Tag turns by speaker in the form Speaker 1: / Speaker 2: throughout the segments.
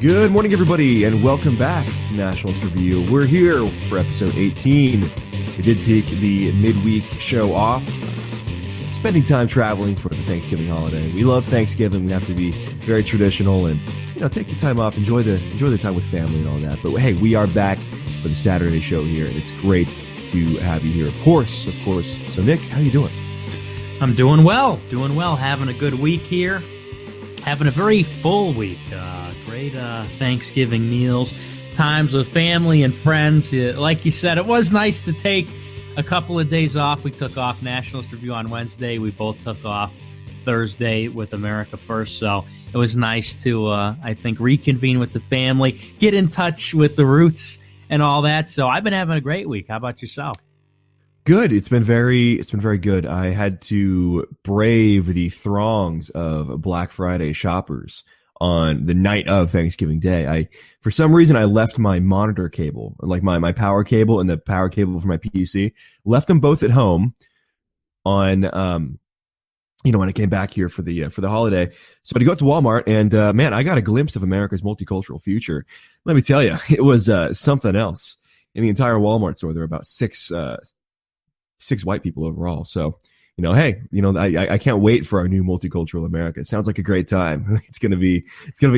Speaker 1: Good morning, everybody, and welcome back to Nationalist Review. We're here for episode 18. We did take the midweek show off, spending time traveling for the Thanksgiving holiday. We love Thanksgiving. We have to be very traditional and, take the time off, enjoy the time with family and all that. But hey, we are back for the Saturday show here, and it's great to have you here. Of course. So, Nick, how you doing?
Speaker 2: I'm doing well. Having a good week here. Having a very full week. Great Thanksgiving meals, times with family and friends. Like you said, it was nice to take a couple of days off. We took off Nationalist Review on Wednesday. We both took off Thursday with America First. So it was nice to, I think, reconvene with the family, get in touch with the roots and all that. So I've been having a great week. How about yourself?
Speaker 1: Good. It's been very good. I had to brave the throngs of Black Friday shoppers on the night of Thanksgiving Day. For some reason, I left my monitor cable, like my power cable and the power cable for my PC, left them both at home on, when I came back here for the holiday. So I had to go up to Walmart and, man, I got a glimpse of America's multicultural future. Let me tell you, it was, something else. In the entire Walmart store, there were about six white people overall. So, hey, I can't wait for our new multicultural America. It sounds like a great time. It's gonna be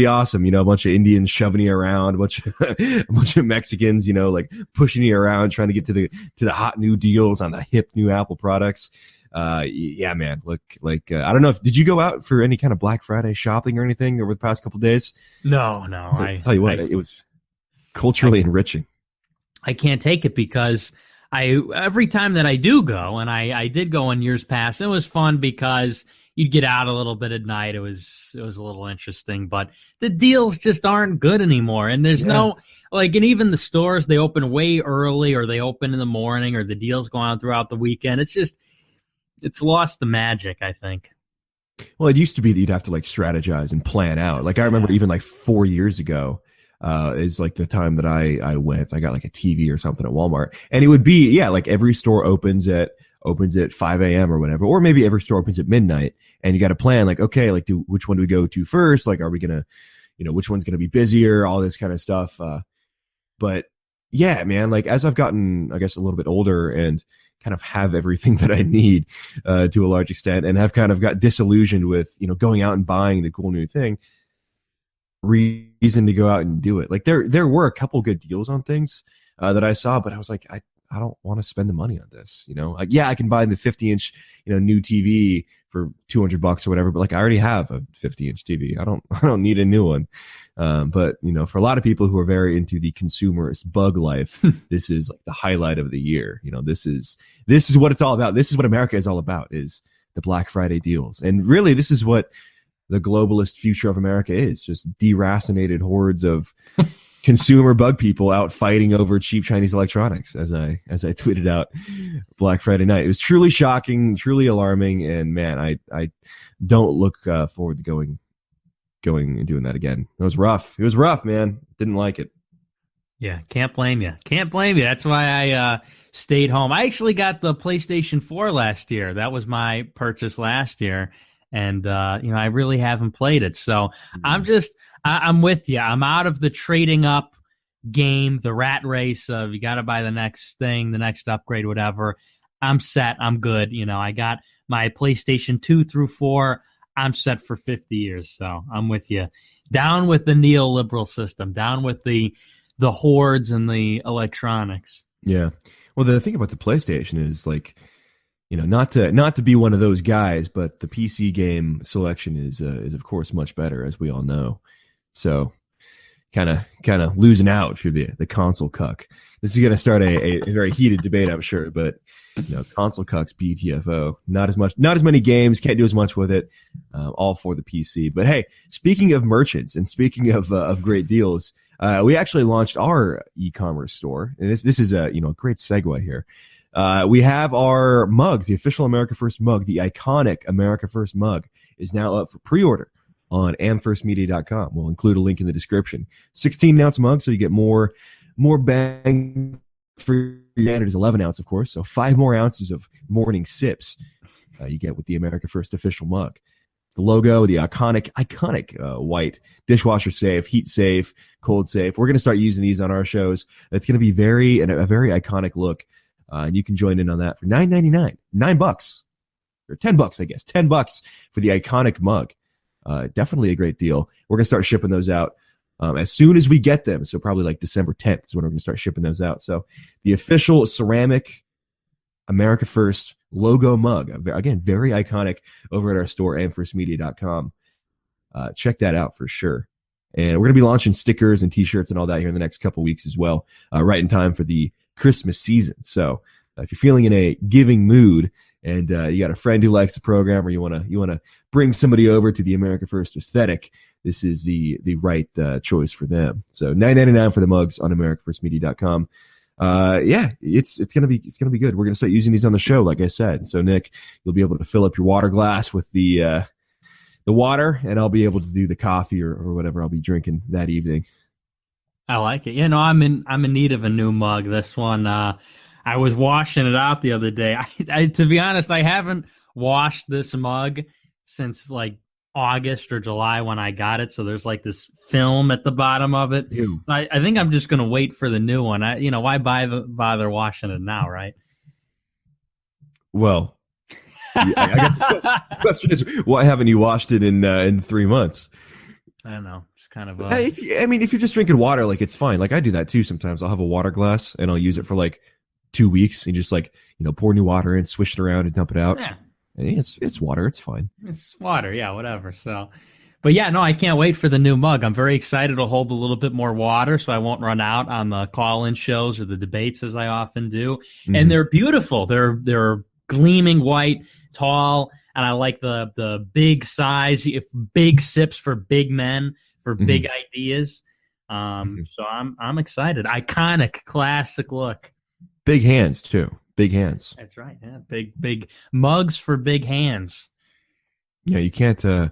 Speaker 1: awesome. A bunch of Indians shoving you around, a bunch of Mexicans, like pushing you around, trying to get to the hot new deals on the hip new Apple products. Yeah, man. Look, I don't know did you go out for any kind of Black Friday shopping or anything over the past couple of days?
Speaker 2: No.
Speaker 1: I tell you what, it was culturally enriching.
Speaker 2: I can't take it because every time that I do go, and I did go in years past, it was fun because you'd get out a little bit at night. It was a little interesting, but the deals just aren't good anymore. And there's no, and even the stores, they open way early or they open in the morning or the deals go on throughout the weekend. It's lost the magic, I think.
Speaker 1: Well, it used to be that you'd have to strategize and plan out. I remember even 4 years ago, is the time that I went. I got a TV or something at Walmart, and it would be every store opens at 5 a.m. or whatever, or maybe every store opens at midnight, and you got to plan which one do we go to first? Are we gonna, which one's gonna be busier? All this kind of stuff. But yeah, man, as I've gotten, I guess, a little bit older and kind of have everything that I need to a large extent, and have kind of got disillusioned with going out and buying the cool new thing. Reason to go out and do it. There were a couple good deals on things that I saw, but I was I don't want to spend the money on this. I can buy the 50-inch new TV for $200 or whatever, but I already have a 50-inch TV. I don't need a new one. But for a lot of people who are very into the consumerist bug life, this is the highlight of the year. This is what it's all about. This is what America is all about, is the Black Friday deals. And really, this is what the globalist future of America is, just deracinated hordes of consumer bug people out fighting over cheap Chinese electronics, as I tweeted out Black Friday night. It was truly shocking, truly alarming, and man, I don't look forward to going and doing that again. It was rough, man. Didn't like it.
Speaker 2: Yeah, can't blame you. That's why I stayed home. I actually got the PlayStation 4 last year. That was my purchase last year. And, I really haven't played it. So I'm with you. I'm out of the trading up game, the rat race of you got to buy the next thing, the next upgrade, whatever. I'm set. I'm good. I got my PlayStation 2 through 4. I'm set for 50 years. So I'm with you. Down with the neoliberal system, down with the hordes and the electronics.
Speaker 1: Yeah. Well, the thing about the PlayStation is not to be one of those guys, but the PC game selection is of course much better, as we all know. So kind of losing out for the console cuck. This is going to start a very heated debate, I'm sure, but console cucks BTFO. Not as many games, can't do as much with it. All for the PC. But hey, speaking of merchants and speaking of great deals, we actually launched our e-commerce store, and this is a great segue here. We have our mugs, the official America First mug, the iconic America First mug is now up for pre-order on amfirstmedia.com. We'll include a link in the description. 16-ounce mug, so you get more bang for your hand. It is 11-ounce, of course, so 5 more ounces of morning sips you get with the America First official mug. It's the logo, the iconic white dishwasher safe, heat safe, cold safe. We're going to start using these on our shows. It's going to be a very iconic look. And you can join in on that for $9.99, $9 or $10, I guess, $10 for the iconic mug. Definitely a great deal. We're going to start shipping those out as soon as we get them. So probably like December 10th is when we're going to start shipping those out. So the official ceramic America First logo mug, again, very iconic, over at our store, amfirstmedia.com. Check that out for sure. And we're going to be launching stickers and t-shirts and all that here in the next couple weeks as well, right in time for the Christmas season. So if you're feeling in a giving mood and you got a friend who likes the program, or you want to bring somebody over to the America First aesthetic, this is the right choice for them. So $9.99 for the mugs on AmericaFirstMedia.com. It's gonna be good. We're gonna start using these on the show, like I said. So Nick, you'll be able to fill up your water glass with the water, and I'll be able to do the coffee or whatever I'll be drinking that evening.
Speaker 2: I like it. I'm in need of a new mug. This one, I was washing it out the other day. I to be honest, I haven't washed this mug since like August or July when I got it. So there's like this film at the bottom of it. I think I'm just going to wait for the new one. Why bother washing it now, right?
Speaker 1: Well, I guess the question is, why haven't you washed it in 3 months?
Speaker 2: I don't know. Just kind of.
Speaker 1: If you're just drinking water, like, it's fine. Like, I do that too sometimes. I'll have a water glass and I'll use it for like 2 weeks and just like, pour new water in, swish it around and dump it out.
Speaker 2: Yeah.
Speaker 1: And it's water. It's fine.
Speaker 2: It's water. Yeah, whatever. So, but yeah, no, I can't wait for the new mug. I'm very excited to hold a little bit more water so I won't run out on the call-in shows or the debates as I often do. Mm-hmm. And they're beautiful. They're gleaming white, tall, and I like the big size, big sips for big men, for big ideas. So I'm excited. Iconic, classic look.
Speaker 1: Big hands too. Big hands.
Speaker 2: That's right. Yeah, big mugs for big hands.
Speaker 1: Yeah, you can't. I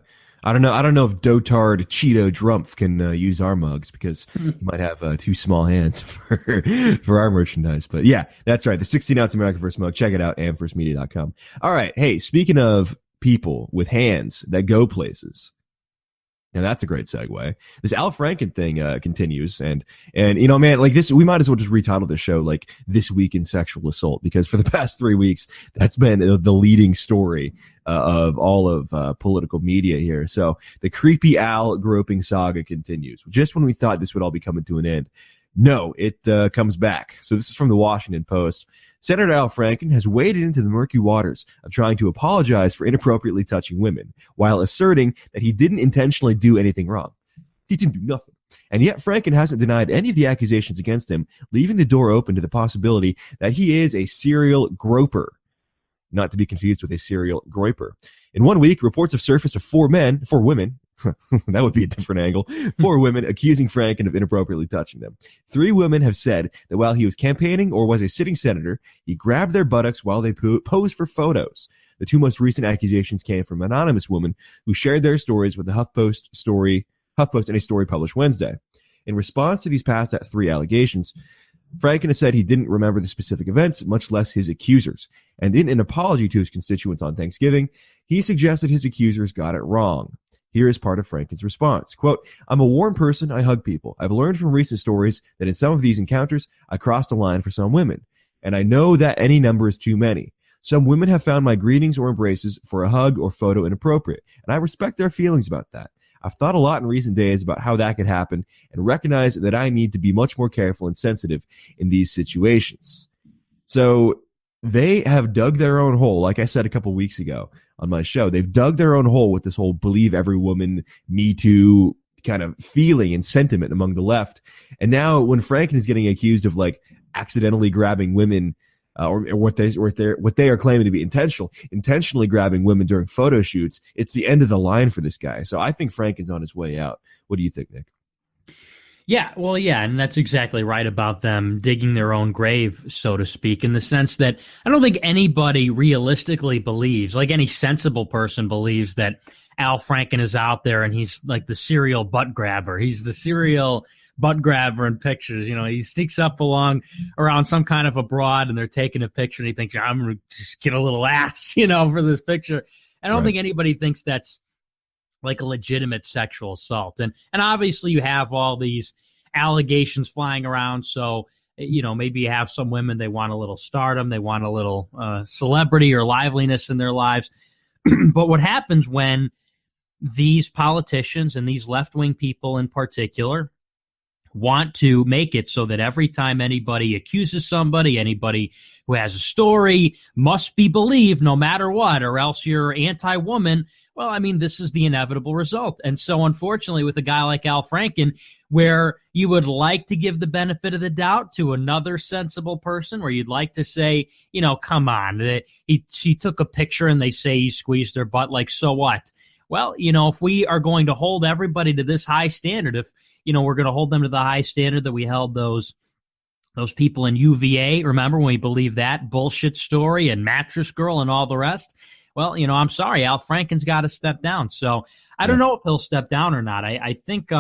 Speaker 1: don't know if Dotard Cheeto Drumpf can use our mugs, because he might have too small hands for our merchandise. But yeah, that's right. The 16-ounce America First mug. Check it out, amfirstmedia.com. All right. Hey, speaking of people with hands that go places. Now that's a great segue. This Al Franken thing continues, and man, like this, we might as well just retitle the show like "This Week in Sexual Assault," because for the past 3 weeks, that's been the leading story of all of political media here. So the creepy Al groping saga continues. Just when we thought this would all be coming to an end, no, it comes back. So this is from the Washington Post. Senator Al Franken has waded into the murky waters of trying to apologize for inappropriately touching women, while asserting that he didn't intentionally do anything wrong. He didn't do nothing. And yet Franken hasn't denied any of the accusations against him, leaving the door open to the possibility that he is a serial groper, not to be confused with a serial groiper. In 1 week, reports have surfaced of four women, that would be a different angle, 4 women accusing Franken of inappropriately touching them. 3 women have said that while he was campaigning or was a sitting senator, he grabbed their buttocks while they posed for photos. The 2 most recent accusations came from an anonymous woman who shared their stories with the HuffPost in a story published Wednesday. In response to these past 3 allegations, Franken has said he didn't remember the specific events, much less his accusers. And in an apology to his constituents on Thanksgiving, he suggested his accusers got it wrong. Here is part of Franken's response. Quote, "I'm a warm person. I hug people. I've learned from recent stories that in some of these encounters, I crossed a line for some women. And I know that any number is too many. Some women have found my greetings or embraces for a hug or photo inappropriate. And I respect their feelings about that. I've thought a lot in recent days about how that could happen and recognize that I need to be much more careful and sensitive in these situations." So they have dug their own hole. Like I said a couple weeks ago on my show, they've dug their own hole with this whole believe every woman, Me Too kind of feeling and sentiment among the left. And now when Franken is getting accused of like accidentally grabbing women, or what they are claiming to be intentionally grabbing women during photo shoots, it's the end of the line for this guy. So I think Franken's on his way out. What do you think, Nick?
Speaker 2: Yeah, well, yeah, and that's exactly right about them digging their own grave, so to speak, in the sense that I don't think anybody realistically believes, like any sensible person believes, that Al Franken is out there and he's like the serial butt grabber. He's the serial butt grabber in pictures. He sneaks up around some kind of a broad and they're taking a picture and he thinks, I'm going to just get a little ass, for this picture. I don't think anybody thinks that's like a legitimate sexual assault. And obviously you have all these allegations flying around. So, maybe you have some women, they want a little stardom, they want a little celebrity or liveliness in their lives. But what happens when these politicians and these left-wing people in particular want to make it so that every time anybody accuses somebody, anybody who has a story must be believed no matter what, or else you're anti-woman? Well, I mean, this is the inevitable result. And so unfortunately, with a guy like Al Franken, where you would like to give the benefit of the doubt to another sensible person, where you'd like to say, come on, she took a picture and they say he squeezed her butt, like, so what? Well, if we are going to hold everybody to this high standard, if, we're going to hold them to the high standard that we held those people in UVA, remember when we believed that bullshit story and Mattress Girl and all the rest? Well, I'm sorry, Al Franken's got to step down. So I don't know if he'll step down or not. I think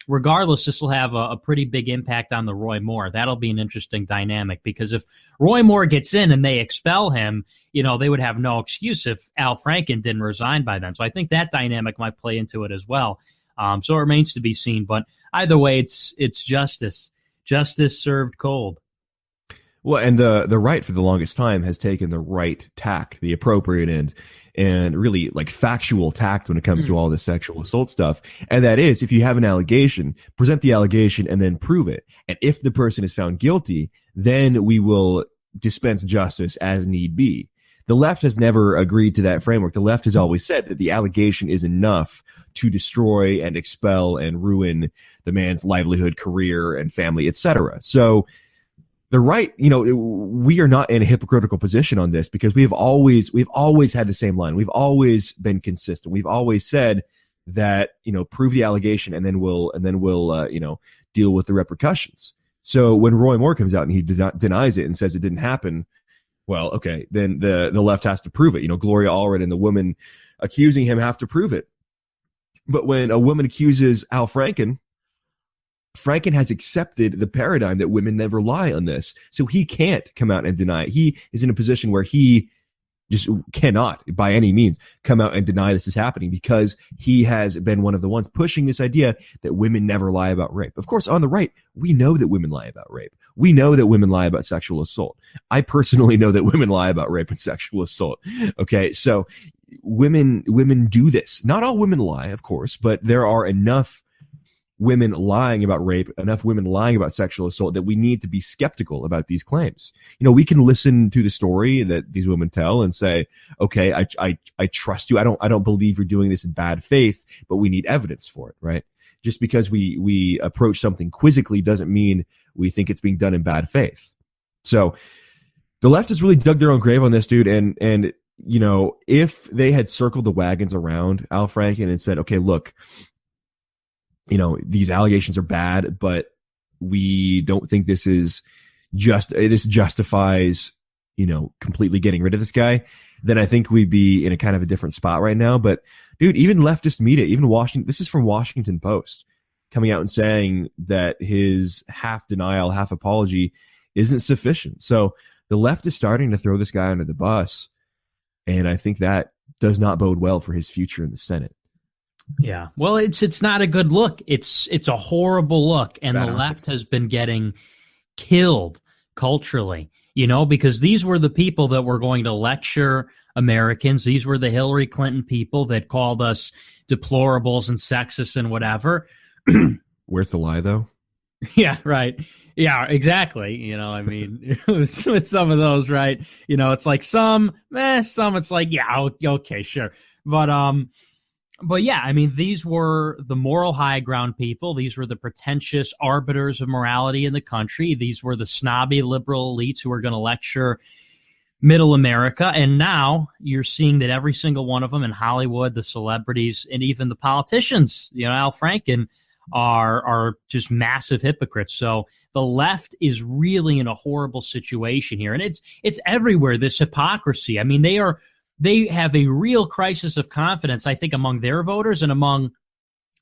Speaker 2: regardless, this will have a pretty big impact on the Roy Moore. That'll be an interesting dynamic, because if Roy Moore gets in and they expel him, they would have no excuse if Al Franken didn't resign by then. So I think that dynamic might play into it as well. So it remains to be seen. But either way, it's justice. Justice served cold.
Speaker 1: Well, and the right for the longest time has taken the right tact, the appropriate end, and really like factual tact when it comes to all this sexual assault stuff. And that is, if you have an allegation, present the allegation and then prove it. And if the person is found guilty, then we will dispense justice as need be. The left has never agreed to that framework. The left has always said that the allegation is enough to destroy and expel and ruin the man's livelihood, career, and family, etc. So the right, we are not in a hypocritical position on this, because we've always had the same line. We've always been consistent. We've always said that, prove the allegation and then we'll deal with the repercussions. So when Roy Moore comes out and he denies it and says it didn't happen, well, okay, then the left has to prove it. Gloria Allred and the woman accusing him have to prove it. But when a woman accuses Al Franken has accepted the paradigm that women never lie on this. So he can't come out and deny it. He is in a position where he just cannot, by any means, come out and deny this is happening, because he has been one of the ones pushing this idea that women never lie about rape. Of course, on the right, we know that women lie about rape. We know that women lie about sexual assault. I personally know that women lie about rape and sexual assault. Okay, so women do this. Not all women lie, of course, but there are enough women lying about rape, enough women lying about sexual assault, that we need to be skeptical about these claims. We can listen to the story that these women tell and say, okay, I trust you. I don't believe you're doing this in bad faith, but we need evidence for it, right? Just because we approach something quizzically doesn't mean we think it's being done in bad faith. So the left has really dug their own grave on this, dude. And if they had circled the wagons around Al Franken and said, okay, look, these allegations are bad, but we don't think this justifies, completely getting rid of this guy, then I think we'd be in a kind of a different spot right now. But dude, even leftist media, even Washington, this is from Washington Post, coming out and saying that his half denial, half apology isn't sufficient. So the left is starting to throw this guy under the bus. And I think that does not bode well for his future in the Senate.
Speaker 2: Yeah, well, it's not a good look. It's a horrible look, and the left has been getting killed culturally, because these were the people that were going to lecture Americans. These were the Hillary Clinton people that called us deplorables and sexist and whatever.
Speaker 1: Where's the lie, though?
Speaker 2: Yeah, right. Yeah, exactly. With some of those, right? It's like some it's like, yeah, okay, sure. But yeah, these were the moral high ground people. These were the pretentious arbiters of morality in the country. These were the snobby liberal elites who were going to lecture middle America. And now you're seeing that every single one of them in Hollywood, the celebrities, and even the politicians, Al Franken, are just massive hypocrites. So the left is really in a horrible situation here. And it's everywhere, this hypocrisy. They have a real crisis of confidence, I think, among their voters and among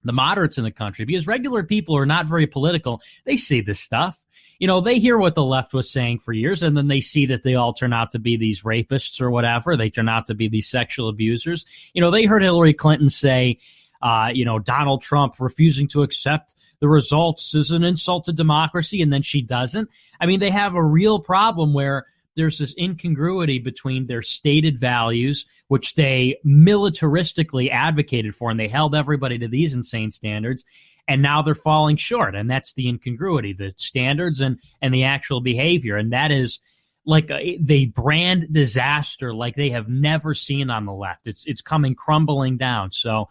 Speaker 2: the moderates in the country, because regular people are not very political. They see this stuff. They hear what the left was saying for years, and then they see that they all turn out to be these rapists or whatever. They turn out to be these sexual abusers. They heard Hillary Clinton say Donald Trump refusing to accept the results is an insult to democracy, and then she doesn't. I mean, they have a real problem where there's this incongruity between their stated values, which they militaristically advocated for, and they held everybody to these insane standards, and now they're falling short. And that's the incongruity, the standards and the actual behavior. And that is like they brand disaster like they have never seen on the left. It's coming crumbling down. So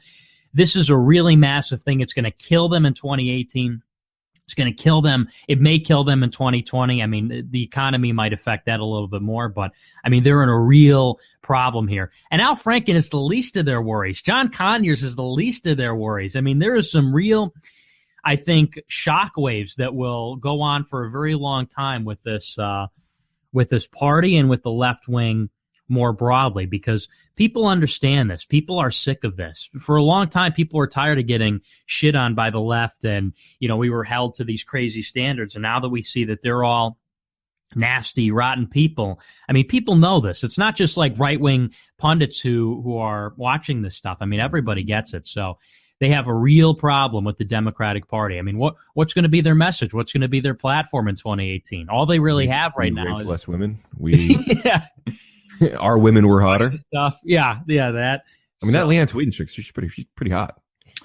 Speaker 2: this is a really massive thing. It's going to kill them in 2018. It's going to kill them. It may kill them in 2020. I mean, the economy might affect that a little bit more, but I mean, they're in a real problem here. And Al Franken is the least of their worries. John Conyers is the least of their worries. I mean, there is some real, I think, shockwaves that will go on for a very long time with this party and with the left wing more broadly, because people understand this. People are sick of this. For a long time, people were tired of getting shit on by the left, and we were held to these crazy standards. And now that we see that they're all nasty, rotten people, I mean, people know this. It's not just like right-wing pundits who are watching this stuff. I mean, everybody gets it. So they have a real problem with the Democratic Party. I mean, what's going to be their message? What's going to be their platform in 2018? All they really have right now is
Speaker 1: less women. Yeah. Our women were hotter.
Speaker 2: Stuff. Yeah, that.
Speaker 1: I mean, that Leanne Tweeden chick, she's pretty hot.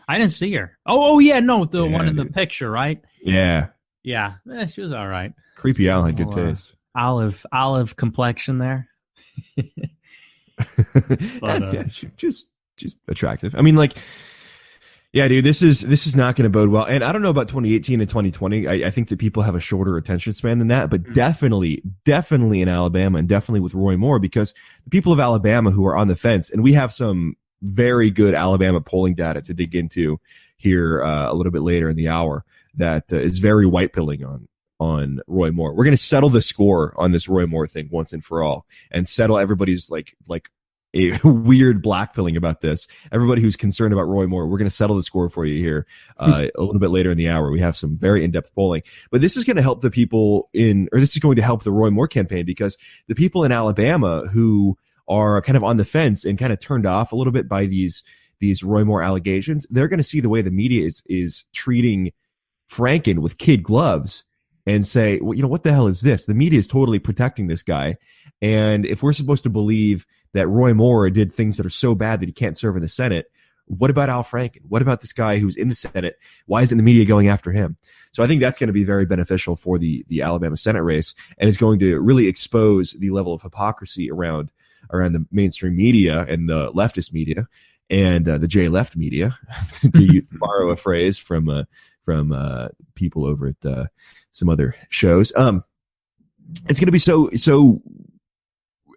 Speaker 2: I didn't see her. Oh yeah, no, the one in the picture, right?
Speaker 1: Yeah.
Speaker 2: Yeah, she was all right.
Speaker 1: Creepy Al had good taste.
Speaker 2: Olive complexion there. But,
Speaker 1: yeah, just attractive. I mean, like, yeah, dude, this is not going to bode well. And I don't know about 2018 and 2020. I think that people have a shorter attention span than that, but definitely in Alabama, and definitely with Roy Moore, because the people of Alabama who are on the fence, and we have some very good Alabama polling data to dig into here a little bit later in the hour that is very white pilling on Roy Moore. We're going to settle the score on this Roy Moore thing once and for all, and settle everybody's like a weird blackpilling about this. Everybody who's concerned about Roy Moore, we're going to settle the score for you here a little bit later in the hour. We have some very in-depth polling, but this is going to help the people this is going to help the Roy Moore campaign, because the people in Alabama who are kind of on the fence and kind of turned off a little bit by these Roy Moore allegations, they're going to see the way the media is treating Franken with kid gloves and say, well, what the hell is this? The media is totally protecting this guy. And if we're supposed to believe that Roy Moore did things that are so bad that he can't serve in the Senate, what about Al Franken? What about this guy who's in the Senate? Why isn't the media going after him? So I think that's going to be very beneficial for the Alabama Senate race, and is going to really expose the level of hypocrisy around the mainstream media and the leftist media and the J-left media, to borrow a phrase from people over at some other shows. It's going to be so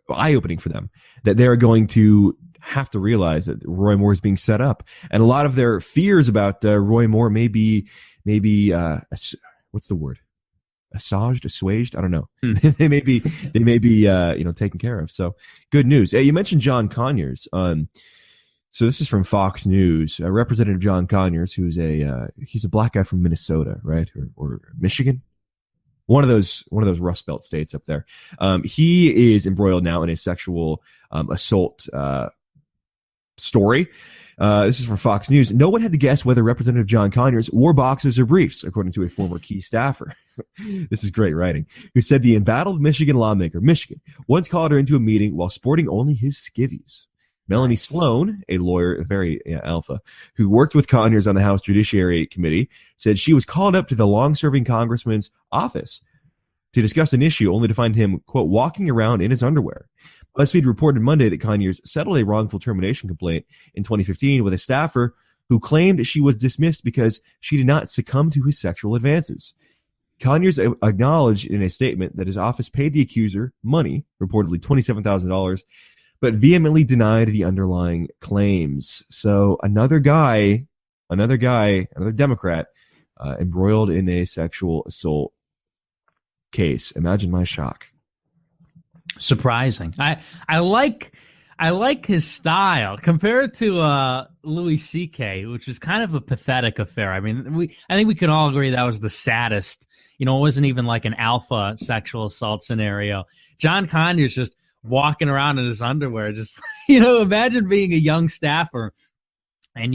Speaker 1: eye-opening for them that they're going to have to realize that Roy Moore is being set up, and a lot of their fears about Roy Moore may be what's the word? Assuaged? I don't know. they may be taken care of. So good news. You mentioned John Conyers. So this is from Fox News. Representative John Conyers, who's he's a black guy from Minnesota, right, or Michigan. One of those Rust Belt states up there. He is embroiled now in a sexual assault story. This is from Fox News. No one had to guess whether Representative John Conyers wore boxers or briefs, according to a former key staffer. This is great writing. Who said the embattled Michigan lawmaker, once called her into a meeting while sporting only his skivvies. Melanie Sloan, a lawyer, very alpha, who worked with Conyers on the House Judiciary Committee, said she was called up to the long-serving congressman's office to discuss an issue, only to find him, quote, walking around in his underwear. BuzzFeed reported Monday that Conyers settled a wrongful termination complaint in 2015 with a staffer who claimed she was dismissed because she did not succumb to his sexual advances. Conyers acknowledged in a statement that his office paid the accuser money, reportedly $27,000, but vehemently denied the underlying claims. So another Democrat, embroiled in a sexual assault case. Imagine my shock.
Speaker 2: Surprising. I like his style compared to Louis C.K., which is kind of a pathetic affair. I mean, I think we can all agree that was the saddest. It wasn't even like an alpha sexual assault scenario. John Conyers just walking around in his underwear. Just imagine being a young staffer and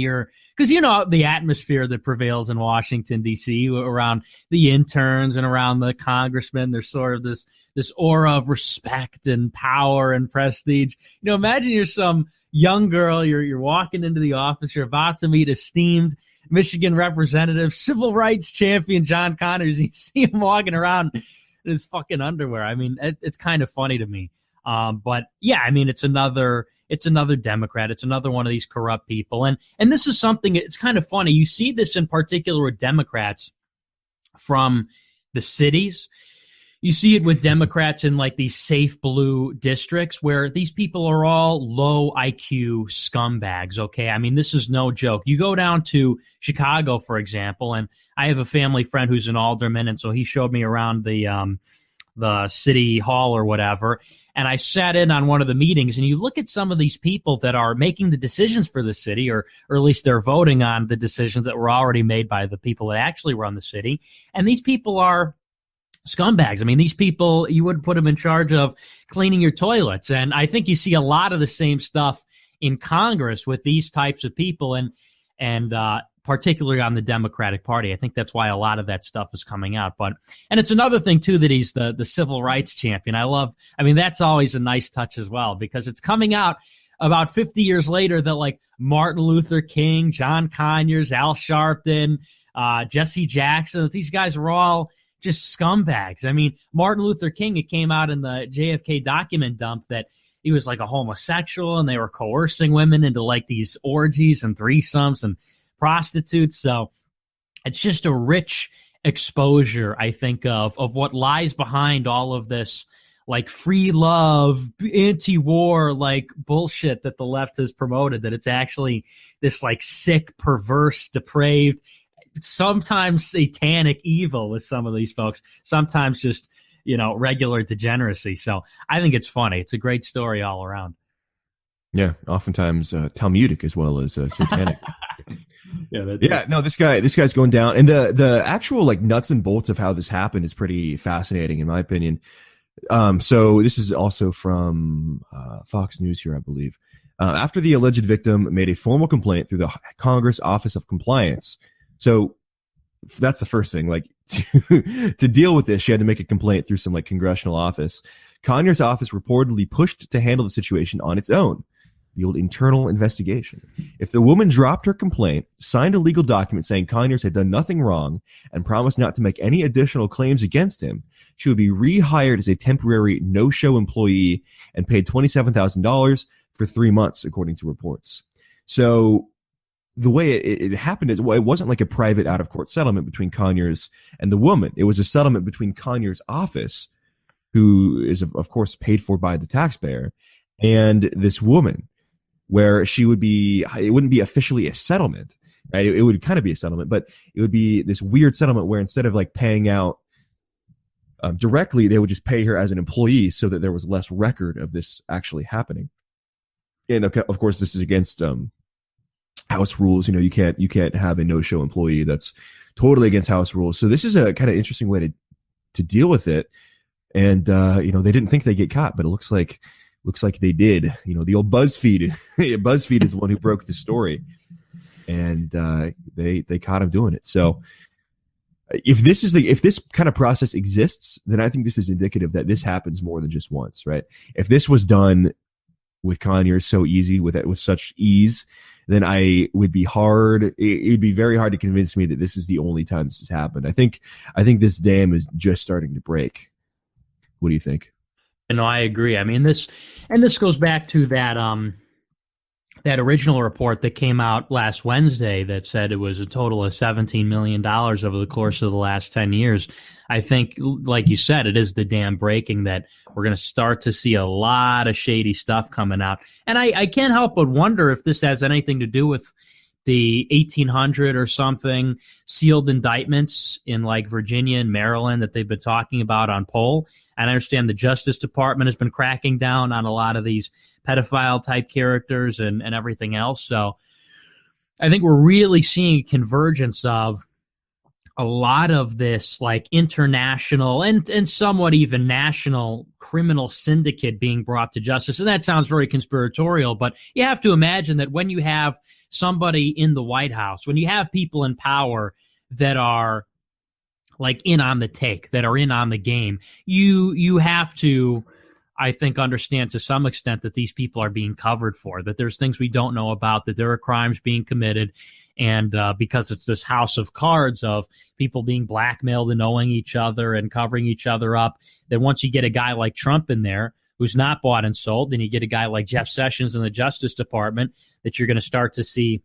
Speaker 2: because the atmosphere that prevails in Washington, D.C. around the interns and around the congressmen, there's sort of this aura of respect and power and prestige. Imagine you're some young girl, you're walking into the office, you're about to meet esteemed Michigan representative, civil rights champion John Conyers, and you see him walking around in his fucking underwear. I mean, it's kind of funny to me. But yeah, I mean, it's another Democrat. It's another one of these corrupt people. And this is something, it's kind of funny. You see this in particular with Democrats from the cities. You see it with Democrats in like these safe blue districts where these people are all low IQ scumbags. Okay. I mean, this is no joke. You go down to Chicago, for example, and I have a family friend who's an alderman. And so he showed me around the city hall or whatever. And I sat in on one of the meetings, and you look at some of these people that are making the decisions for the city, or at least they're voting on the decisions that were already made by the people that actually run the city. And these people are scumbags. I mean, these people, you would put them in charge of cleaning your toilets. And I think you see a lot of the same stuff in Congress with these types of people, and particularly on the Democratic Party. I think that's why a lot of that stuff is coming out. And it's another thing too, that he's the civil rights champion. I mean, that's always a nice touch as well, because it's coming out about 50 years later that like Martin Luther King, John Conyers, Al Sharpton, Jesse Jackson, these guys were all just scumbags. I mean, Martin Luther King, it came out in the JFK document dump that he was like a homosexual, and they were coercing women into like these orgies and threesomes and prostitutes. So it's just a rich exposure, I think, of what lies behind all of this like free love, anti-war like bullshit that the left has promoted, that it's actually this like sick, perverse, depraved, sometimes satanic evil with some of these folks, sometimes just, regular degeneracy. So I think it's funny. It's a great story all around.
Speaker 1: Yeah, oftentimes Talmudic as well as satanic. No, this guy's going down, and the actual like nuts and bolts of how this happened is pretty fascinating in my opinion. So this is also from Fox News here, I believe. After the alleged victim made a formal complaint through the Congress Office of Compliance. So that's the first thing. Like to deal with this, she had to make a complaint through some like congressional office. Conyers' office reportedly pushed to handle the situation on its own. The old internal investigation. If the woman dropped her complaint, signed a legal document saying Conyers had done nothing wrong, and promised not to make any additional claims against him, she would be rehired as a temporary no-show employee and paid $27,000 for 3 months, according to reports. So the way it happened is, well, it wasn't like a private out-of-court settlement between Conyers and the woman. It was a settlement between Conyers' office, who is, of course, paid for by the taxpayer, and this woman, where it wouldn't be officially a settlement, right? It would kind of be a settlement, but it would be this weird settlement where instead of like paying out directly, they would just pay her as an employee so that there was less record of this actually happening. And of course, this is against House rules. You can't have a no-show employee. That's totally against House rules. So this is a kind of interesting way to deal with it. And they didn't think they'd get caught, but it looks like they did. The old BuzzFeed is the one who broke the story, and they caught him doing it. So if this kind of process exists, then I think this is indicative that this happens more than just once, right? If this was done with Conyers so easy, with such ease, then it'd be very hard to convince me that this is the only time this has happened. I think this dam is just starting to break. What do you think?
Speaker 2: No, I agree. I mean, this goes back to that original report that came out last Wednesday that said it was a total of $17 million over the course of the last 10 years. I think, like you said, it is the dam breaking, that we're going to start to see a lot of shady stuff coming out. And I can't help but wonder if this has anything to do with the 1,800 or something sealed indictments in like Virginia and Maryland that they've been talking about on poll. And I understand the Justice Department has been cracking down on a lot of these pedophile type characters and everything else. So I think we're really seeing a convergence of a lot of this like international and somewhat even national criminal syndicate being brought to justice. And that sounds very conspiratorial, but you have to imagine that when you have somebody in the White House, when you have people in power that are like in on the take, that are in on the game, you have to, I think, understand to some extent that these people are being covered for, that there's things we don't know about, that there are crimes being committed. And because it's this house of cards of people being blackmailed and knowing each other and covering each other up, that once you get a guy like Trump in there who's not bought and sold, then you get a guy like Jeff Sessions in the Justice Department, that you're going to start to see.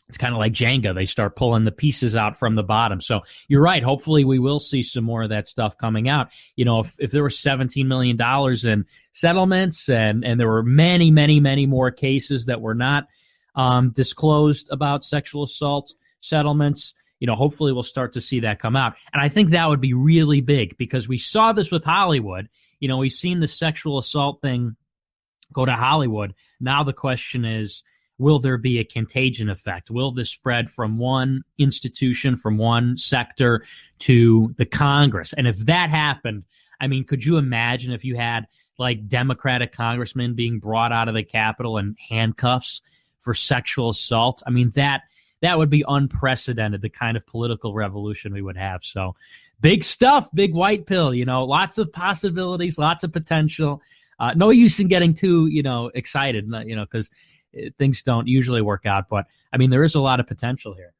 Speaker 2: It's kind of like Jenga. They start pulling the pieces out from the bottom. So you're right. Hopefully we will see some more of that stuff coming out. You know, if there were $17 million in settlements and there were many, many, many more cases that were not disclosed about sexual assault settlements, you know, hopefully we'll start to see that come out. And I think that would be really big, because we saw this with Hollywood. You know, we've seen the sexual assault thing go to Hollywood. Now the question is, will there be a contagion effect? Will this spread from one institution, from one sector to the Congress? And if that happened, I mean, could you imagine if you had like Democratic congressmen being brought out of the Capitol in handcuffs for sexual assault? I mean, that would be unprecedented, the kind of political revolution we would have. So big stuff, big white pill, you know, lots of possibilities, lots of potential. No use in getting too, you know, excited, you know, because things don't usually work out. But I mean, there is a lot of potential here.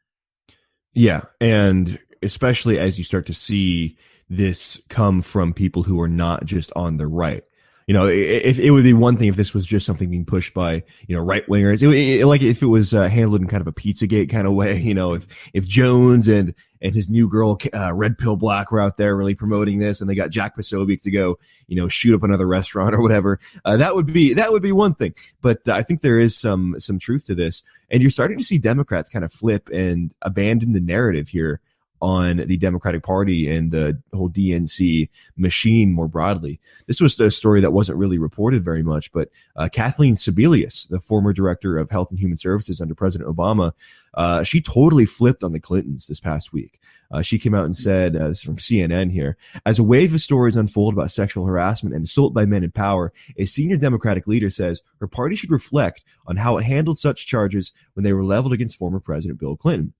Speaker 1: Yeah. And especially as you start to see this come from people who are not just on the right. You know, if it would be one thing if this was just something being pushed by, you know, right wingers, like if it was handled in kind of a Pizzagate kind of way, you know, if Jones and his new girl, Red Pill Black, were out there really promoting this, and they got Jack Posobiec to go, you know, shoot up another restaurant or whatever, that would be one thing. But I think there is some truth to this, and you're starting to see Democrats kind of flip and abandon the narrative here on the Democratic Party and the whole DNC machine more broadly. This was a story that wasn't really reported very much, but Kathleen Sebelius, the former director of Health and Human Services under President Obama, she totally flipped on the Clintons this past week. She came out and said, this is from CNN here, as a wave of stories unfold about sexual harassment and assault by men in power, a senior Democratic leader says her party should reflect on how it handled such charges when they were leveled against former President Bill Clinton.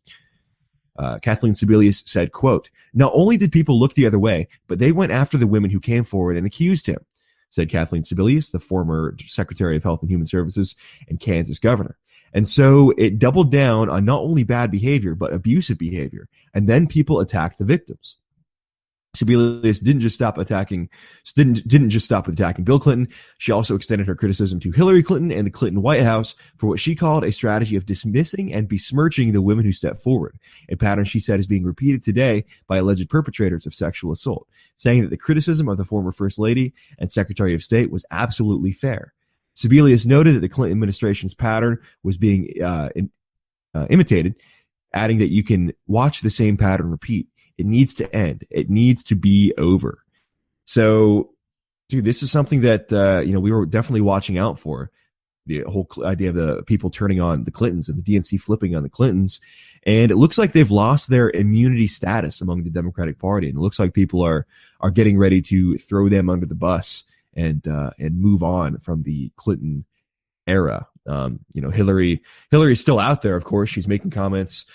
Speaker 1: Kathleen Sebelius said, quote, "Not only did people look the other way, but they went after the women who came forward and accused him," said Kathleen Sebelius, the former Secretary of Health and Human Services and Kansas governor. And so it doubled down on not only bad behavior, but abusive behavior. And then people attacked the victims. Sebelius didn't just stop with attacking Bill Clinton. She also extended her criticism to Hillary Clinton and the Clinton White House for what she called a strategy of dismissing and besmirching the women who stepped forward, a pattern she said is being repeated today by alleged perpetrators of sexual assault, saying that the criticism of the former First Lady and Secretary of State was absolutely fair. Sebelius noted that the Clinton administration's pattern was being imitated, adding that you can watch the same pattern repeat. It needs to end. It needs to be over. So, dude, this is something that, we were definitely watching out for. The whole idea of the people turning on the Clintons and the DNC flipping on the Clintons. And it looks like they've lost their immunity status among the Democratic Party. And it looks like people are getting ready to throw them under the bus and move on from the Clinton era. Hillary's still out there, of course. She's making comments.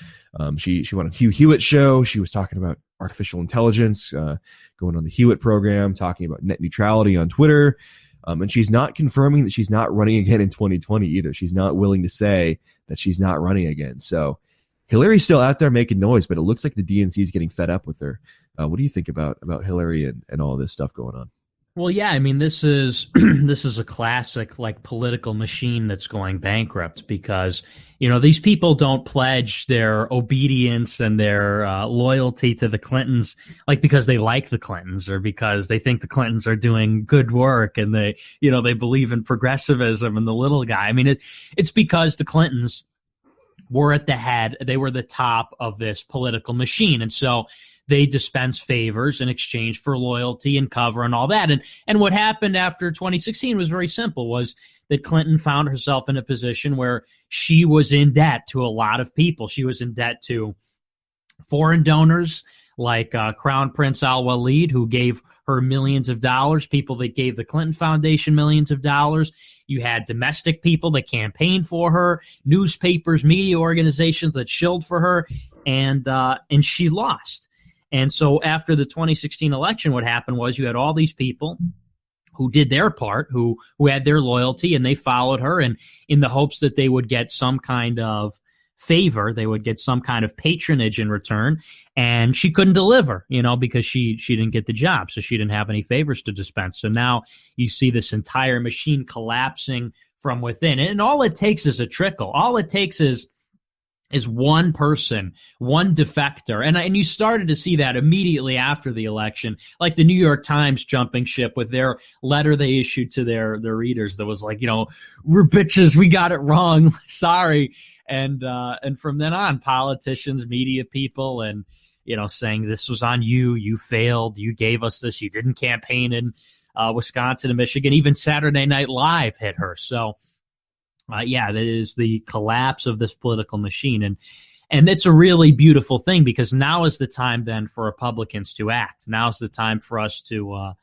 Speaker 1: She went on Hugh Hewitt's show. She was talking about artificial intelligence, going on the Hewitt program, talking about net neutrality on Twitter. And she's not confirming that she's not running again in 2020 either. She's not willing to say that she's not running again. So Hillary's still out there making noise, but it looks like the DNC is getting fed up with her. What do you think about Hillary and all this stuff going on?
Speaker 2: Well, yeah, I mean, this is this is a classic like political machine that's going bankrupt because, these people don't pledge their obedience and their loyalty to the Clintons like because they like the Clintons or because they think the Clintons are doing good work and they believe in progressivism and the little guy. I mean, it's because the Clintons were at the head. They were the top of this political machine. And so they dispense favors in exchange for loyalty and cover and all that. And what happened after 2016 was very simple, was that Clinton found herself in a position where she was in debt to a lot of people. She was in debt to foreign donors like Crown Prince Al-Walid, who gave her millions of dollars, people that gave the Clinton Foundation millions of dollars. You had domestic people that campaigned for her, newspapers, media organizations that shilled for her, and she lost. And so after the 2016 election, what happened was you had all these people who did their part, who had their loyalty, and they followed her, and in the hopes that they would get some kind of favor, they would get some kind of patronage in return, and she couldn't deliver, because she didn't get the job, so she didn't have any favors to dispense. So now you see this entire machine collapsing from within, and all it takes is a trickle. All it takes is one person, one defector. And you started to see that immediately after the election, like the New York Times jumping ship with their letter they issued to their readers that was like, we're bitches, we got it wrong, sorry. And from then on, politicians, media people, and, saying this was on you, you failed, you gave us this, you didn't campaign in Wisconsin and Michigan. Even Saturday Night Live hit her. So, that is the collapse of this political machine. And it's a really beautiful thing, because now is the time then for Republicans to act. Now is the time for us to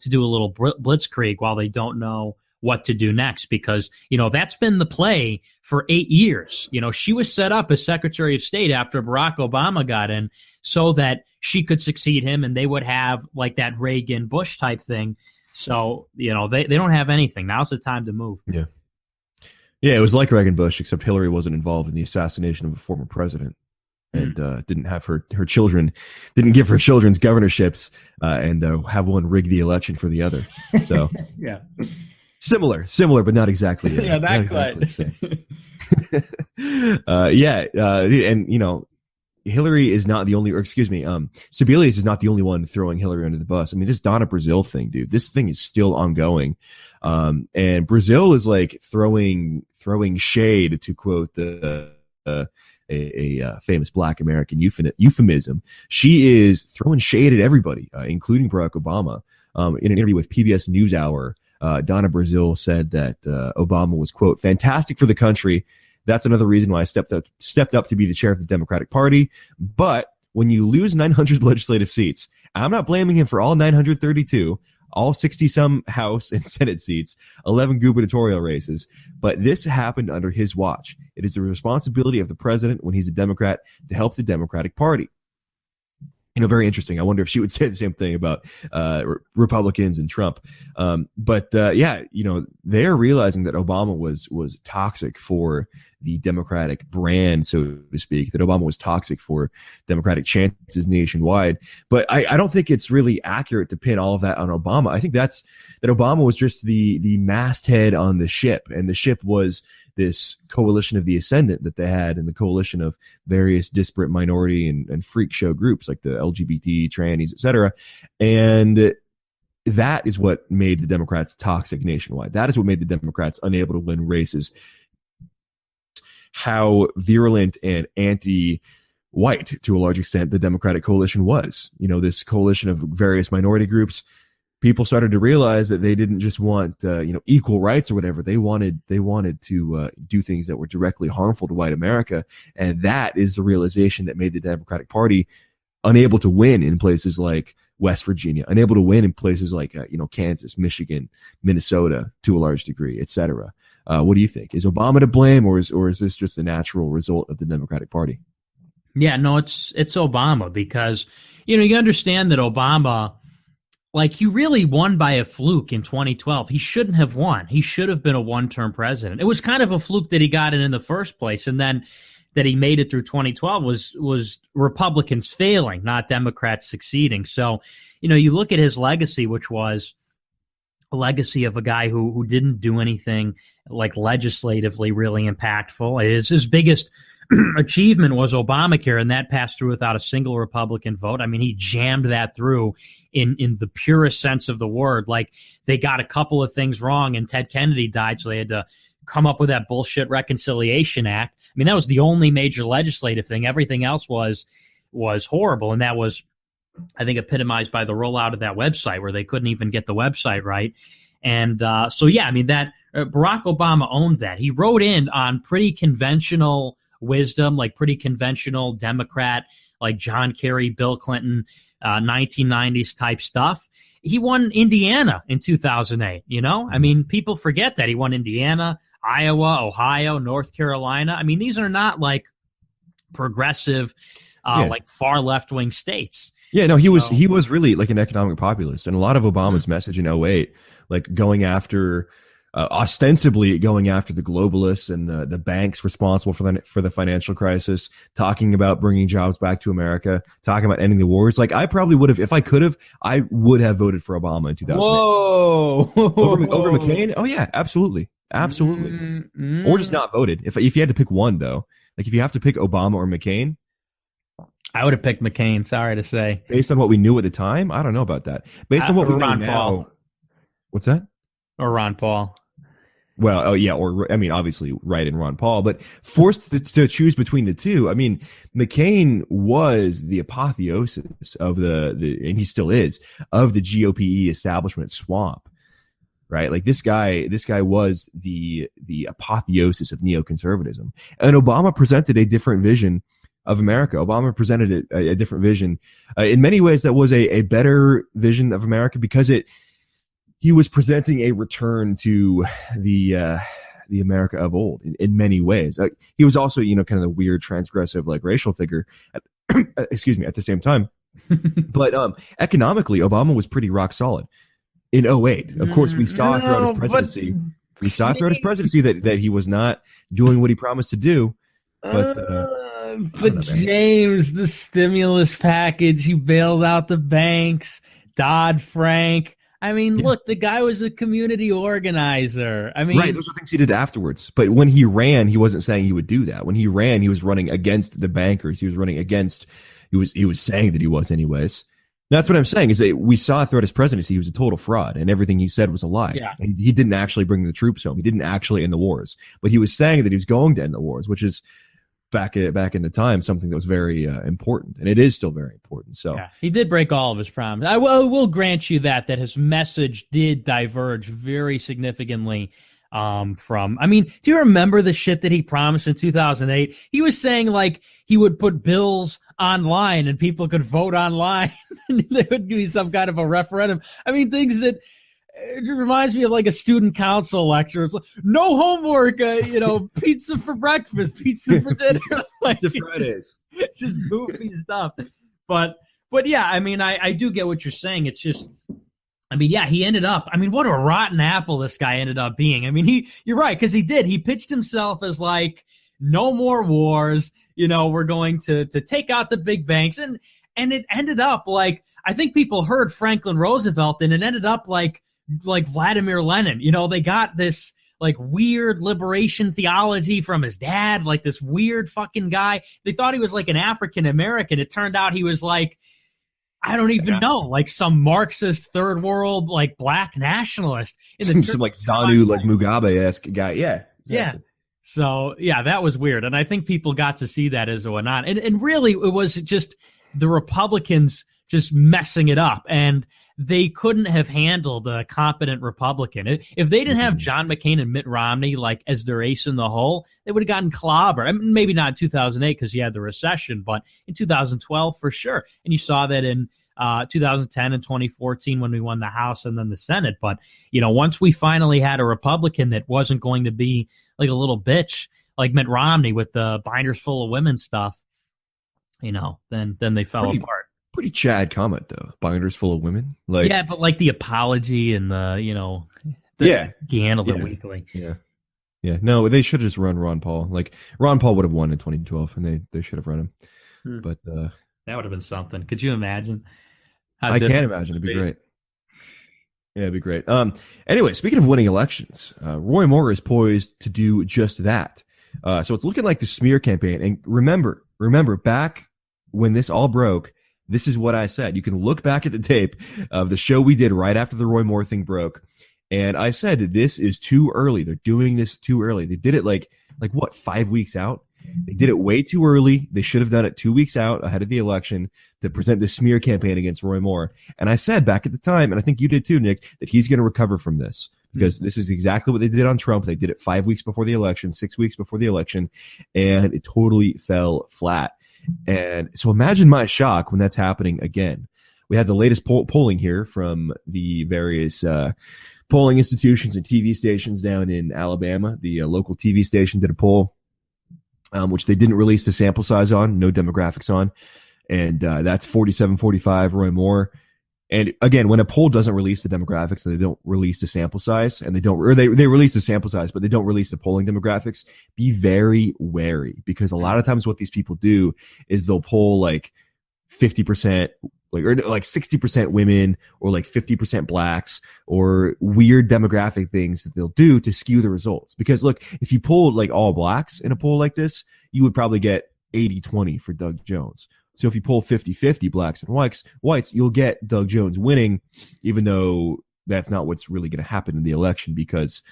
Speaker 2: do a little blitzkrieg while they don't know what to do next, because, that's been the play for 8 years. She was set up as Secretary of State after Barack Obama got in so that she could succeed him and they would have like that Reagan Bush type thing. So, they don't have anything. Now's the time to move.
Speaker 1: Yeah. Yeah, it was like Reagan Bush, except Hillary wasn't involved in the assassination of a former president, and didn't have her children, didn't give her children's governorships, and have one rig the election for the other. So
Speaker 2: yeah,
Speaker 1: similar, but not exactly.
Speaker 2: Yeah, not
Speaker 1: exactly and Hillary is not the only, Sebelius is not the only one throwing Hillary under the bus. I mean, this Donna Brazile thing, dude, this thing is still ongoing. And Brazil is like throwing shade, to quote a famous Black American euphemism. She is throwing shade at everybody, including Barack Obama. In an interview with PBS NewsHour, Donna Brazile said that Obama was, quote, fantastic for the country. That's another reason why I stepped up to be the chair of the Democratic Party. But when you lose 900 legislative seats, I'm not blaming him for all 932, all 60-some House and Senate seats, 11 gubernatorial races. But this happened under his watch. It is the responsibility of the president, when he's a Democrat, to help the Democratic Party. Very interesting. I wonder if she would say the same thing about Republicans and Trump. But they're realizing that Obama was toxic for the Democratic brand, so to speak, that Obama was toxic for Democratic chances nationwide. But I don't think it's really accurate to pin all of that on Obama. I think that Obama was just the masthead on the ship, and the ship was this coalition of the ascendant that they had, and the coalition of various disparate minority and freak show groups like the LGBT, trannies, etc. And that is what made the Democrats toxic nationwide. That is what made the Democrats unable to win races. How virulent and anti-white, to a large extent, the Democratic coalition was. This coalition of various minority groups. People started to realize that they didn't just want equal rights or whatever. They wanted to do things that were directly harmful to white America, and that is the realization that made the Democratic Party unable to win in places like West Virginia, unable to win in places like Kansas, Michigan, Minnesota, to a large degree, etc. What do you think? Is Obama to blame, or is this just a natural result of the Democratic Party?
Speaker 2: Yeah, no, it's Obama, because you understand that Obama, he really won by a fluke in 2012. He shouldn't have won. He should have been a one-term president. It was kind of a fluke that he got in the first place, and then that he made it through 2012 was Republicans failing, not Democrats succeeding. So, you look at his legacy, which was a legacy of a guy who didn't do anything legislatively really impactful. His biggest achievement was Obamacare, and that passed through without a single Republican vote. I mean, he jammed that through in the purest sense of the word. They got a couple of things wrong, and Ted Kennedy died, so they had to come up with that bullshit Reconciliation Act. I mean, that was the only major legislative thing. Everything else was horrible, and that was, I think, epitomized by the rollout of that website, where they couldn't even get the website right. And that Barack Obama owned that. He wrote in on pretty conventional wisdom, pretty conventional Democrat, like John Kerry, Bill Clinton, 1990s type stuff. He won Indiana in 2008, you know? I mean, people forget that. He won Indiana, Iowa, Ohio, North Carolina. I mean, these are not like progressive, like far left-wing states.
Speaker 1: Yeah, no, he was really like an economic populist. And a lot of Obama's message in '08, like going after, ostensibly going after the globalists and the banks responsible for the financial crisis, talking about bringing jobs back to America, talking about ending the wars. Like I probably would have, if I could have, I would have voted for Obama in 2008.
Speaker 2: Whoa.
Speaker 1: Over McCain? Oh yeah, absolutely. Or just not voted. If you had to pick one though, like if you have to pick Obama or McCain,
Speaker 2: I would have picked McCain, sorry to say.
Speaker 1: Based on what we knew at the time, I don't know about that. Based on what we know now. What's that?
Speaker 2: Or Ron Paul.
Speaker 1: Well, oh yeah, or I mean, obviously, Wright and Ron Paul, but forced to choose between the two. I mean, McCain was the apotheosis of the and he still is, of the GOP establishment swamp, right? Like this guy was the apotheosis of neoconservatism, and Obama presented a different vision of America. Obama presented a different vision. In many ways, that was a better vision of America because he was presenting a return to the America of old in many ways. He was also, kind of the weird transgressive, like racial figure excuse me, at the same time. But economically, Obama was pretty rock solid in '08. Of course, we saw throughout his presidency, that he was not doing what he promised to do. But
Speaker 2: James, the stimulus package, he bailed out the banks, Dodd-Frank. I mean, look, the guy was a community organizer. I mean,
Speaker 1: right, those are things he did afterwards. But when he ran, he wasn't saying he would do that. When he ran, he was running against the bankers. He was running against. He was saying that he was, anyways. That's what I'm saying. Is that we saw throughout his presidency he was a total fraud, and everything he said was a lie.
Speaker 2: Yeah.
Speaker 1: And he didn't actually bring the troops home. He didn't actually end the wars. But he was saying that he was going to end the wars, which is back in the time something that was very important, and it is still very important. So
Speaker 2: he did break all of his promises. I will grant you that his message did diverge very significantly from. I mean, do you remember the shit that he promised in 2008? He was saying like he would put bills online and people could vote online, and there would be some kind of a referendum. I mean, things that. It reminds me of like a student council lecture. It's like, no homework, pizza for breakfast, pizza for dinner. Like,
Speaker 1: Fridays.
Speaker 2: Just goofy stuff. But yeah, I mean, I do get what you're saying. It's just, I mean, yeah, he ended up, I mean, what a rotten apple this guy ended up being. I mean, you're right, because he pitched himself as like, no more wars, we're going to take out the big banks. And it ended up like, I think people heard Franklin Roosevelt, and it ended up like Vladimir Lenin. They got this like weird liberation theology from his dad, like this weird fucking guy. They thought he was like an African American. It turned out he was like, I don't even know, like some Marxist third world, like black nationalist.
Speaker 1: Some like Zanu, like Mugabe-esque guy. Yeah. Exactly.
Speaker 2: Yeah. So yeah, that was weird. And I think people got to see that as it went on. And really it was just the Republicans just messing it up. And they couldn't have handled a competent Republican. If they didn't have John McCain and Mitt Romney like as their ace in the hole, they would have gotten clobbered. I mean, maybe not in 2008 because you had the recession, but in 2012 for sure. And you saw that in 2010 and 2014 when we won the House and then the Senate. But, once we finally had a Republican that wasn't going to be like a little bitch like Mitt Romney with the binders full of women stuff, then they fell apart.
Speaker 1: Pretty Chad comment though. Binders full of women. Like,
Speaker 2: yeah, but like the apology and the he handled it weakly.
Speaker 1: Yeah. Yeah. No, they should have just run Ron Paul. Like Ron Paul would have won in 2012 and they should have run him. But
Speaker 2: that would have been something. Could you imagine?
Speaker 1: I can't imagine. It'd be great. Yeah, it'd be great. Anyway, speaking of winning elections, Roy Moore is poised to do just that. So it's looking like the smear campaign. And remember back when this all broke, this is what I said. You can look back at the tape of the show we did right after the Roy Moore thing broke. And I said that this is too early. They're doing this too early. They did it like what, 5 weeks out? They did it way too early. They should have done it 2 weeks out ahead of the election to present this smear campaign against Roy Moore. And I said back at the time, and I think you did too, Nick, that he's going to recover from this because this is exactly what they did on Trump. They did it 5 weeks before the election, 6 weeks before the election, and it totally fell flat. And so imagine my shock when that's happening again. We had the latest polling here from the various polling institutions and TV stations down in Alabama. The local TV station did a poll, which they didn't release the sample size on, no demographics on. And that's 47-45 Roy Moore. And again, when a poll doesn't release the demographics and they don't release the sample size, and they release the sample size, but they don't release the polling demographics, be very wary, because a lot of times what these people do is they'll poll like 50%, or like 60% women, or like 50% blacks, or weird demographic things that they'll do to skew the results. Because look, if you polled like all blacks in a poll like this, you would probably get 80-20 for Doug Jones. So if you poll 50-50 blacks and whites, you'll get Doug Jones winning, even though that's not what's really going to happen in the election, because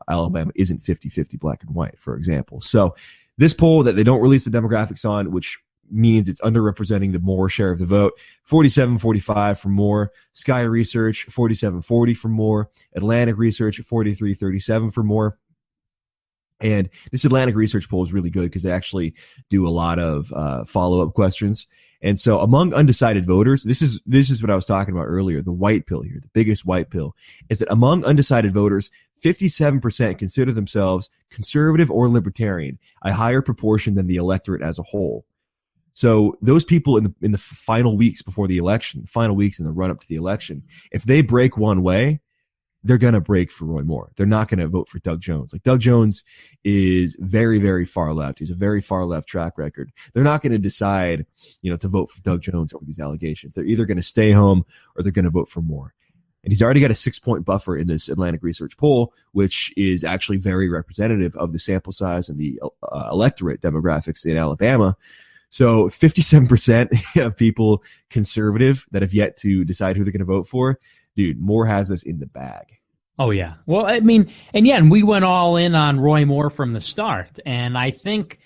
Speaker 1: Alabama isn't 50-50 black and white, for example. So this poll that they don't release the demographics on, which means it's underrepresenting the Moore share of the vote, 47-45 for Moore. Sky Research, 47-40 for Moore. Atlantic Research, 43-37 for Moore. And this Atlantic Research poll is really good because they actually do a lot of follow-up questions. And so among undecided voters, this is what I was talking about earlier, the white pill here, the biggest white pill, is that among undecided voters, 57% consider themselves conservative or libertarian, a higher proportion than the electorate as a whole. So those people in the final weeks before the election, final weeks in the run-up to the election, if they break one way, they're going to break for Roy Moore. They're not going to vote for Doug Jones. Like, Doug Jones is very, very far left. He's a very far left track record. They're not going to decide, to vote for Doug Jones over these allegations. They're either going to stay home or they're going to vote for Moore. And he's already got a 6-point buffer in this Atlantic Research poll, which is actually very representative of the sample size and the electorate demographics in Alabama. So 57% of people conservative that have yet to decide who they're going to vote for. Dude, Moore has us in the bag.
Speaker 2: Oh, yeah. Well, I mean, and we went all in on Roy Moore from the start. And I think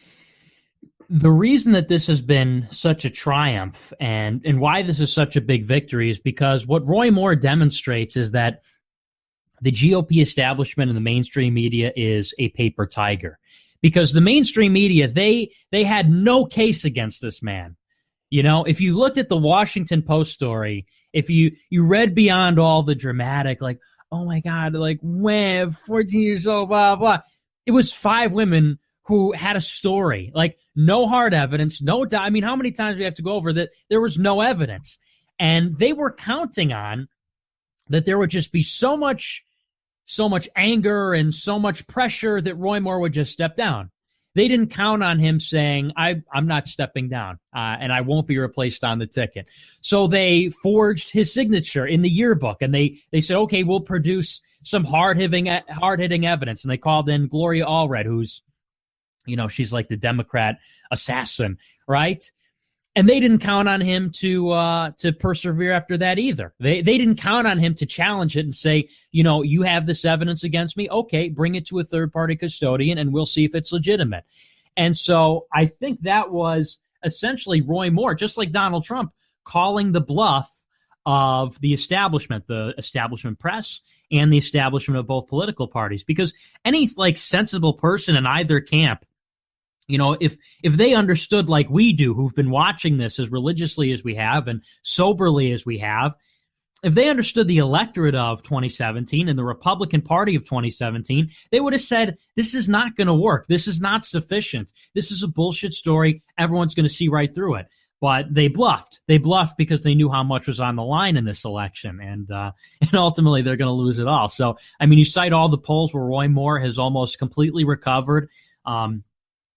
Speaker 2: the reason that this has been such a triumph and why this is such a big victory is because what Roy Moore demonstrates is that the GOP establishment and the mainstream media is a paper tiger. Because the mainstream media, they had no case against this man. If you looked at the Washington Post story, if you read beyond all the dramatic, like, oh my God, like, when 14 years old, blah, blah. It was 5 women who had a story, like no hard evidence, no doubt. I mean, how many times do we have to go over that? There was no evidence. And they were counting on that there would just be so much anger and so much pressure that Roy Moore would just step down. They didn't count on him saying, I'm not stepping down, and I won't be replaced on the ticket. So they forged his signature in the yearbook, and they said, okay, we'll produce some hard-hitting evidence. And they called in Gloria Allred, who's, she's like the Democrat assassin, right? And they didn't count on him to persevere after that either. They didn't count on him to challenge it and say, you have this evidence against me. Okay, bring it to a third-party custodian, and we'll see if it's legitimate. And so I think that was essentially Roy Moore, just like Donald Trump, calling the bluff of the establishment press and the establishment of both political parties. Because any sensible person in either camp, if they understood like we do, who've been watching this as religiously as we have and soberly as we have, if they understood the electorate of 2017 and the Republican Party of 2017, they would have said, this is not going to work. This is not sufficient. This is a bullshit story. Everyone's going to see right through it. But they bluffed. They bluffed because they knew how much was on the line in this election. And ultimately, they're going to lose it all. So, I mean, you cite all the polls where Roy Moore has almost completely recovered.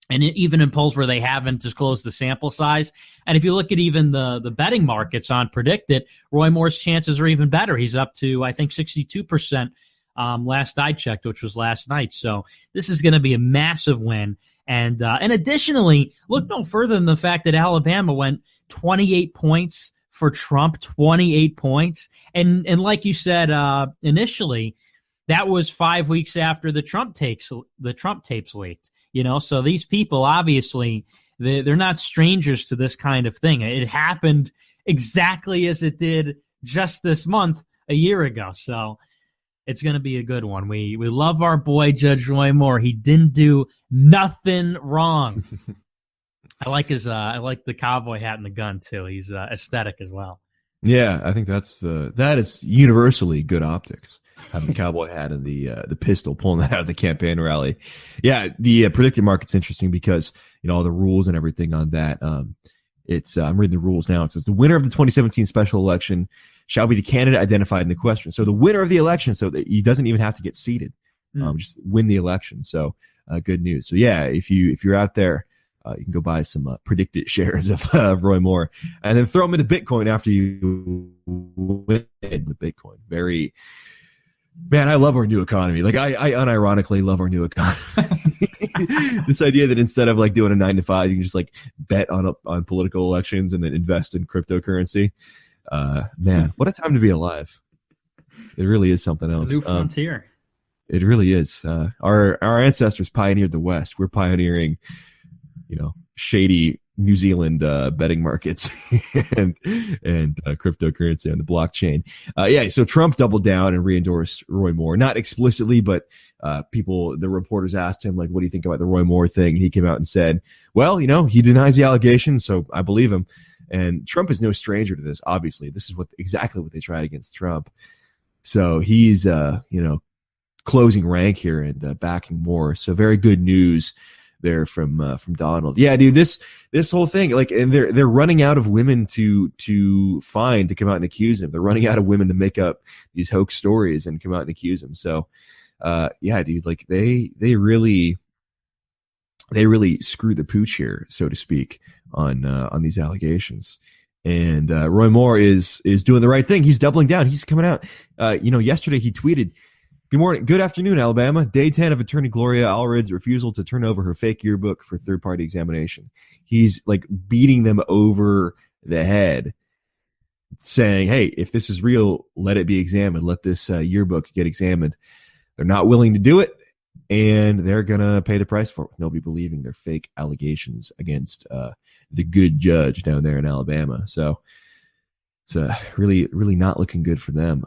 Speaker 2: And even in polls where they haven't disclosed the sample size. And if you look at even the betting markets on PredictIt, Roy Moore's chances are even better. He's up to, I think, 62% last I checked, which was last night. So this is going to be a massive win. And additionally, look no further than the fact that Alabama went 28 points for Trump, 28 points. And like you said initially, that was 5 weeks after the Trump tapes leaked. So these people, obviously, they're not strangers to this kind of thing. It happened exactly as it did just this month a year ago. So it's going to be a good one. We love our boy, Judge Roy Moore. He didn't do nothing wrong. I like his. I like the cowboy hat and the gun too. He's aesthetic as well.
Speaker 1: Yeah, I think that is universally good optics. Having the cowboy hat and the pistol, pulling that out of the campaign rally. Yeah, the predicted market's interesting because all the rules and everything on that. It's I'm reading the rules now. It says the winner of the 2017 special election shall be the candidate identified in the question. So the winner of the election, so that he doesn't even have to get seated, just win the election. So good news. So yeah, if you're out there. You can go buy some predicted shares of Roy Moore and then throw them into Bitcoin after you win the Bitcoin. Man, I love our new economy. Like I unironically love our new economy. This idea that instead of like doing a 9 to 5, you can just like bet on political elections and then invest in cryptocurrency. Man, what a time to be alive. It really is something else.
Speaker 2: A new frontier.
Speaker 1: It really is. Our ancestors pioneered the West. We're pioneering shady New Zealand betting markets and cryptocurrency on the blockchain. So Trump doubled down and re-endorsed Roy Moore, not explicitly, but the reporters asked him, like, what do you think about the Roy Moore thing? And he came out and said, well, he denies the allegations, so I believe him. And Trump is no stranger to this, obviously. This is exactly what they tried against Trump. So he's, closing rank here and backing Moore. So very good news there from Donald. Yeah, dude, this whole thing, like, and they're running out of women to find to come out and accuse him. They're running out of women to make up these hoax stories and come out and accuse him. So, yeah, dude, like they really screwed the pooch here, so to speak, on these allegations. And Roy Moore is doing the right thing. He's doubling down. He's coming out. Yesterday he tweeted, "Good morning. Good afternoon, Alabama. Day 10 of attorney Gloria Allred's refusal to turn over her fake yearbook for third-party examination." He's like beating them over the head, saying, hey, if this is real, let it be examined. Let this yearbook get examined. They're not willing to do it, and they're going to pay the price for it with nobody believing their fake allegations against the good judge down there in Alabama. So it's really, really not looking good for them.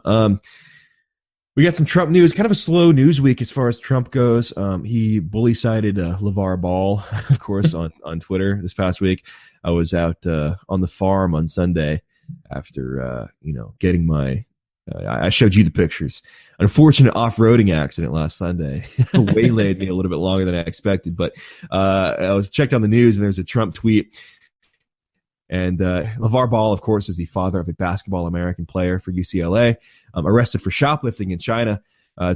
Speaker 1: We got some Trump news, kind of a slow news week as far as Trump goes. He bully-sided LeVar Ball, of course, on Twitter this past week. I was out on the farm on Sunday after, getting my I showed you the pictures. Unfortunate off-roading accident last Sunday. Waylaid me a little bit longer than I expected. But I was checked on the news, and there's a Trump tweet. And LeVar Ball, of course, is the father of a basketball American player for UCLA, arrested for shoplifting in China.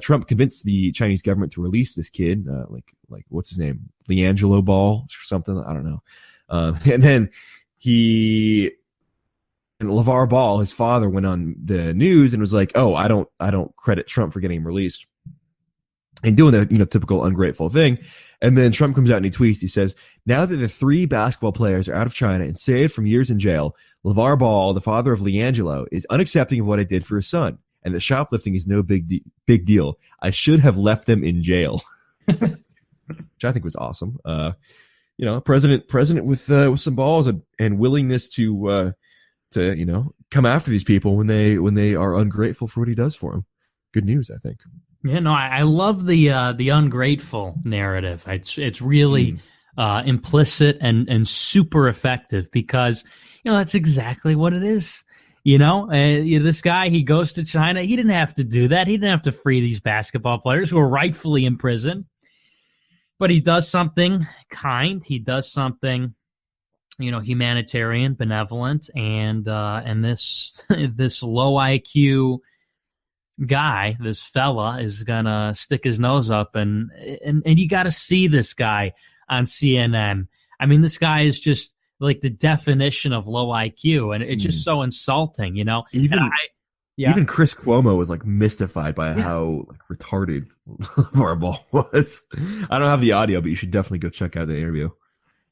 Speaker 1: Trump convinced the Chinese government to release this kid, like what's his name, LiAngelo Ball or something, I don't know. And then LeVar Ball, his father, went on the news and was like, "Oh, I don't credit Trump for getting him released," and doing the typical ungrateful thing. And then Trump comes out and he tweets. He says, "Now that the 3 basketball players are out of China and saved from years in jail, LeVar Ball, the father of LiAngelo, is unaccepting of what I did for his son, and that shoplifting is no big deal. I should have left them in jail," which I think was awesome. President with some balls and willingness to come after these people when they are ungrateful for what he does for them. Good news, I think.
Speaker 2: Yeah, no, I love the ungrateful narrative. It's really implicit and super effective because that's exactly what it is. This guy, he goes to China. He didn't have to do that. He didn't have to free these basketball players who are rightfully in prison. But he does something kind. He does something, humanitarian, benevolent, and this low IQ guy, this fella, is gonna stick his nose up, and you got to see this guy on CNN. I mean, this guy is just like the definition of low IQ, and it's just so insulting, Even
Speaker 1: Chris Cuomo was like mystified by how retarded LeVar Ball was. I don't have the audio, but you should definitely go check out the interview.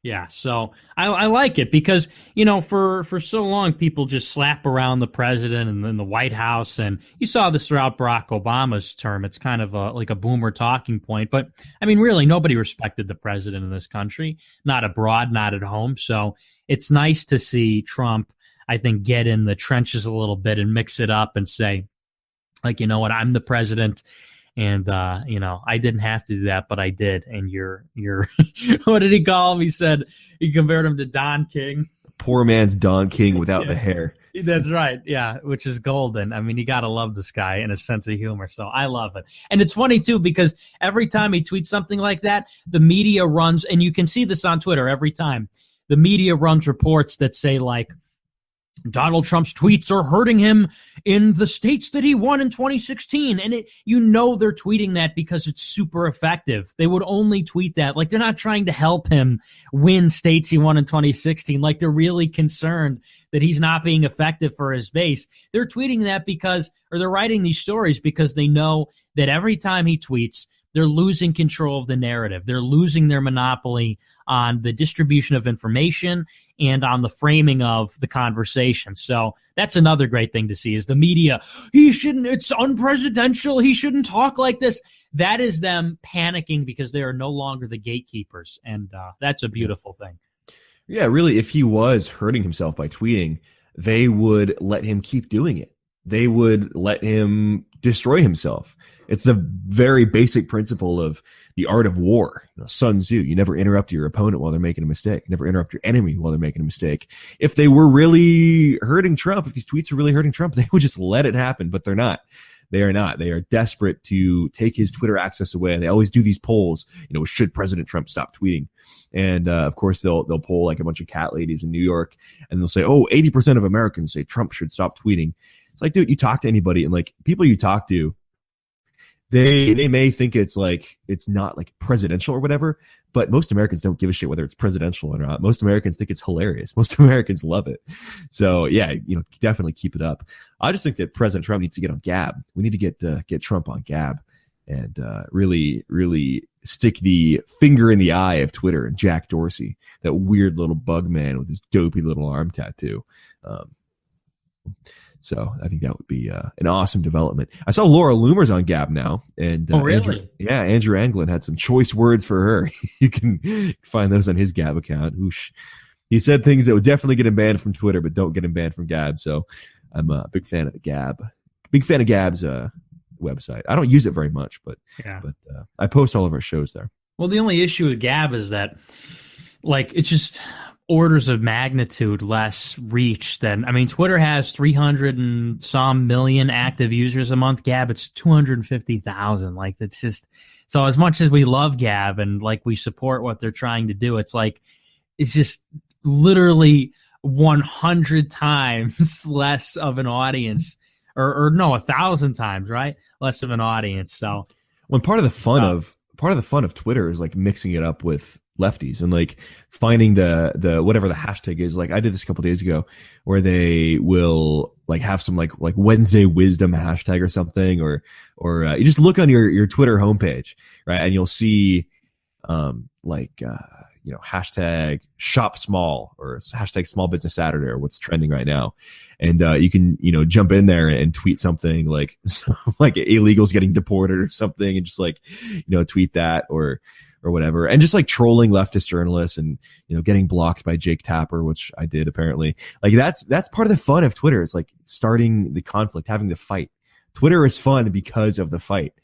Speaker 2: Yeah, so I like it because, for so long, people just slap around the president and then the White House. And you saw this throughout Barack Obama's term. It's kind of like a boomer talking point. But, I mean, really, nobody respected the president in this country, not abroad, not at home. So it's nice to see Trump, I think, get in the trenches a little bit and mix it up and say, like, you know what, I'm the president. And, I didn't have to do that, but I did. And you're, what did he call him? He said he compared him to Don King.
Speaker 1: Poor man's Don King without the hair.
Speaker 2: That's right. Yeah, which is golden. I mean, you got to love this guy and his sense of humor. So I love it. And it's funny, too, because every time he tweets something like that, the media runs, and you can see this on Twitter every time, the media runs reports that say, like, Donald Trump's tweets are hurting him in the states that he won in 2016. And they're tweeting that because it's super effective. They would only tweet that. Like, they're not trying to help him win states he won in 2016. Like, they're really concerned that he's not being effective for his base. They're tweeting that they're writing these stories because they know that every time he tweets, they're losing control of the narrative. They're losing their monopoly on the distribution of information and on the framing of the conversation. So that's another great thing to see is the media. It's unpresidential. He shouldn't talk like this. That is them panicking because they are no longer the gatekeepers. And that's a beautiful thing.
Speaker 1: Yeah, really, if he was hurting himself by tweeting, they would let him keep doing it. They would let him destroy himself. It's the very basic principle of the art of war. Sun Tzu, you never interrupt your opponent while they're making a mistake. Never interrupt your enemy while they're making a mistake. If they were really hurting Trump, if these tweets are really hurting Trump, they would just let it happen, but they're not. They are not. They are desperate to take his Twitter access away. They always do these polls, should President Trump stop tweeting? And, of course, they'll poll like a bunch of cat ladies in New York, and they'll say, 80% of Americans say Trump should stop tweeting. It's like, dude, you talk to anybody, and like people you talk to, they may think it's not like presidential or whatever, but most Americans don't give a shit whether it's presidential or not. Most Americans think it's hilarious. Most Americans love it. So yeah, definitely keep it up. I just think that President Trump needs to get on Gab. We need to get Trump on Gab and really, really stick the finger in the eye of Twitter and Jack Dorsey, that weird little bug man with his dopey little arm tattoo. So I think that would be an awesome development. I saw Laura Loomer's on Gab now. And
Speaker 2: really?
Speaker 1: Andrew Anglin had some choice words for her. You can find those on his Gab account. Oosh. He said things that would definitely get him banned from Twitter, but don't get him banned from Gab. So I'm a big fan of the Gab. Big fan of Gab's website. I don't use it very much, but I post all of our shows there.
Speaker 2: Well, the only issue with Gab is that, it's just orders of magnitude less reach than, Twitter has 300 and some million active users a month. Gab, it's 250,000. It's just, so as much as we love Gab and we support what they're trying to do, it's just literally 100 times less of an audience, or no, 1,000 times, right? Less of an audience. So
Speaker 1: part of the fun of Twitter is mixing it up with lefties and finding the whatever the hashtag is. I did this a couple days ago where they will have some Wednesday wisdom hashtag or something, or you just look on your Twitter homepage, right, and you'll see hashtag shop small or hashtag small business Saturday or what's trending right now. And you can, jump in there and tweet something like illegals getting deported or something, and just tweet that or whatever. And just trolling leftist journalists and, getting blocked by Jake Tapper, which I did apparently. That's part of the fun of Twitter. It's starting the conflict, having the fight. Twitter is fun because of the fight.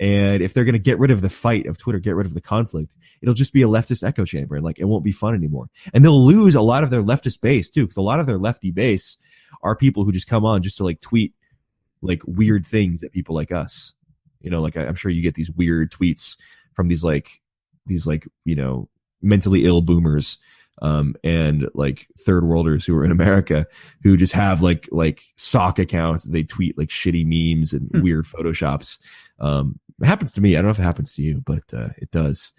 Speaker 1: And if they're going to get rid of the fight of Twitter, get rid of the conflict, it'll just be a leftist echo chamber. And it won't be fun anymore. And they'll lose a lot of their leftist base too, because a lot of their lefty base are people who just come on just to tweet weird things at people like us. I'm sure you get these weird tweets from these mentally ill boomers and third worlders who are in America who just have sock accounts. They tweet shitty memes and weird photoshops. It happens to me. I don't know if it happens to you, but it does.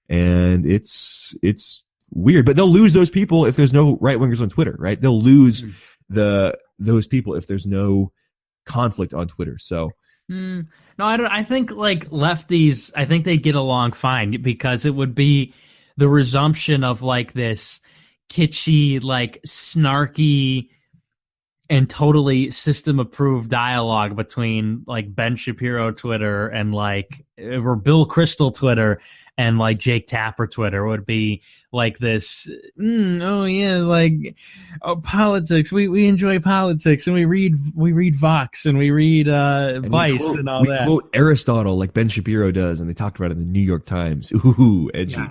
Speaker 1: And it's weird, but they'll lose those people if there's no right wingers on Twitter, right? They'll lose those people if there's no conflict on Twitter. So
Speaker 2: no, I don't. I think lefties, I think they get along fine because it would be the resumption of this kitschy, snarky and totally system approved dialogue between Ben Shapiro Twitter and or Bill Kristol Twitter and like Jake Tapper Twitter would be like this. Politics. We enjoy politics, and we read Vox, and we read Vice, and all that.
Speaker 1: We quote Aristotle like Ben Shapiro does, and they talked about it in the New York Times. Ooh, edgy.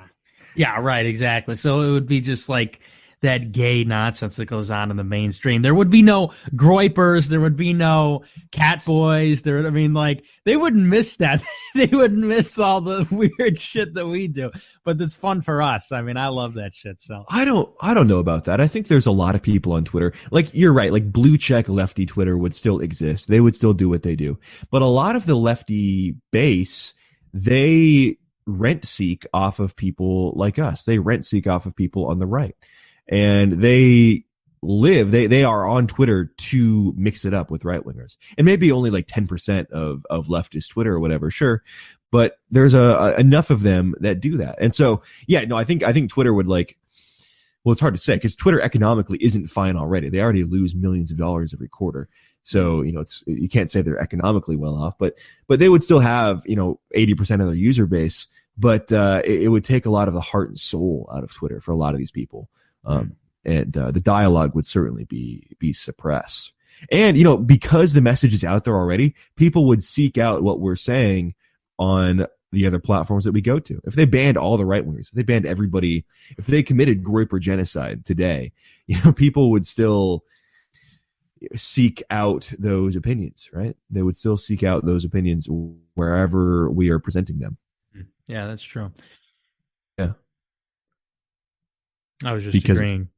Speaker 2: Yeah, right, exactly. So it would be just like that gay nonsense that goes on in the mainstream. There would be no groypers. There would be no cat boys. They wouldn't miss that. They wouldn't miss all the weird shit that we do. But it's fun for us. I mean, I love that shit. So
Speaker 1: I don't know about that. I think there's a lot of people on Twitter. Like, you're right. Like, blue check lefty Twitter would still exist. They would still do what they do. But a lot of the lefty base, they rent seek off of people like us. They rent seek off of people on the right. And they are on Twitter to mix it up with right wingers. And maybe only like 10% of leftist Twitter or whatever, sure. But there's enough of them that do that. And so, yeah, no, I think Twitter would it's hard to say because Twitter economically isn't fine already. They already lose millions of dollars every quarter. So, you can't say they're economically well off, but they would still have, 80% of their user base. But it would take a lot of the heart and soul out of Twitter for a lot of these people. And the dialogue would certainly be suppressed. And, because the message is out there already, people would seek out what we're saying on the other platforms that we go to. If they banned all the right wingers, if they banned everybody, if they committed groyper genocide today, people would still seek out those opinions, right? They would still seek out those opinions wherever we are presenting them.
Speaker 2: Yeah, that's true.
Speaker 1: Yeah.
Speaker 2: I was just agreeing.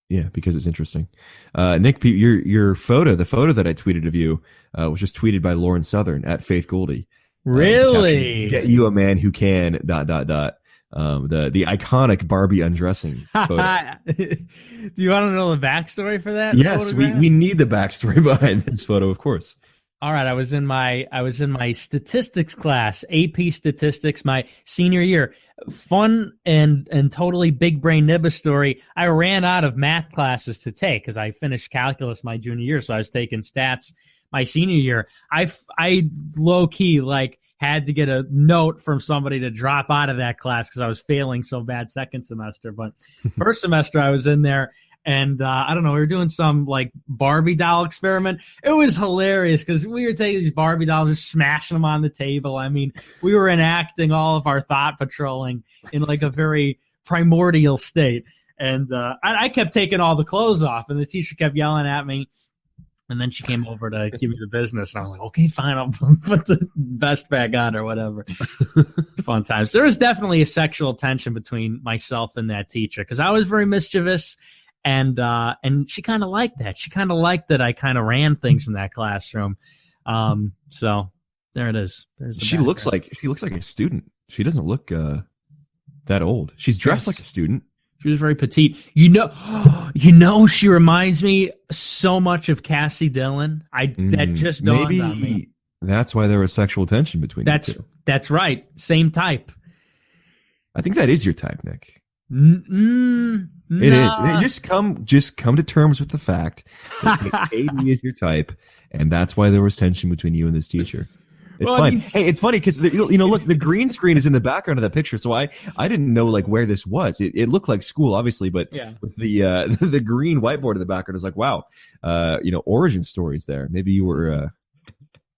Speaker 1: Yeah, because it's interesting. Nick, your photo, the photo that I tweeted of you, was just tweeted by Lauren Southern at Faith Goldie.
Speaker 2: Really?
Speaker 1: Get you a man who can ... The iconic Barbie undressing photo.
Speaker 2: Do you want to know the backstory for that?
Speaker 1: Yes, we need the backstory behind this photo, of course.
Speaker 2: All right, I was in my statistics class, AP statistics, my senior year. Fun and totally big brain nibba story. I ran out of math classes to take because I finished calculus my junior year, so I was taking stats my senior year. I low key had to get a note from somebody to drop out of that class because I was failing so bad second semester. But first semester I was in there. And I don't know, we were doing some Barbie doll experiment. It was hilarious because we were taking these Barbie dolls and smashing them on the table. I mean, we were enacting all of our thought patrolling in a very primordial state. And I kept taking all the clothes off, and the teacher kept yelling at me. And then she came over to give me the business, and I was like, okay, fine, I'll put the vest back on or whatever. Fun times. There was definitely a sexual tension between myself and that teacher because I was very mischievous. And she kind of liked that. She kind of liked that I kind of ran things in that classroom. So there it is.
Speaker 1: She looks like a student. She doesn't look that old. She's dressed like a student.
Speaker 2: She was very petite. She reminds me so much of Cassie Dillon. That just dawned on me.
Speaker 1: That's why there was sexual tension between you two. That's
Speaker 2: right. Same type.
Speaker 1: I think that is your type, Nick.
Speaker 2: It
Speaker 1: is. Just come to terms with the fact that Katie is your type, and that's why there was tension between you and this teacher. It's fine. Hey, it's funny because look, the green screen is in the background of that picture, so I didn't know where this was. It looked like school, obviously, but with the green whiteboard in the background, it's like, wow, origin stories there. Maybe you were.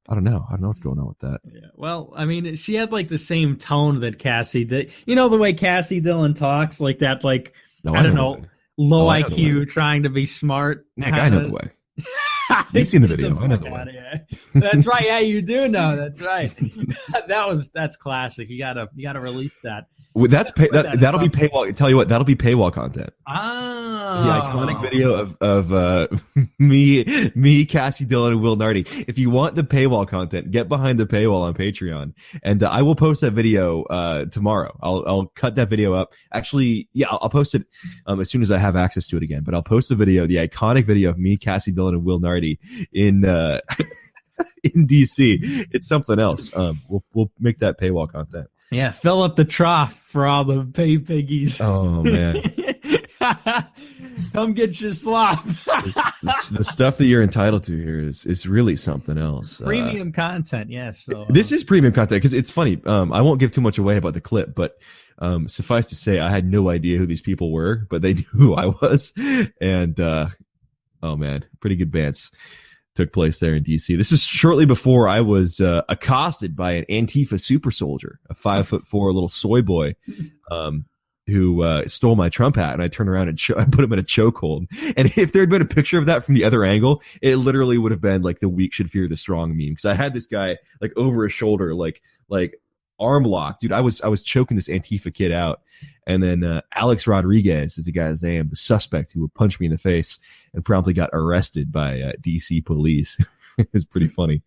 Speaker 1: I don't know what's going on with that.
Speaker 2: Yeah. Well, I mean, she had the same tone that Cassie did. You know the way Cassie Dillon talks, like that, I don't know, low IQ, trying to be smart.
Speaker 1: Nick, I know the way. You've seen the video. I know the way.
Speaker 2: That's right. Yeah, you do know. That's right. That's classic. You gotta release that.
Speaker 1: Well, that'll be paywall. Tell you what, that'll be paywall content.
Speaker 2: Oh,
Speaker 1: the iconic video of me, Cassie Dillon, and Will Nardi. If you want the paywall content, get behind the paywall on Patreon, and I will post that video tomorrow. I'll cut that video up. Actually, yeah, I'll post it as soon as I have access to it again. But I'll post the iconic video of me, Cassie Dillon, and Will Nardi in in DC. It's something else. We'll make that paywall content.
Speaker 2: Yeah, fill up the trough for all the pay piggies.
Speaker 1: Oh, man.
Speaker 2: Come get your slop.
Speaker 1: The stuff that you're entitled to here is really something else.
Speaker 2: Premium content, yes. So,
Speaker 1: this is premium content because it's funny. I won't give too much away about the clip, but suffice to say, I had no idea who these people were, but they knew who I was. And oh man, pretty good bands took place there in DC. This is shortly before I was accosted by an Antifa super soldier, a 5'4" little soy boy, who stole my Trump hat, and I turned around and I put him in a chokehold. And if there had been a picture of that from the other angle, it literally would have been like the weak should fear the strong meme, because I had this guy like over his shoulder, like arm lock, dude. I was choking this Antifa kid out, and then Alex Rodriguez is the guy's name, the suspect who punched me in the face and promptly got arrested by DC police. It was pretty funny.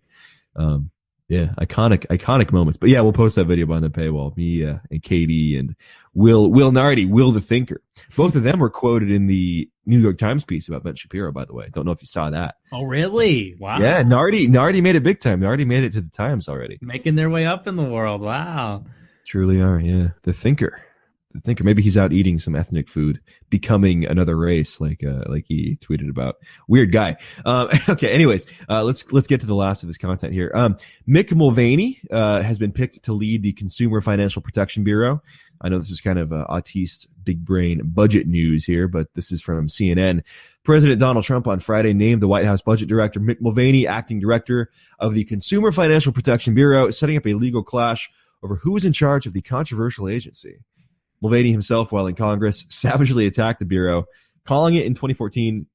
Speaker 1: Yeah, iconic moments. But yeah, we'll post that video behind the paywall. Me and Katie and Will Nardi, Will the Thinker. Both of them were quoted in the New York Times piece about Ben Shapiro, by the way. Don't know if you saw that.
Speaker 2: Oh, really? Wow.
Speaker 1: Yeah, Nardi made it big time. Nardi made it to the Times already.
Speaker 2: Making their way up in the world. Wow.
Speaker 1: Truly are, yeah. The Thinker. Maybe he's out eating some ethnic food, becoming another race, like he tweeted about. Weird guy. Okay. Anyways, let's get to the last of this content here. Mick Mulvaney has been picked to lead the Consumer Financial Protection Bureau. I know this is kind of autiste, big brain budget news here, but this is from CNN. President Donald Trump on Friday named the White House Budget Director Mick Mulvaney acting director of the Consumer Financial Protection Bureau, setting up a legal clash over who is in charge of the controversial agency. Mulvaney himself, while in Congress, savagely attacked the Bureau, calling it in 2014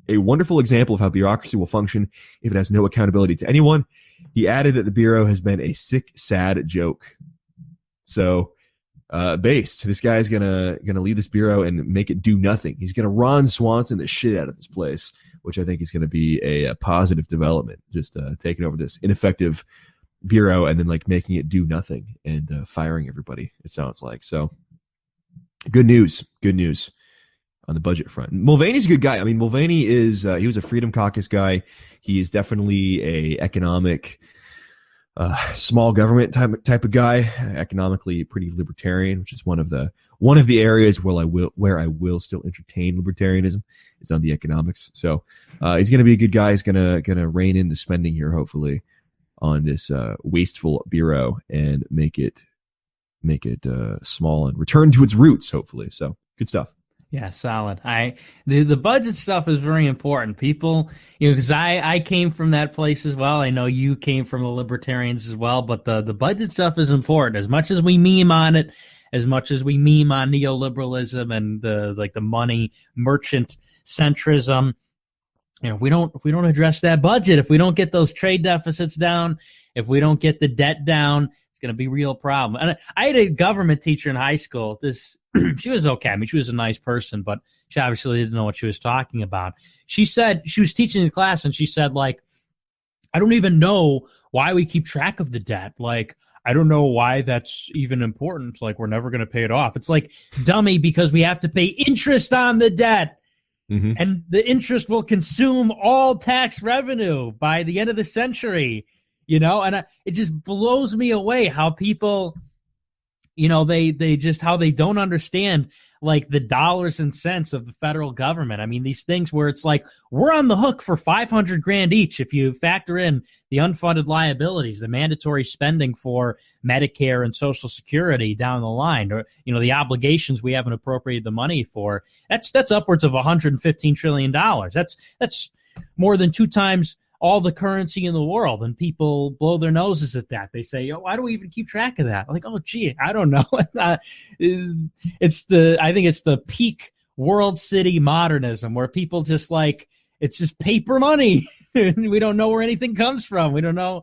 Speaker 1: a wonderful example of how bureaucracy will function if it has no accountability to anyone. He added that the Bureau has been a sick, sad joke. So, based, this guy's gonna lead this Bureau and make it do nothing. He's gonna Ron Swanson the shit out of this place, which I think is gonna be a positive development. Just taking over this ineffective Bureau and then like making it do nothing and firing everybody, it sounds like. So good news on the budget front. Mulvaney's a good guy. I mean, Mulvaney is he was a Freedom Caucus guy. He is definitely a economic small government type of guy, economically pretty libertarian, which is one of the areas where I will still entertain libertarianism. It's on the economics. So he's going to be a good guy. He's going to rein in the spending here, hopefully, on this wasteful Bureau and make it small and return to its roots, hopefully. So good stuff.
Speaker 2: Yeah, solid. The budget stuff is very important. People, because I came from that place as well. I know you came from the libertarians as well, but the budget stuff is important. As much as we meme on it, as much as we meme on neoliberalism and the money merchant centrism, if we don't address that budget, if we don't get those trade deficits down, if we don't get the debt down, it's going to be a real problem. And I had a government teacher in high school. She was okay. I mean, she was a nice person, but she obviously didn't know what she was talking about. She said she was teaching the class, and she said, like, I don't even know why we keep track of the debt. Like, I don't know why that's even important. Like, we're never going to pay it off. It's like, dummy, because we have to pay interest on the debt. Mm-hmm. And the interest will consume all tax revenue by the end of the century, and it just blows me away how people, they just, how they don't understand like the dollars and cents of the federal government. I mean, these things where it's like, we're on the hook for $500,000 each. If you factor in the unfunded liabilities, the mandatory spending for Medicare and Social Security down the line, or, the obligations we haven't appropriated the money for, that's upwards of $115 trillion. That's more than 2 times all the currency in the world, and people blow their noses at that. They say, why do we even keep track of that? I'm like, oh, gee, I don't know. I think it's the peak world city modernism where people just like, it's just paper money. We don't know where anything comes from. We don't know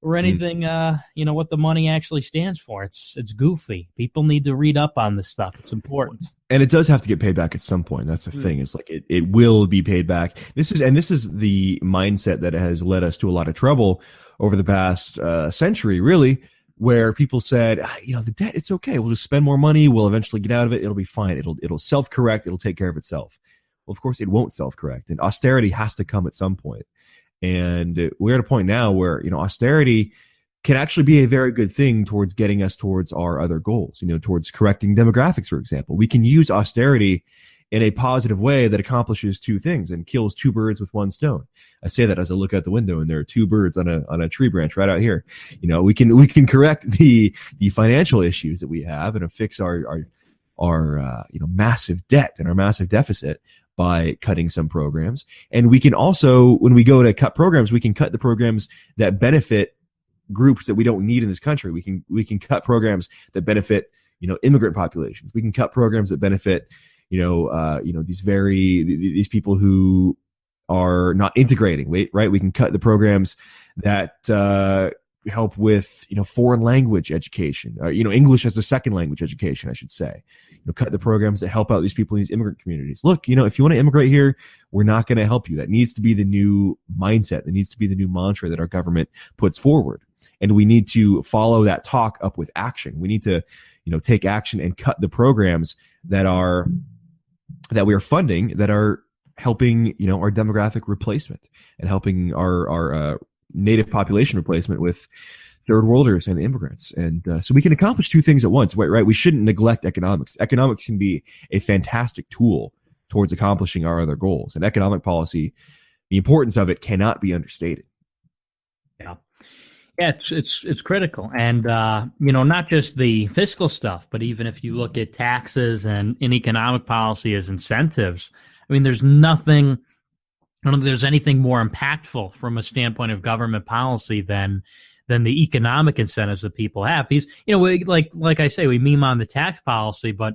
Speaker 2: where anything, what the money actually stands for. It's goofy. People need to read up on this stuff. It's important.
Speaker 1: And it does have to get paid back at some point. That's the thing. It's like it will be paid back. This is the mindset that has led us to a lot of trouble over the past century, really, where people said, the debt, it's okay. We'll just spend more money. We'll eventually get out of it. It'll be fine. It'll self-correct. It'll take care of itself. Well, of course, it won't self-correct. And austerity has to come at some point. And we're at a point now where, austerity can actually be a very good thing towards getting us towards our other goals, towards correcting demographics, for example. We can use austerity in a positive way that accomplishes two things and kills two birds with one stone. I say that as I look out the window and there are two birds on a tree branch right out here. We can correct the financial issues that we have and fix our massive debt and our massive deficit by cutting some programs. And we can also, when we go to cut programs, we can cut the programs that benefit groups that we don't need in this country. We can cut programs that benefit, immigrant populations. We can cut programs that benefit, these people who are not integrating, right? We can cut the programs that help with, foreign language education, English as a second language education, I should say. Cut the programs that help out these people in these immigrant communities. Look, if you want to immigrate here, we're not going to help you. That needs to be the new mindset. That needs to be the new mantra that our government puts forward. And we need to follow that talk up with action. We need to, take action and cut the programs that we are funding that are helping, our demographic replacement and helping our native population replacement with third worlders and immigrants. And so we can accomplish two things at once, right? We shouldn't neglect economics. Economics can be a fantastic tool towards accomplishing our other goals. And economic policy, the importance of it cannot be understated.
Speaker 2: Yeah. Yeah, it's critical. And, not just the fiscal stuff, but even if you look at taxes and in economic policy as incentives, I mean, there's nothing, I don't think there's anything more impactful from a standpoint of government policy than the economic incentives that people have. These, like I say, we meme on the tax policy, but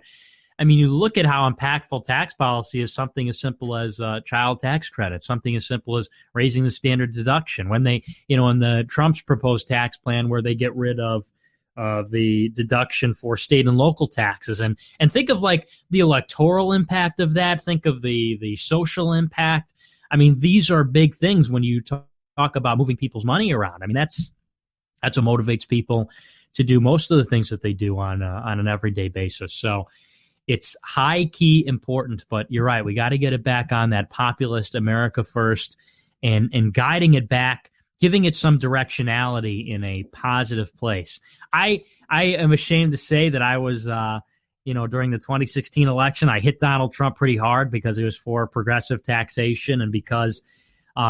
Speaker 2: I mean, you look at how impactful tax policy is. Something as simple as child tax credit, something as simple as raising the standard deduction. When they, in the Trump's proposed tax plan, where they get rid of the deduction for state and local taxes, and think of like the electoral impact of that. Think of the social impact. I mean, these are big things when you talk about moving people's money around. I mean, that's what motivates people to do most of the things that they do on an everyday basis. So it's high key important, but you're right. We got to get it back on that populist America first and guiding it back, giving it some directionality in a positive place. I am ashamed to say that I was, during the 2016 election, I hit Donald Trump pretty hard because it was for progressive taxation and because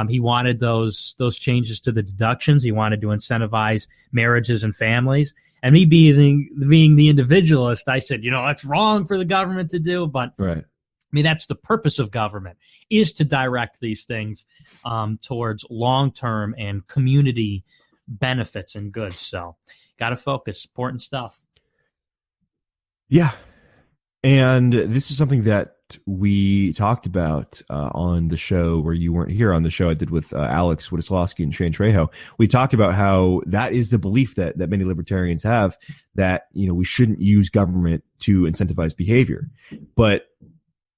Speaker 2: he wanted those changes to the deductions. He wanted to incentivize marriages and families. And me being the individualist, I said, that's wrong for the government to do. But
Speaker 1: right.
Speaker 2: I mean, that's the purpose of government, is to direct these things towards long-term and community benefits and goods. So got to focus. Important stuff.
Speaker 1: Yeah. And this is something that we talked about on the show where you weren't here, on the show I did with Alex Wodislawski and Shane Trejo. We talked about how that is the belief that many libertarians have, that, we shouldn't use government to incentivize behavior. But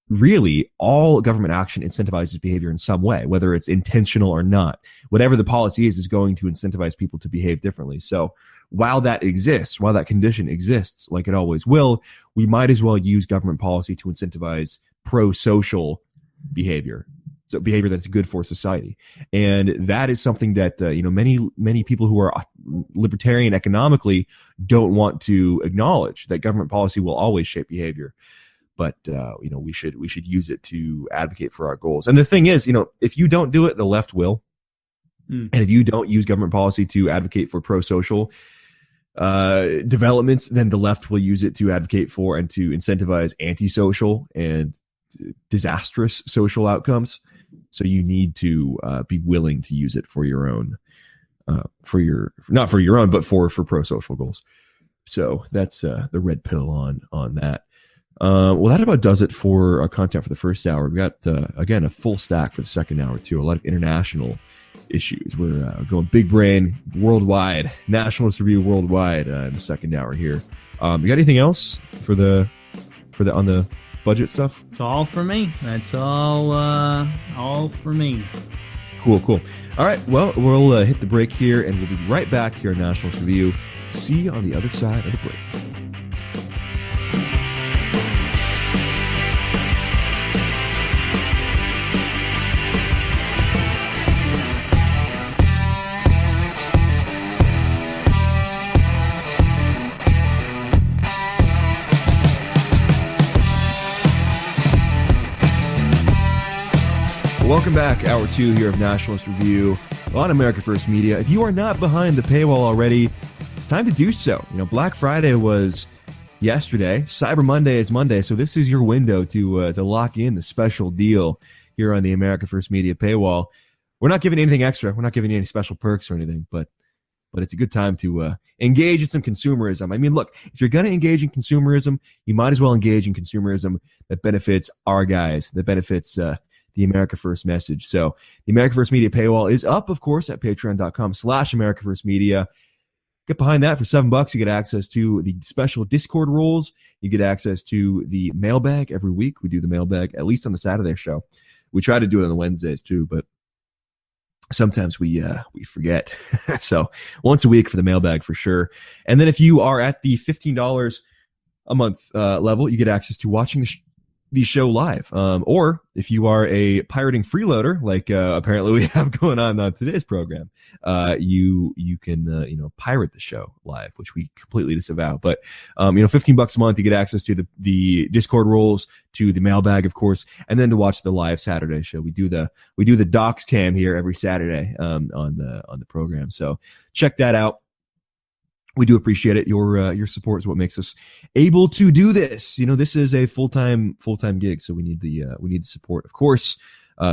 Speaker 1: really, all government action incentivizes behavior in some way, whether it's intentional or not. Whatever the policy is going to incentivize people to behave differently. So while that exists, while that condition exists, like it always will, we might as well use government policy to incentivize pro-social behavior. So behavior that's good for society. And that is something that, many people who are libertarian economically don't want to acknowledge, that government policy will always shape behavior. But, we should use it to advocate for our goals. And the thing is, if you don't do it, the left will. And if you don't use government policy to advocate for pro-social developments, then the left will use it to advocate for and to incentivize antisocial and disastrous social outcomes. So you need to be willing to use it for your own, not for your own, but for pro-social goals. So that's the red pill on that. Well, that about does it for our content for the first hour. We've got, again, a full stack for the second hour, too. A lot of international issues. We're going big brain worldwide, Nationalist Review worldwide in the second hour here. You got anything else for the on the budget stuff?
Speaker 2: It's all for me. That's all for me.
Speaker 1: Cool. All right. Well, we'll hit the break here, and we'll be right back here on Nationalist Review. See you on the other side of the break. Welcome back. Hour 2 here of Nationalist Review on America First Media. If you are not behind the paywall already, it's time to do so. Black Friday was yesterday. Cyber Monday is Monday, so this is your window to lock in the special deal here on the America First Media paywall. We're not giving anything extra. We're not giving you any special perks or anything, but it's a good time to engage in some consumerism. I mean, look, if you're going to engage in consumerism, you might as well engage in consumerism that benefits our guys, that benefits the America First message. So the America First Media paywall is up, of course, at patreon.com/America First Media. Get behind that for $7. You get access to the special Discord rules. You get access to the mailbag every week. We do the mailbag, at least on the Saturday show. We try to do it on the Wednesdays too, but sometimes we forget. So once a week for the mailbag for sure. And then if you are at the $15 a month level, you get access to watching the show live. Or if you are a pirating freeloader, like apparently we have going on today's program, you can pirate the show live, which we completely disavow. But $15 a month, you get access to the Discord rules, to the mailbag, of course, and then to watch the live Saturday show. We do the docs cam here every Saturday on the program. So check that out. We do appreciate it. Your support is what makes us able to do this. This is a full-time gig, so we need the support, of course,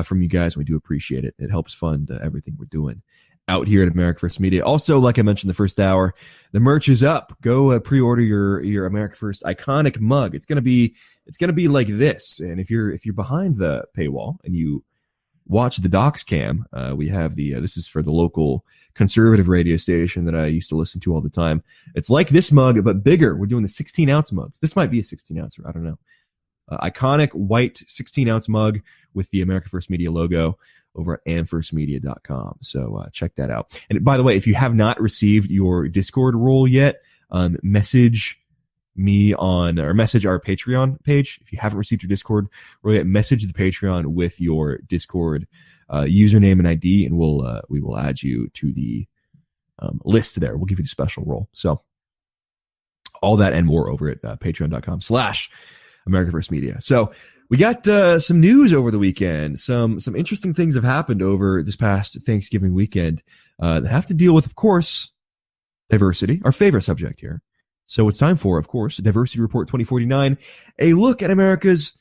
Speaker 1: from you guys. We do appreciate it. It helps fund everything we're doing out here at America First Media. Also, like I mentioned the first hour, the merch is up. Go pre-order your America First iconic mug. It's gonna be like this. And if you're behind the paywall and you watch the docs cam, we have this is for the local conservative radio station that I used to listen to all the time. It's like this mug, but bigger. We're doing the 16-ounce mugs. This might be a 16-ouncer. I don't know. Iconic white 16-ounce mug with the America First Media logo over at amfirstmedia.com. So check that out. And by the way, if you have not received your Discord role yet, message me message our Patreon page. If you haven't received your Discord role yet, message the Patreon with your Discord username and ID, and we will add you to the list there. We'll give you the special role. So all that and more over at patreon.com/America First Media. So we got some news over the weekend. Some interesting things have happened over this past Thanksgiving weekend that have to deal with, of course, diversity, our favorite subject here. So it's time for, of course, Diversity Report 2049, a look at America's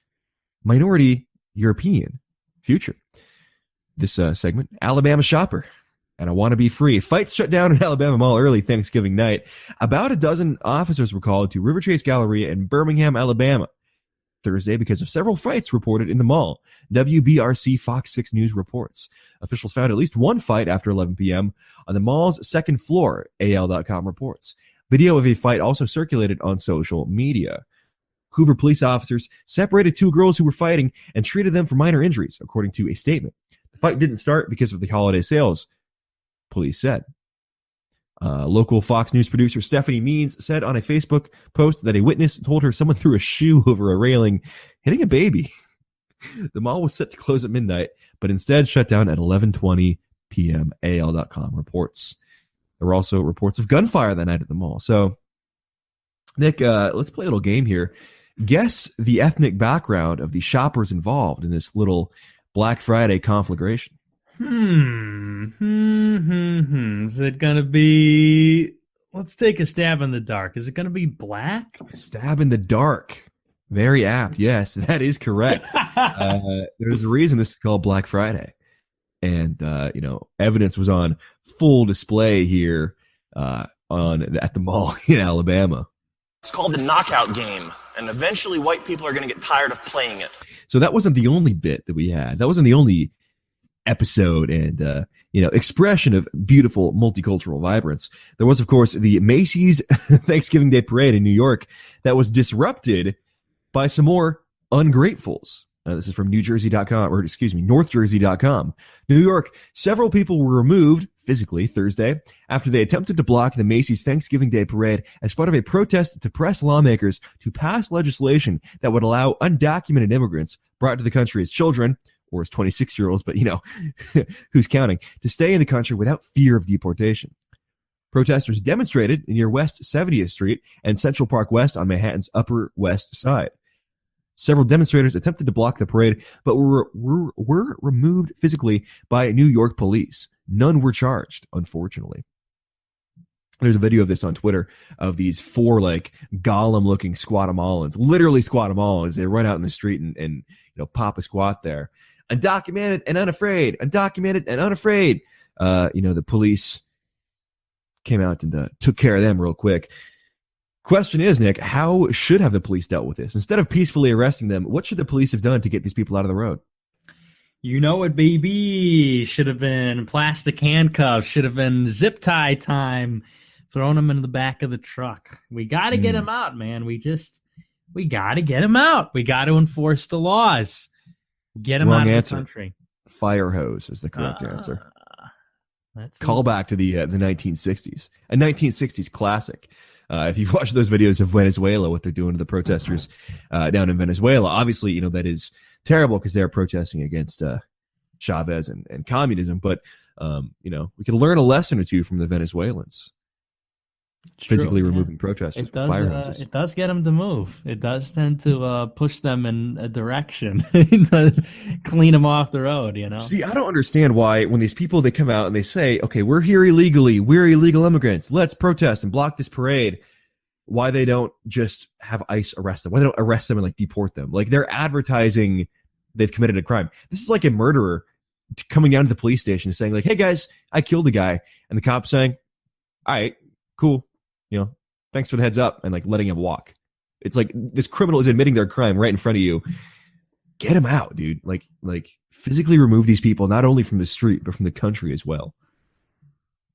Speaker 1: minority European future. This segment, Alabama shopper, and I want to be free. Fights shut down in Alabama Mall early Thanksgiving night. About a dozen officers were called to River Chase Galleria in Birmingham, Alabama, Thursday because of several fights reported in the mall. WBRC Fox 6 News reports. Officials found at least one fight after 11 p.m. on the mall's second floor, AL.com reports. Video of a fight also circulated on social media. Hoover police officers separated two girls who were fighting and treated them for minor injuries, according to a statement. The fight didn't start because of the holiday sales, police said. Local Fox News producer Stephanie Means said on a Facebook post that a witness told her someone threw a shoe over a railing, hitting a baby. The mall was set to close at midnight, but instead shut down at 11:20 p.m., AL.com reports. There were also reports of gunfire that night at the mall. So, Nick, let's play a little game here. Guess the ethnic background of the shoppers involved in this little Black Friday conflagration.
Speaker 2: Is it going to be... Let's take a stab in the dark. Is it going to be black?
Speaker 1: Stab in the dark. Very apt. Yes, that is correct. There's a reason this is called Black Friday. And, evidence was on full display here at the mall in Alabama.
Speaker 3: It's called the knockout game, and eventually white people are going to get tired of playing it.
Speaker 1: So that wasn't the only bit that we had. That wasn't the only episode and, expression of beautiful multicultural vibrance. There was, of course, the Macy's Thanksgiving Day Parade in New York that was disrupted by some more ungratefuls. This is from NorthJersey.com. New York, several people were removed physically Thursday after they attempted to block the Macy's Thanksgiving Day Parade as part of a protest to press lawmakers to pass legislation that would allow undocumented immigrants brought to the country as children, or as 26-year-olds, but who's counting, to stay in the country without fear of deportation. Protesters demonstrated near West 70th Street and Central Park West on Manhattan's Upper West Side. Several demonstrators attempted to block the parade, but were removed physically by New York police. None were charged, unfortunately. There's a video of this on Twitter of these 4 like Gollum-looking Squatamalans, literally Squatamalans. They run out in the street and pop a squat there. Undocumented and unafraid. Undocumented and unafraid. The police came out and took care of them real quick. Question is, Nick, how should have the police dealt with this? Instead of peacefully arresting them, what should the police have done to get these people out of the road?
Speaker 2: You know it, baby. Should have been plastic handcuffs. Should have been zip tie time. Throwing them into the back of the truck. We got to get them out, man. We got to get them out. We got to enforce the laws. Get them out of the country.
Speaker 1: Fire hose is the correct answer. Call back to the 1960s. A 1960s classic. If you've watched those videos of Venezuela, what they're doing to the protesters down in Venezuela, obviously, that is terrible because they're protesting against Chavez and communism. But, we could learn a lesson or two from the Venezuelans. Physically removing protesters.
Speaker 2: It does get them to move. It does tend to push them in a direction, clean them off the road,
Speaker 1: See, I don't understand why when these people, they come out and they say, okay, we're here illegally. We're illegal immigrants. Let's protest and block this parade. Why they don't just have ICE arrest them? Why they don't arrest them and like deport them? Like they're advertising they've committed a crime. This is like a murderer coming down to the police station and saying like, hey guys, I killed a guy. And the cop's saying, all right, cool. Thanks for the heads up, and like letting him walk. It's like this criminal is admitting their crime right in front of you. Get him out, dude. Like physically remove these people, not only from the street, but from the country as well.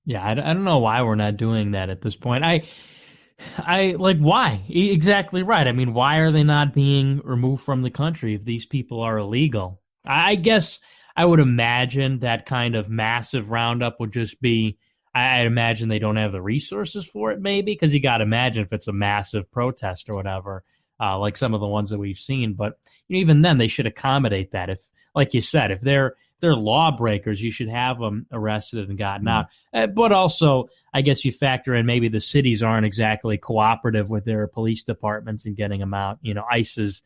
Speaker 2: Yeah, I don't know why we're not doing that at this point. I like why? Exactly right. I mean, why are they not being removed from the country if these people are illegal? I guess I would imagine that kind of massive roundup would just be, I'd imagine they don't have the resources for it, maybe, because you got to imagine if it's a massive protest or whatever, like some of the ones that we've seen. But even then, they should accommodate that. If, like you said, if they're lawbreakers, you should have them arrested and gotten out. But also, I guess you factor in maybe the cities aren't exactly cooperative with their police departments in getting them out. ICE is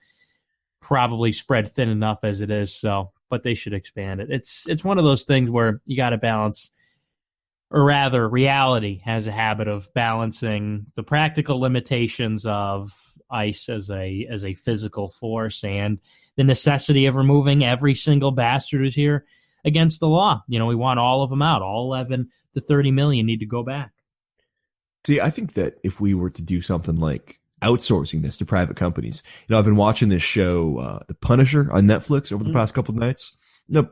Speaker 2: probably spread thin enough as it is, but they should expand it. It's one of those things where you got to balance. Or rather, reality has a habit of balancing the practical limitations of ICE as a physical force and the necessity of removing every single bastard who's here against the law. We want all of them out. All 11 to 30 million need to go back.
Speaker 1: See, I think that if we were to do something like outsourcing this to private companies, I've been watching this show, The Punisher on Netflix over the past couple of nights.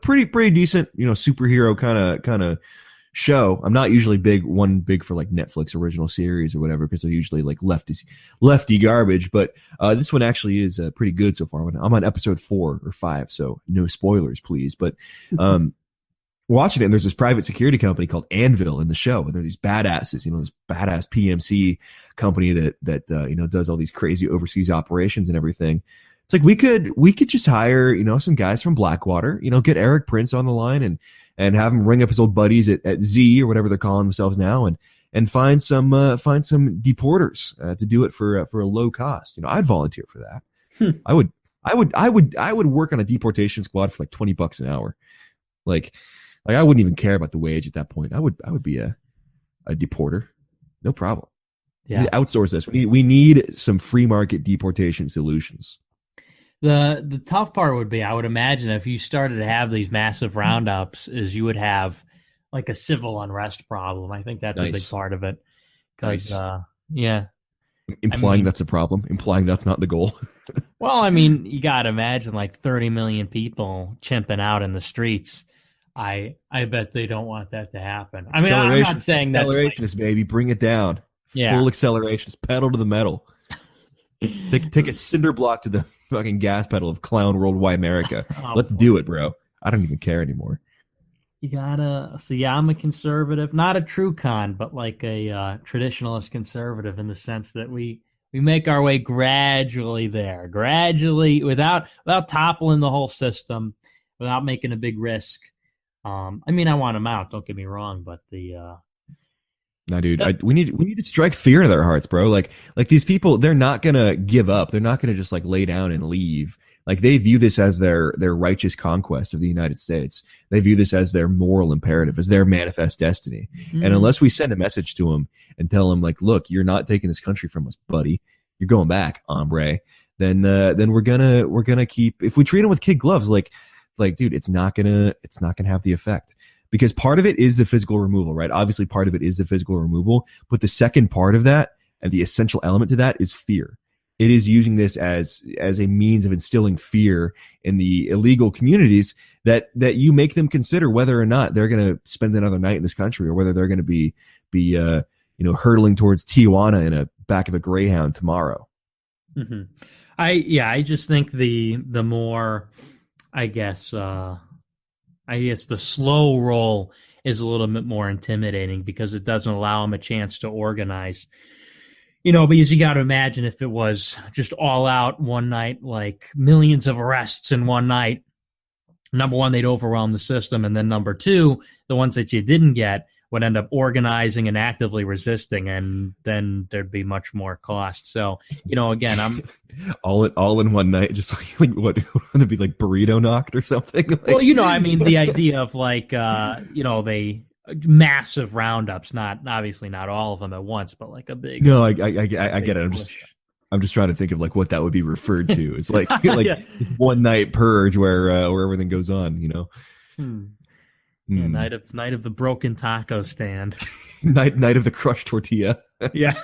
Speaker 1: Pretty decent, superhero kind of show. I'm not usually big for like Netflix original series or whatever because they're usually like lefty garbage, but this one actually is pretty good so far. I'm on episode 4 or 5, so no spoilers please. But watching it, and there's this private security company called Anvil in the show, and they're these badasses, this badass PMC company that does all these crazy overseas operations and everything. It's like we could just hire some guys from Blackwater, get Eric Prince on the line and have him ring up his old buddies at Z or whatever they're calling themselves now, and find some deporters to do it for a low cost. I'd volunteer for that. I would work on a deportation squad for like $20 an hour. Like I wouldn't even care about the wage at that point. I would be a deporter, no problem.
Speaker 2: Yeah,
Speaker 1: outsource this. We need some free market deportation solutions.
Speaker 2: The tough part would be, I would imagine, if you started to have these massive roundups, is you would have like a civil unrest problem. I think that's a big part of it. Because,
Speaker 1: Implying that's a problem. Implying that's not the goal.
Speaker 2: Well, you got to imagine like 30 million people chimping out in the streets. I bet they don't want that to happen. I'm not saying that's
Speaker 1: accelerationist, baby. Bring it down.
Speaker 2: Yeah.
Speaker 1: Full accelerationist. Pedal to the metal. Take a cinder block to the fucking gas pedal of clown worldwide America. Let's do it, bro. I don't even care anymore.
Speaker 2: You gotta see. I'm a conservative, not a true con, but like a traditionalist conservative in the sense that we make our way gradually there, without toppling the whole system, without making a big risk. I want them out. Don't get me wrong, but
Speaker 1: No, dude, we need to strike fear into their hearts, bro. Like these people, they're not gonna give up. They're not gonna just like lay down and leave. Like they view this as their righteous conquest of the United States. They view this as their moral imperative, as their manifest destiny. And unless we send a message to them and tell them like, look, you're not taking this country from us, buddy. You're going back, hombre. Then we're gonna keep. If we treat them with kid gloves, like dude, it's not gonna have the effect. Because part of it is the physical removal, right? Obviously, part of it is the physical removal. But the second part of that, and the essential element to that, is fear. It is using this as a means of instilling fear in the illegal communities that you make them consider whether or not they're going to spend another night in this country, or whether they're going to be hurtling towards Tijuana in a back of a Greyhound tomorrow.
Speaker 2: Mm-hmm. I just think the more, I guess the slow roll is a little bit more intimidating because it doesn't allow them a chance to organize. Because you got to imagine if it was just all out one night, like millions of arrests in one night, number one, they'd overwhelm the system. And then number two, the ones that you didn't get would end up organizing and actively resisting, and then there'd be much more cost. So, again, I'm
Speaker 1: all in one night, just like what would it be, like burrito knocked or something? Like,
Speaker 2: well, the idea of like, they massive roundups, obviously not all of them at once, but like a big.
Speaker 1: No, I get it. I'm just trying to think of like what that would be referred to. It's like yeah. One night purge where everything goes on,
Speaker 2: Yeah, night of the broken taco stand.
Speaker 1: night of the crushed tortilla.
Speaker 2: Yeah.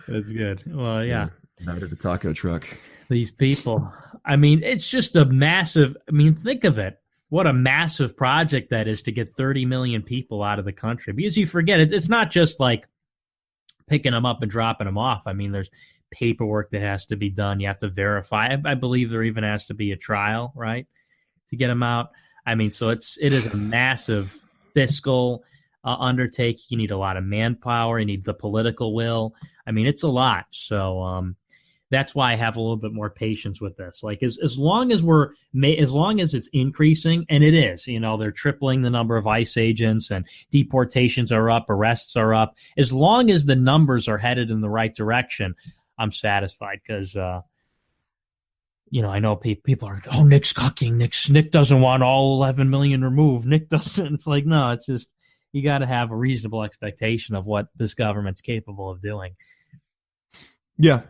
Speaker 2: That's good. Well, yeah.
Speaker 1: Night of the taco truck.
Speaker 2: These people. It's just a massive, think of it. What a massive project that is to get 30 million people out of the country. Because you forget, it's not just like picking them up and dropping them off. There's paperwork that has to be done. You have to verify. I believe there even has to be a trial, right, to get them out. So it is a massive fiscal undertaking. You need a lot of manpower. You need the political will. It's a lot. So that's why I have a little bit more patience with this. Like as long as it's increasing, and it is, they're tripling the number of ICE agents, and deportations are up, arrests are up. As long as the numbers are headed in the right direction, I'm satisfied because, I know people are, Nick's cucking. Nick doesn't want all 11 million removed. Nick doesn't. It's like, no, it's just, you got to have a reasonable expectation of what this government's capable of doing.
Speaker 1: Yeah.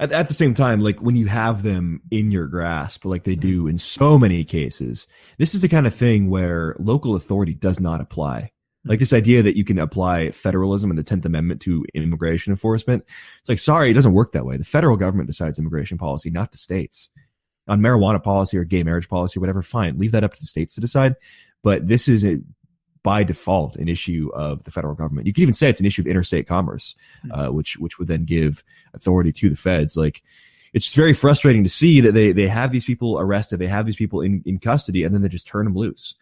Speaker 1: At the same time, like when you have them in your grasp, like they do in so many cases, this is the kind of thing where local authority does not apply. Like this idea that you can apply federalism and the 10th Amendment to immigration enforcement. It's like, sorry, it doesn't work that way. The federal government decides immigration policy, not the states. On marijuana policy or gay marriage policy or whatever, fine. Leave that up to the states to decide. But this is by default an issue of the federal government. You could even say it's an issue of interstate commerce, which would then give authority to the feds. Like, it's just very frustrating to see that they have these people arrested, they have these people in custody, and then they just turn them loose.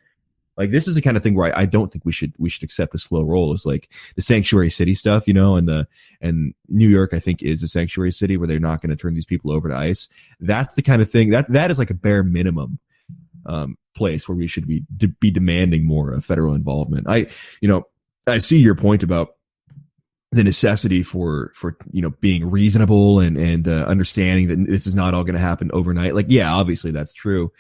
Speaker 1: Like, this is the kind of thing where I don't think we should accept a slow roll. It's like the sanctuary city stuff, and New York, I think, is a sanctuary city where they're not going to turn these people over to ICE. That's the kind of thing that is like a bare minimum place where we should be demanding more of federal involvement. I see your point about the necessity for being reasonable and understanding that this is not all going to happen overnight. Like, yeah, obviously that's true.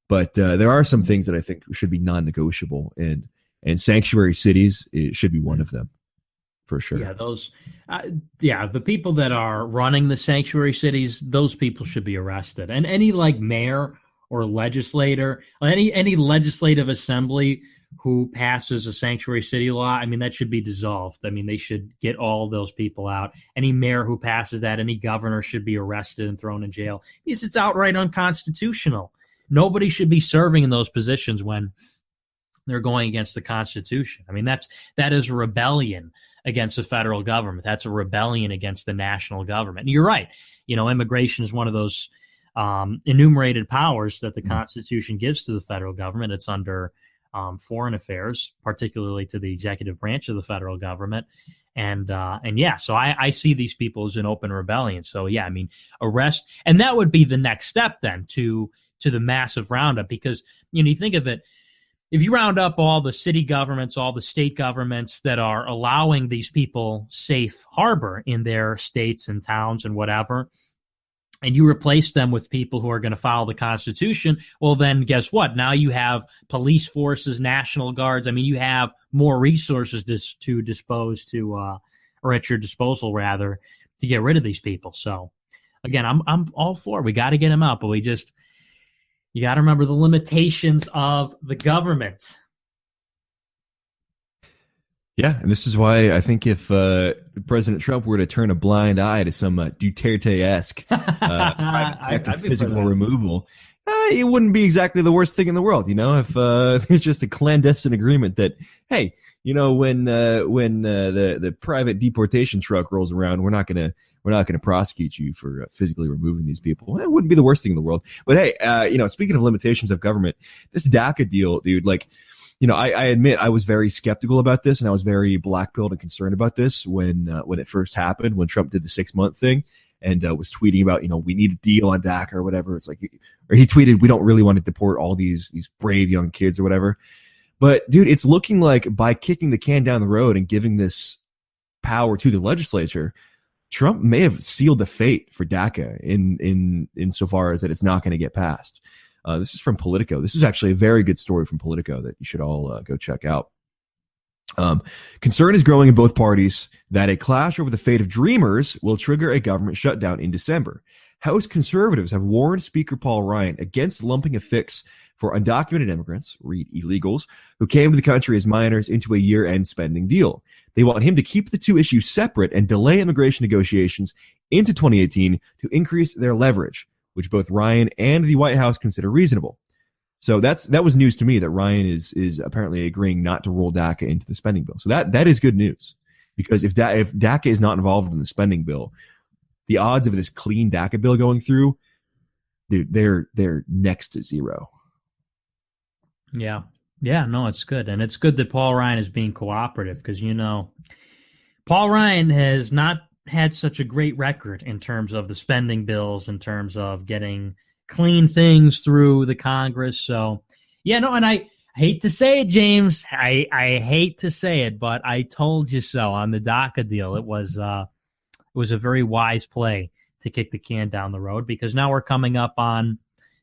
Speaker 1: But there are some things that I think should be non-negotiable, and sanctuary cities should be one of them, for sure.
Speaker 2: Yeah, the people that are running the sanctuary cities, those people should be arrested. And any like mayor or legislator, any legislative assembly who passes a sanctuary city law, that should be dissolved. They should get all those people out. Any mayor who passes that, any governor should be arrested and thrown in jail because it's outright unconstitutional. Nobody should be serving in those positions when they're going against the Constitution. That is a rebellion against the federal government. That's a rebellion against the national government. And you're right. Immigration is one of those enumerated powers that the Constitution gives to the federal government. It's under foreign affairs, particularly to the executive branch of the federal government. And so I see these people as an open rebellion. So yeah, arrest, and that would be the next step then to the massive roundup, because you think of it, if you round up all the city governments, all the state governments that are allowing these people safe harbor in their states and towns and whatever, and you replace them with people who are going to follow the Constitution, well, then guess what? Now you have police forces, National Guards. I mean, you have more resources to dispose to, or at your disposal, rather, to get rid of these people. So, again, I'm all for it. We got to get them out, but you got to remember the limitations of the government.
Speaker 1: Yeah, and this is why I think if President Trump were to turn a blind eye to some Duterte-esque act of physical removal, it wouldn't be exactly the worst thing in the world, if there's just a clandestine agreement that, hey, when the private deportation truck rolls around, we're not gonna prosecute you for physically removing these people. Well, it wouldn't be the worst thing in the world. But hey, speaking of limitations of government, this DACA deal, dude, I admit I was very skeptical about this, and I was very black-pilled and concerned about this when it first happened, when Trump did the 6-month thing and was tweeting about, we need a deal on DACA or whatever. It's like, or he tweeted, we don't really want to deport all these brave young kids or whatever. But dude, it's looking like by kicking the can down the road and giving this power to the legislature, Trump may have sealed the fate for DACA in so far as that it's not going to get passed. This is from Politico. This is actually a very good story from Politico that you should all go check out. Concern is growing in both parties that a clash over the fate of Dreamers will trigger a government shutdown in December. House conservatives have warned Speaker Paul Ryan against lumping a fix for undocumented immigrants, read illegals, who came to the country as minors into a year-end spending deal. They want him to keep the two issues separate and delay immigration negotiations into 2018 to increase their leverage, which both Ryan and the White House consider reasonable. So that was news to me that Ryan is apparently agreeing not to roll DACA into the spending bill. So that is good news, because if DACA is not involved in the spending bill, the odds of this clean DACA bill going through, dude, they're next to zero.
Speaker 2: Yeah. Yeah, no, it's good. And it's good that Paul Ryan is being cooperative because, Paul Ryan has not had such a great record in terms of the spending bills, in terms of getting clean things through the Congress. So, yeah, no, and I hate to say it, James. I hate to say it, but I told you so on the DACA deal. It was a very wise play to kick the can down the road, because now we're coming up on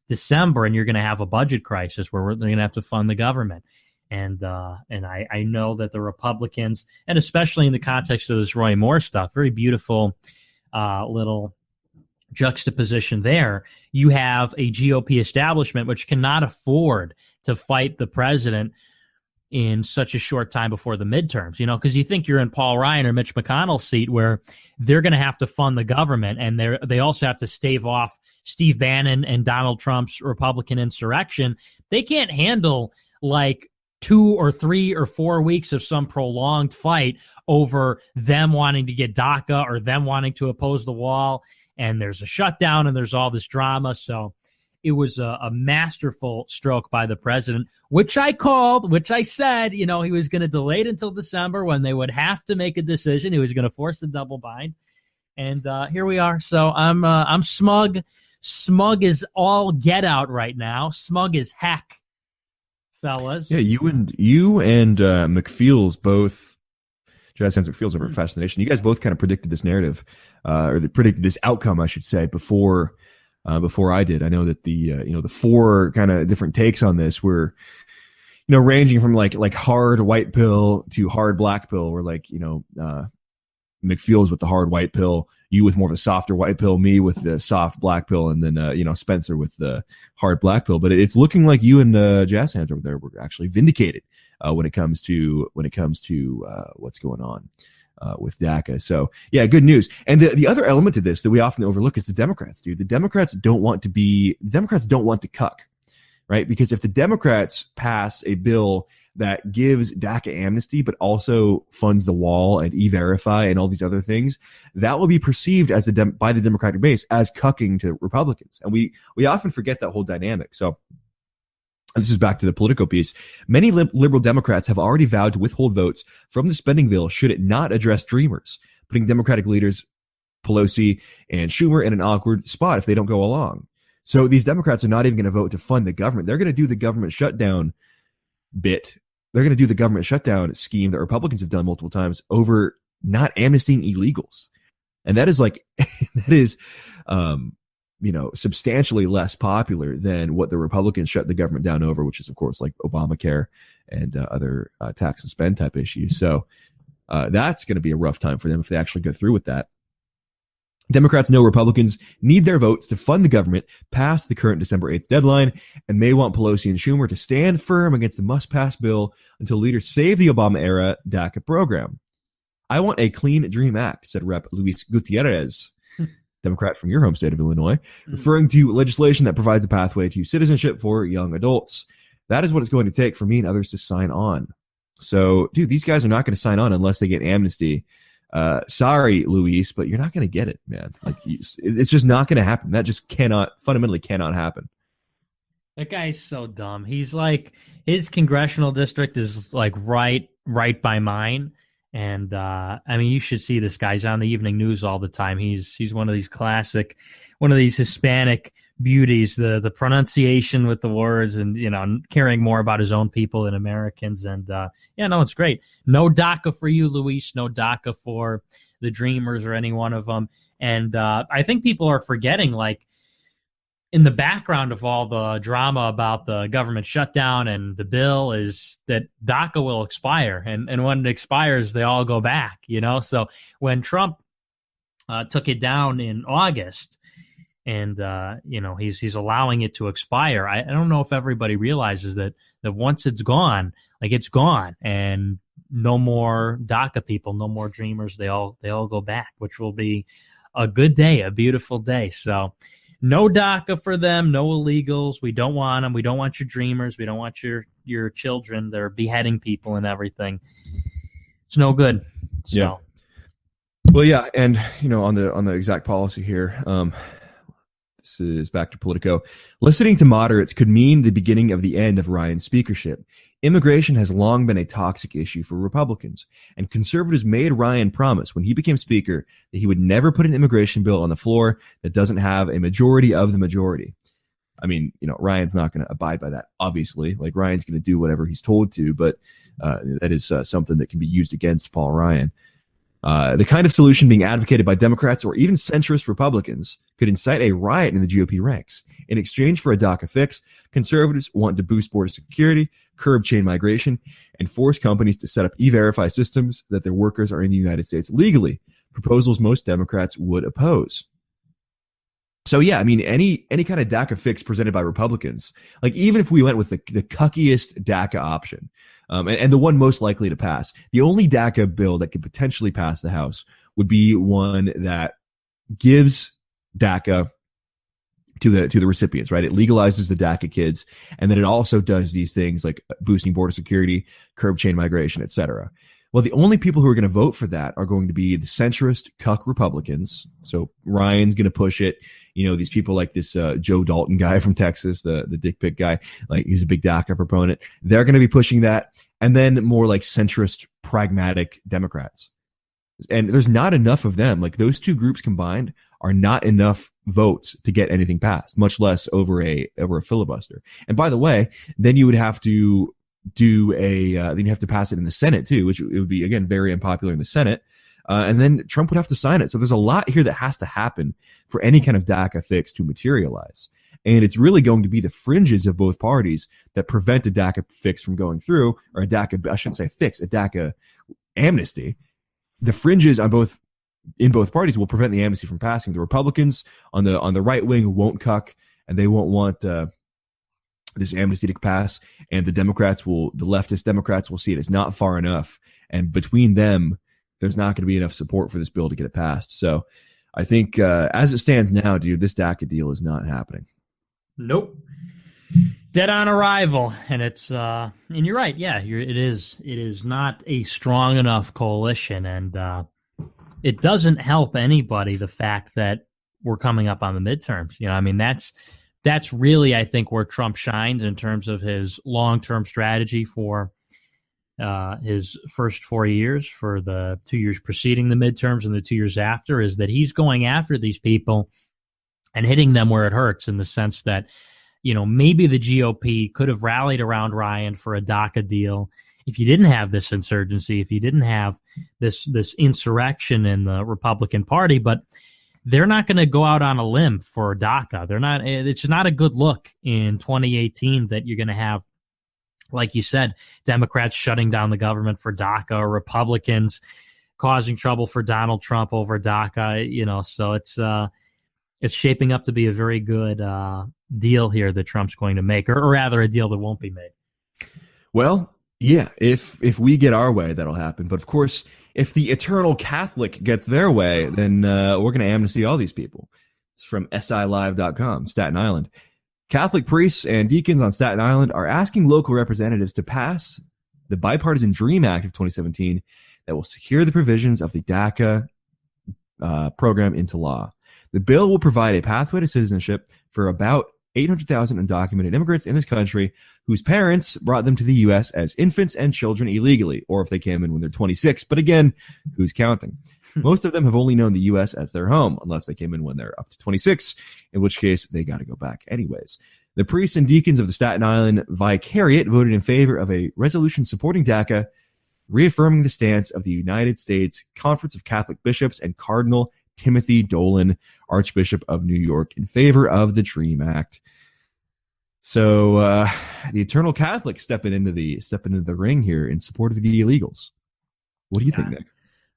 Speaker 2: December and you're going to have a budget crisis where they're going to have to fund the government. And I know that the Republicans, and especially in the context of this Roy Moore stuff, very beautiful little juxtaposition there. You have a GOP establishment which cannot afford to fight the president in such a short time before the midterms, because you think you're in Paul Ryan or Mitch McConnell's seat where they're going to have to fund the government, and they also have to stave off Steve Bannon and Donald Trump's Republican insurrection. They can't handle 2 or 3 or 4 weeks of some prolonged fight over them wanting to get DACA or them wanting to oppose the wall. And there's a shutdown and there's all this drama. So it was a masterful stroke by the president, which I said, he was going to delay it until December when they would have to make a decision. He was going to force the double bind. And here we are. So I'm smug. Smug is all get out right now. Smug as heck, fellas.
Speaker 1: Yeah, you and McFeels both, Jazz Hands McFeels over at Fascination, you guys both kind of predicted this narrative, or predicted this outcome, I should say, before I did. I know that the 4 kind of different takes on this were, ranging from like hard white pill to hard black pill, where McFeels with the hard white pill, you with more of a softer white pill, me with the soft black pill, and then Spencer with the hard black pill. But it's looking like you and Jazz Hands over there were actually vindicated when it comes to what's going on with DACA. So yeah, good news. And the other element to this that we often overlook is the Democrats, dude. The Democrats don't want to cuck, right? Because if the Democrats pass a bill that gives DACA amnesty, but also funds the wall and E-Verify and all these other things, that will be perceived as by the Democratic base as cucking to Republicans. And we often forget that whole dynamic. So this is back to the Politico piece. Many liberal Democrats have already vowed to withhold votes from the spending bill should it not address Dreamers, putting Democratic leaders Pelosi and Schumer in an awkward spot if they don't go along. So these Democrats are not even going to vote to fund the government. They're going to do the government shutdown bit. They're going to do the government shutdown scheme that Republicans have done multiple times over not amnestying illegals. And that is substantially less popular than what the Republicans shut the government down over, which is, of course, like Obamacare and other tax and spend type issues. So that's going to be a rough time for them if they actually go through with that. Democrats know Republicans need their votes to fund the government past the current December 8th deadline and may want Pelosi and Schumer to stand firm against the must-pass bill until leaders save the Obama-era DACA program. I want a clean dream act, said Rep. Luis Gutierrez, Democrat from your home state of Illinois, referring to legislation that provides a pathway to citizenship for young adults. That is what it's going to take for me and others to sign on. So, dude, these guys are not going to sign on unless they get amnesty. Sorry, Luis, but you're not going to get it, man. Like, it's just not going to happen. That just fundamentally cannot happen.
Speaker 2: That guy's so dumb. He's like, his congressional district is like right by mine. And I mean, you should see this guy. He's on the evening news all the time. He's one of these Hispanic beauties, the pronunciation with the words, and caring more about his own people than Americans. And it's great. No DACA for you, Luis. No DACA for the Dreamers or any one of them. And I think people are forgetting, like, in the background of all the drama about the government shutdown and the bill is that DACA will expire. And when it expires, they all go back, So when Trump took it down in August and, he's allowing it to expire, I don't know if everybody realizes that once it's gone, like, it's gone. And no more DACA people, no more Dreamers. They all go back, which will be a good day, a beautiful day. So, no DACA for them, no illegals. We don't want them. We don't want your Dreamers. We don't want your children. They're beheading people and everything. It's no good. So.
Speaker 1: Yeah. Well, yeah, and on the exact policy here, this is back to Politico. Listening to moderates could mean the beginning of the end of Ryan's speakership. Immigration has long been a toxic issue for Republicans, and conservatives made Ryan promise when he became speaker that he would never put an immigration bill on the floor that doesn't have a majority of the majority. I mean, Ryan's not going to abide by that, obviously. Like, Ryan's going to do whatever he's told to, but that is something that can be used against Paul Ryan. The kind of solution being advocated by Democrats or even centrist Republicans could incite a riot in the GOP ranks. In exchange for a DACA fix, conservatives want to boost border security, curb chain migration, and force companies to set up e-verify systems that their workers are in the United States legally, proposals most Democrats would oppose. So, yeah, I mean, any kind of DACA fix presented by Republicans, like, even if we went with the cuckiest DACA option, and the one most likely to pass, the only DACA bill that could potentially pass the House would be one that gives DACA to the recipients, right? It legalizes the DACA kids, and then it also does these things like boosting border security, curb chain migration, etc. Well, the only people who are going to vote for that are going to be the centrist cuck Republicans. So Ryan's going to push it. These people like this Joe Dalton guy from Texas, the dick pic guy, like, he's a big DACA proponent. They're going to be pushing that. And then more like centrist, pragmatic Democrats. And there's not enough of them. Like, those two groups combined are not enough votes to get anything passed, much less over a filibuster. And by the way, then you would have to then you have to pass it in the Senate too, which it would be, again, very unpopular in the Senate. And then Trump would have to sign it. So there's a lot here that has to happen for any kind of DACA fix to materialize. And it's really going to be the fringes of both parties that prevent a DACA fix from going through, or a DACA amnesty. The fringes in both parties will prevent the amnesty from passing. The Republicans on the right wing won't cuck, and they won't want this amnesty to pass. And the leftist Democrats will see it as not far enough. And between them, there's not going to be enough support for this bill to get it passed. So I think as it stands now, dude, this DACA deal is not happening.
Speaker 2: Nope. Dead on arrival. And it's and you're right. Yeah, it is not a strong enough coalition. And it doesn't help anybody, the fact that we're coming up on the midterms. I mean, that's really, I think, where Trump shines in terms of his long-term strategy for his first 4 years, for the 2 years preceding the midterms and the 2 years after, is that he's going after these people and hitting them where it hurts, in the sense that, maybe the GOP could have rallied around Ryan for a DACA deal if you didn't have this insurgency, if you didn't have this insurrection in the Republican Party. But they're not going to go out on a limb for DACA. They're not. It's not a good look in 2018 that you're going to have, like you said, Democrats shutting down the government for DACA, or Republicans causing trouble for Donald Trump over DACA. So it's shaping up to be a very good deal here that Trump's going to make, or rather a deal that won't be made.
Speaker 1: Well, yeah, if we get our way, that'll happen. But of course, if the eternal Catholic gets their way, then we're going to amnesty all these people. It's from SILive.com, Staten Island. Catholic priests and deacons on Staten Island are asking local representatives to pass the Bipartisan DREAM Act of 2017 that will secure the provisions of the DACA program into law. The bill will provide a pathway to citizenship for about 800,000 undocumented immigrants in this country whose parents brought them to the U.S. as infants and children illegally, or if they came in when they're 26. But again, who's counting? Most of them have only known the U.S. as their home, unless they came in when they're up to 26, in which case they got to go back anyways. The priests and deacons of the Staten Island Vicariate voted in favor of a resolution supporting DACA, reaffirming the stance of the United States Conference of Catholic Bishops and Cardinal Timothy Dolan, Archbishop of New York, in favor of the DREAM Act. So the eternal Catholics stepping into the ring here in support of the illegals. What do you think, Nick?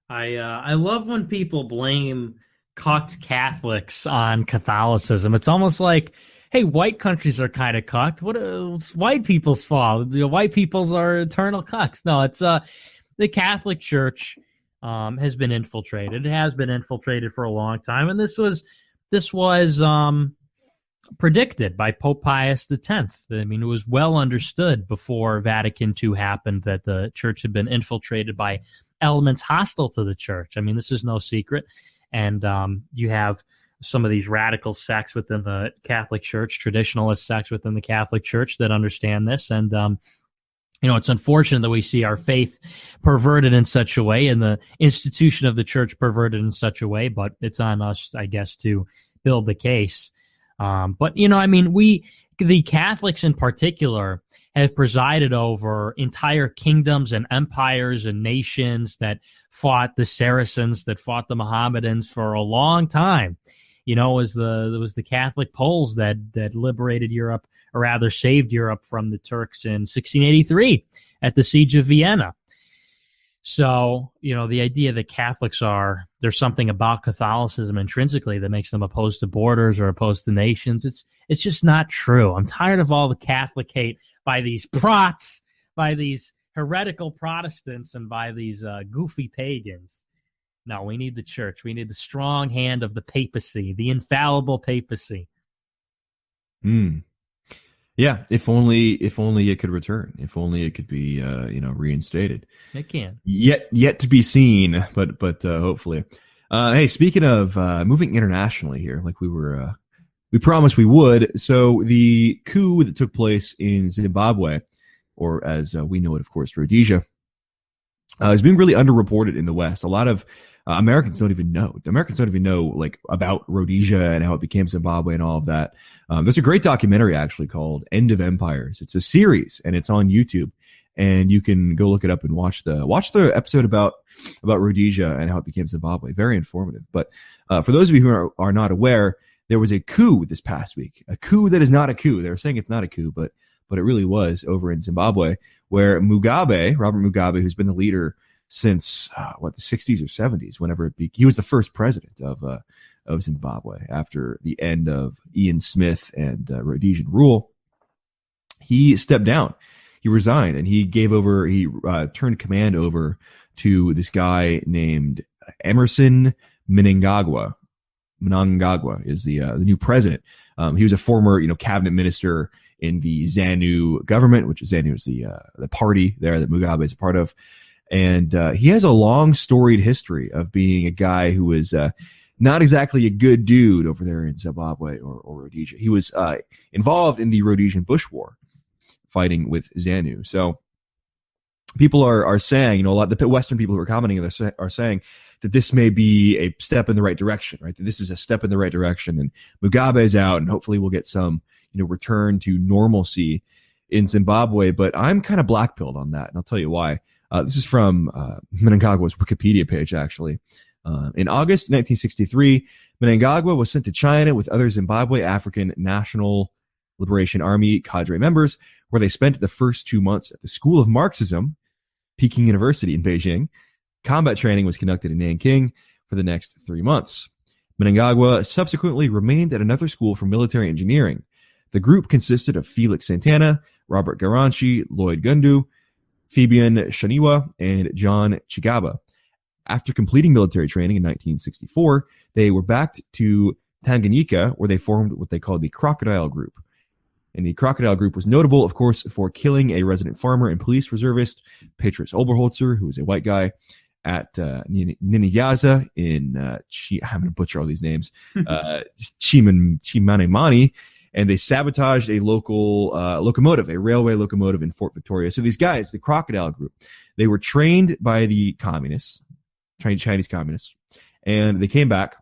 Speaker 2: I love when people blame cucked Catholics on Catholicism. It's almost like, hey, white countries are kind of cucked. It's white people's fault. White peoples are eternal cucks. No, it's the Catholic Church has been infiltrated. It has been infiltrated for a long time, and this was predicted by Pope Pius X. I mean, it was well understood before Vatican II happened that the church had been infiltrated by elements hostile to the church. I mean, this is no secret, and you have some of these radical sects within the Catholic Church, traditionalist sects within the Catholic Church that understand this, and it's unfortunate that we see our faith perverted in such a way and the institution of the church perverted in such a way, but it's on us, I guess, to build the case. But the Catholics in particular have presided over entire kingdoms and empires and nations that fought the Saracens, that fought the Mohammedans for a long time. It was the Catholic Poles that liberated Europe, or rather saved Europe from the Turks in 1683 at the Siege of Vienna. So, the idea that there's something about Catholicism intrinsically that makes them opposed to borders or opposed to nations, it's just not true. I'm tired of all the Catholic hate by these prots, by these heretical Protestants, and by these goofy pagans. No, we need the church. We need the strong hand of the papacy, the infallible papacy.
Speaker 1: Yeah, if only it could return. If only it could be reinstated.
Speaker 2: It can.
Speaker 1: Yet to be seen, but hopefully. Hey, speaking of moving internationally here, like we promised we would. So the coup that took place in Zimbabwe, or as we know it, of course, Rhodesia, is being really underreported in the West. A lot of Americans don't even know. Americans don't even know about Rhodesia and how it became Zimbabwe and all of that. There's a great documentary actually called End of Empires. It's a series and it's on YouTube, and you can go look it up and watch the episode about Rhodesia and how it became Zimbabwe. Very informative. But for those of you who are not aware, there was a coup this past week. A coup that is not a coup. They're saying it's not a coup, but it really was over in Zimbabwe, where Robert Mugabe, who's been the leader since the 60s or 70s, whenever he was the first president of Zimbabwe after the end of Ian Smith and Rhodesian rule. He stepped down, he resigned, and he turned command over to this guy named Emerson Mnangagwa. Mnangagwa is the new president. He was a former cabinet minister in the ZANU government, which ZANU is the party there that Mugabe is a part of. And he has a long storied history of being a guy who was not exactly a good dude over there in Zimbabwe or Rhodesia. He was involved in the Rhodesian Bush War, fighting with ZANU. So people are saying, a lot of the Western people who are commenting are saying that this may be a step in the right direction, right? That this is a step in the right direction, and Mugabe is out, and hopefully we'll get some return to normalcy in Zimbabwe. But I'm kind of black-pilled on that, and I'll tell you why. This is from Mnangagwa's Wikipedia page, actually. In August 1963, Mnangagwa was sent to China with other Zimbabwe African National Liberation Army cadre members, where they spent the first 2 months at the School of Marxism, Peking University in Beijing. Combat training was conducted in Nanking for the next 3 months. Mnangagwa subsequently remained at another school for military engineering. The group consisted of Felix Santana, Robert Garanchi, Lloyd Gundu, Fabian Shaniwa, and John Chigaba. After completing military training in 1964, they were back to Tanganyika, where they formed what they called the Crocodile Group. And the Crocodile Group was notable, of course, for killing a resident farmer and police reservist, Petrus Oberholzer, who was a white guy, at Niniyaza in, I'm going to butcher all these names, Chimanimani, and they sabotaged a local locomotive, a railway locomotive in Fort Victoria. So these guys, the Crocodile Group, they were trained by the communists, Chinese communists, and they came back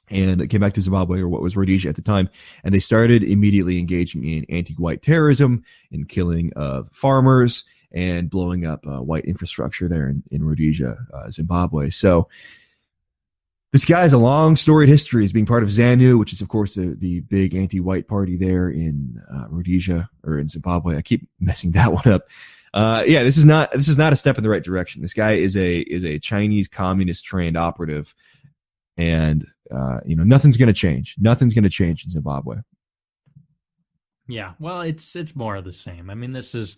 Speaker 1: to Zimbabwe, or what was Rhodesia at the time, and they started immediately engaging in anti-white terrorism, in killing of farmers, and blowing up white infrastructure there in Rhodesia, Zimbabwe. So this guy has a long storied history as being part of ZANU, which is, of course, the big anti-white party there in Rhodesia, or in Zimbabwe. I keep messing that one up. This is not a step in the right direction. This guy is a Chinese communist trained operative, and nothing's going to change. Nothing's going to change in Zimbabwe.
Speaker 2: Yeah, well, it's more of the same. I mean, this is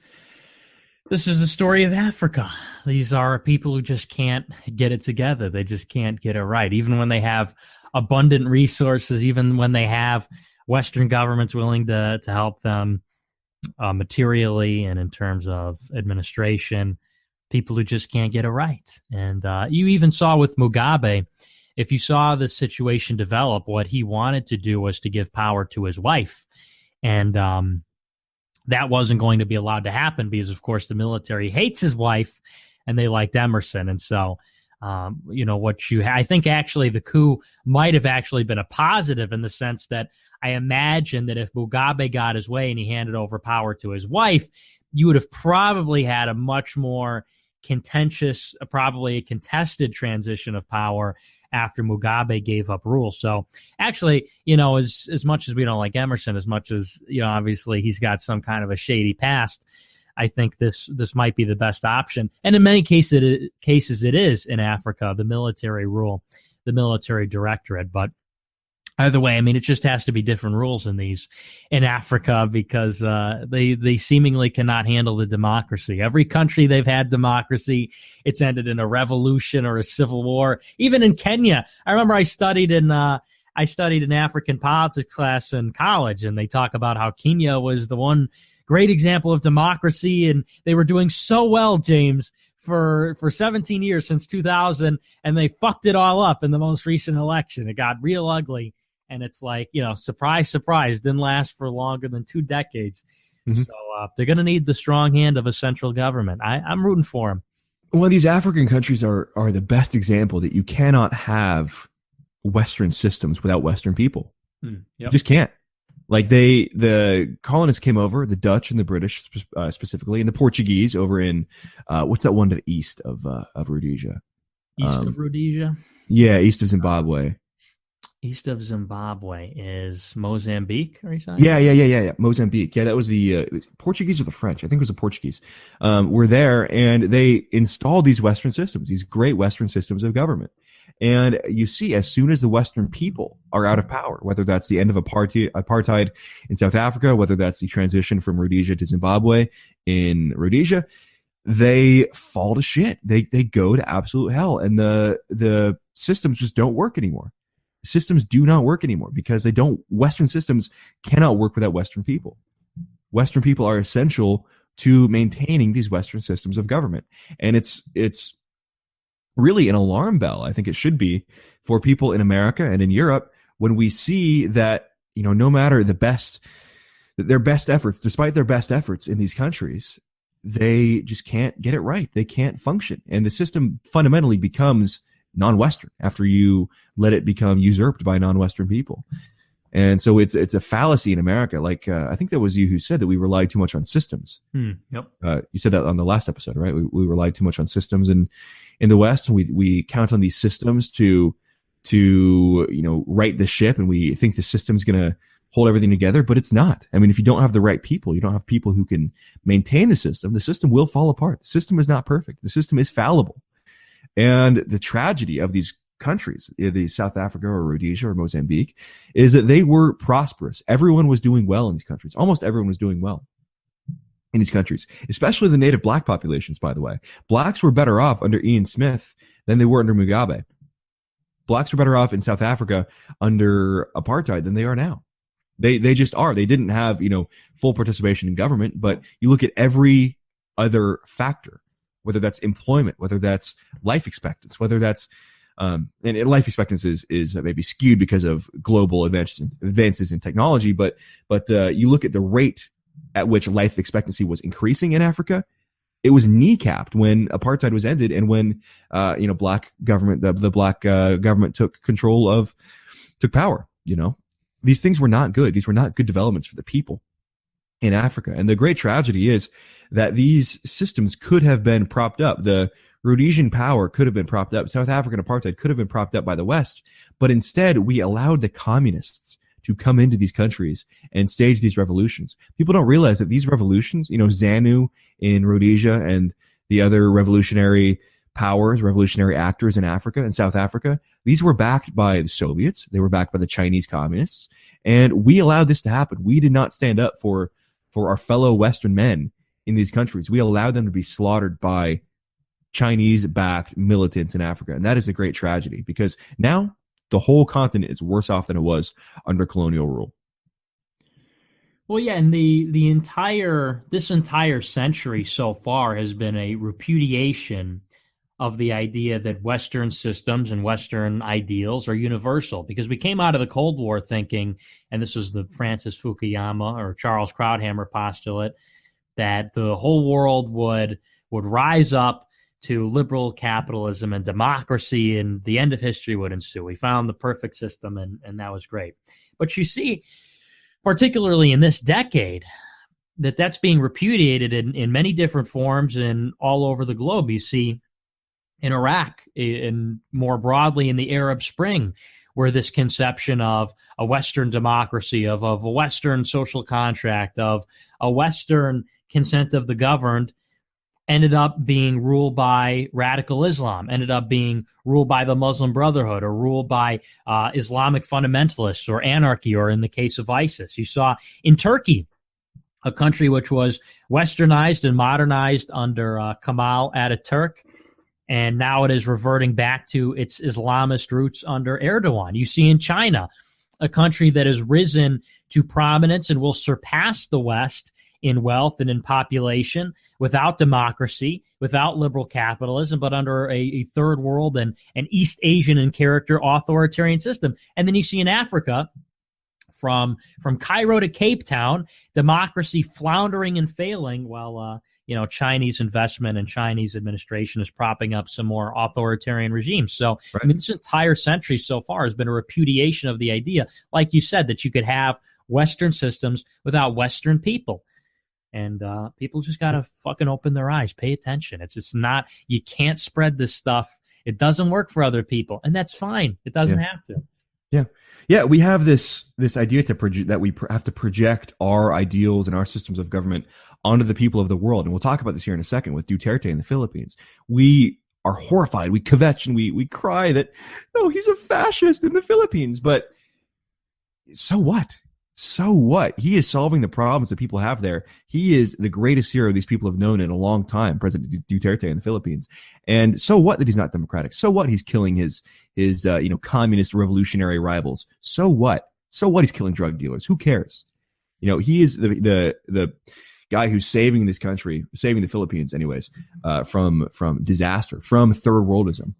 Speaker 2: the story of Africa. These are people who just can't get it together. They just can't get it right. Even when they have abundant resources, even when they have Western governments willing to help them materially and in terms of administration, people who just can't get it right. And you even saw with Mugabe, if you saw the situation develop, what he wanted to do was to give power to his wife. And that wasn't going to be allowed to happen because, of course, the military hates his wife and they liked Emerson. And so, I think actually the coup might have actually been a positive in the sense that I imagine that if Mugabe got his way and he handed over power to his wife, you would have probably had a much more contentious, probably a contested transition of power after Mugabe gave up rule. So actually, as much as we don't like Emerson, as much as, obviously he's got some kind of a shady past, I think this might be the best option. And in many cases it is in Africa, the military rule, the military directorate. But either way, I mean, it just has to be different rules in Africa because they seemingly cannot handle the democracy. Every country they've had democracy, it's ended in a revolution or a civil war. Even in Kenya, I remember I studied an African politics class in college, and they talk about how Kenya was the one great example of democracy, and they were doing so well, James, for 17 years since 2000, and they fucked it all up in the most recent election. It got real ugly. And it's like, surprise, surprise, didn't last for longer than 2 decades. Mm-hmm. So they're going to need the strong hand of a central government. I'm rooting for them.
Speaker 1: Well, these African countries are the best example that you cannot have Western systems without Western people.
Speaker 2: Yep.
Speaker 1: You just can't. Like the colonists came over, the Dutch and the British specifically, and the Portuguese over in, what's that one to the east of Rhodesia?
Speaker 2: East of Rhodesia?
Speaker 1: Yeah, east of Zimbabwe.
Speaker 2: East of Zimbabwe is Mozambique, are you saying?
Speaker 1: Yeah. Mozambique. Yeah, that was the Portuguese or the French. I think it was the Portuguese. Were there, and they installed these Western systems, these great Western systems of government. And you see, as soon as the Western people are out of power, whether that's the end of apartheid in South Africa, whether that's the transition from Rhodesia to Zimbabwe in Rhodesia, they fall to shit. They go to absolute hell, and the systems just don't work anymore. Systems do not work anymore because Western systems cannot work without Western people. Western people are essential to maintaining these Western systems of government. And it's really an alarm bell, I think it should be, for people in America and in Europe when we see that, no matter their best efforts, despite their best efforts in these countries, they just can't get it right. They can't function. And the system fundamentally becomes non-Western after you let it become usurped by non-Western people. And so it's a fallacy in America. Like, I think that was you who said that we rely too much on systems.
Speaker 2: Yep.
Speaker 1: You said that on the last episode, right? We rely too much on systems in the West. We count on these systems to right the ship, and we think the system's going to hold everything together, but it's not. I mean, if you don't have the right people, you don't have people who can maintain the system will fall apart. The system is not perfect. The system is fallible. And the tragedy of these countries, the South Africa or Rhodesia or Mozambique, is that they were prosperous. Everyone was doing well in these countries. Almost everyone was doing well in these countries, especially the native black populations, by the way. Blacks were better off under Ian Smith than they were under Mugabe. Blacks were better off in South Africa under apartheid than they are now. They just are. They didn't have, full participation in government, but you look at every other factor, whether that's employment, whether that's life expectancy, whether that's and life expectancy is maybe skewed because of global advances in technology, but you look at the rate at which life expectancy was increasing in Africa. It was kneecapped when apartheid was ended, and when black government, the black government took power. These things were not good. These were not good developments for the people in Africa. And the great tragedy is that these systems could have been propped up. The Rhodesian power could have been propped up. South African apartheid could have been propped up by the West. But instead, we allowed the communists to come into these countries and stage these revolutions. People don't realize that these revolutions, ZANU in Rhodesia and the other revolutionary powers, revolutionary actors in Africa and South Africa, these were backed by the Soviets. They were backed by the Chinese communists. And we allowed this to happen. We did not stand up for our fellow Western men in these countries. We allowed them to be slaughtered by Chinese-backed militants in Africa. And that is a great tragedy, because now the whole continent is worse off than it was under colonial rule.
Speaker 2: Well, yeah, and this entire century so far has been a repudiation of the idea that Western systems and Western ideals are universal, because we came out of the Cold War thinking, and this is the Francis Fukuyama or Charles Krauthammer postulate, that the whole world would rise up to liberal capitalism and democracy, and the end of history would ensue. We found the perfect system, and that was great. But you see, particularly in this decade, that's being repudiated in many different forms and all over the globe. You see in Iraq, and more broadly in the Arab Spring, where this conception of a Western democracy, of a Western social contract, of a Western consent of the governed, ended up being ruled by radical Islam, ended up being ruled by the Muslim Brotherhood, or ruled by Islamic fundamentalists or anarchy, or in the case of ISIS. You saw in Turkey, a country which was westernized and modernized under Kemal Ataturk, and now it is reverting back to its Islamist roots under Erdogan. You see in China, a country that has risen to prominence and will surpass the West in wealth and in population, without democracy, without liberal capitalism, but under a third world and an East Asian in character authoritarian system. And then you see in Africa, from Cairo to Cape Town, democracy floundering and failing, while Chinese investment and Chinese administration is propping up some more authoritarian regimes. So, right. I mean, this entire century so far has been a repudiation of the idea, like you said, that you could have Western systems without Western people. And people just got to fucking open their eyes, pay attention. It's not, you can't spread this stuff. It doesn't work for other people, and that's fine. It doesn't have to.
Speaker 1: Yeah. We have this idea that we have to project our ideals and our systems of government onto the people of the world. And we'll talk about this here in a second with Duterte in the Philippines. We are horrified. We kvetch and we cry that, no, he's a fascist in the Philippines. But so what? So what? He is solving the problems that people have there. He is the greatest hero these people have known in a long time, President Duterte in the Philippines. And so what that he's not democratic? So what he's killing his communist revolutionary rivals? So what? So what he's killing drug dealers? Who cares? He is the guy who's saving this country, saving the Philippines anyways, from disaster, from third worldism.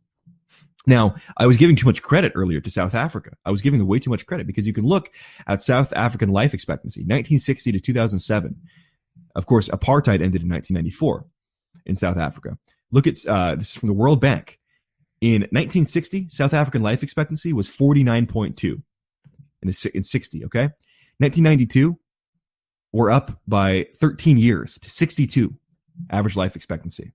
Speaker 1: Now, I was giving too much credit earlier to South Africa. I was giving way too much credit, because you can look at South African life expectancy, 1960 to 2007. Of course, apartheid ended in 1994 in South Africa. Look at, this is from the World Bank. In 1960, South African life expectancy was 49.2. in 60, okay? 1992, we're up by 13 years to 62 average life expectancy.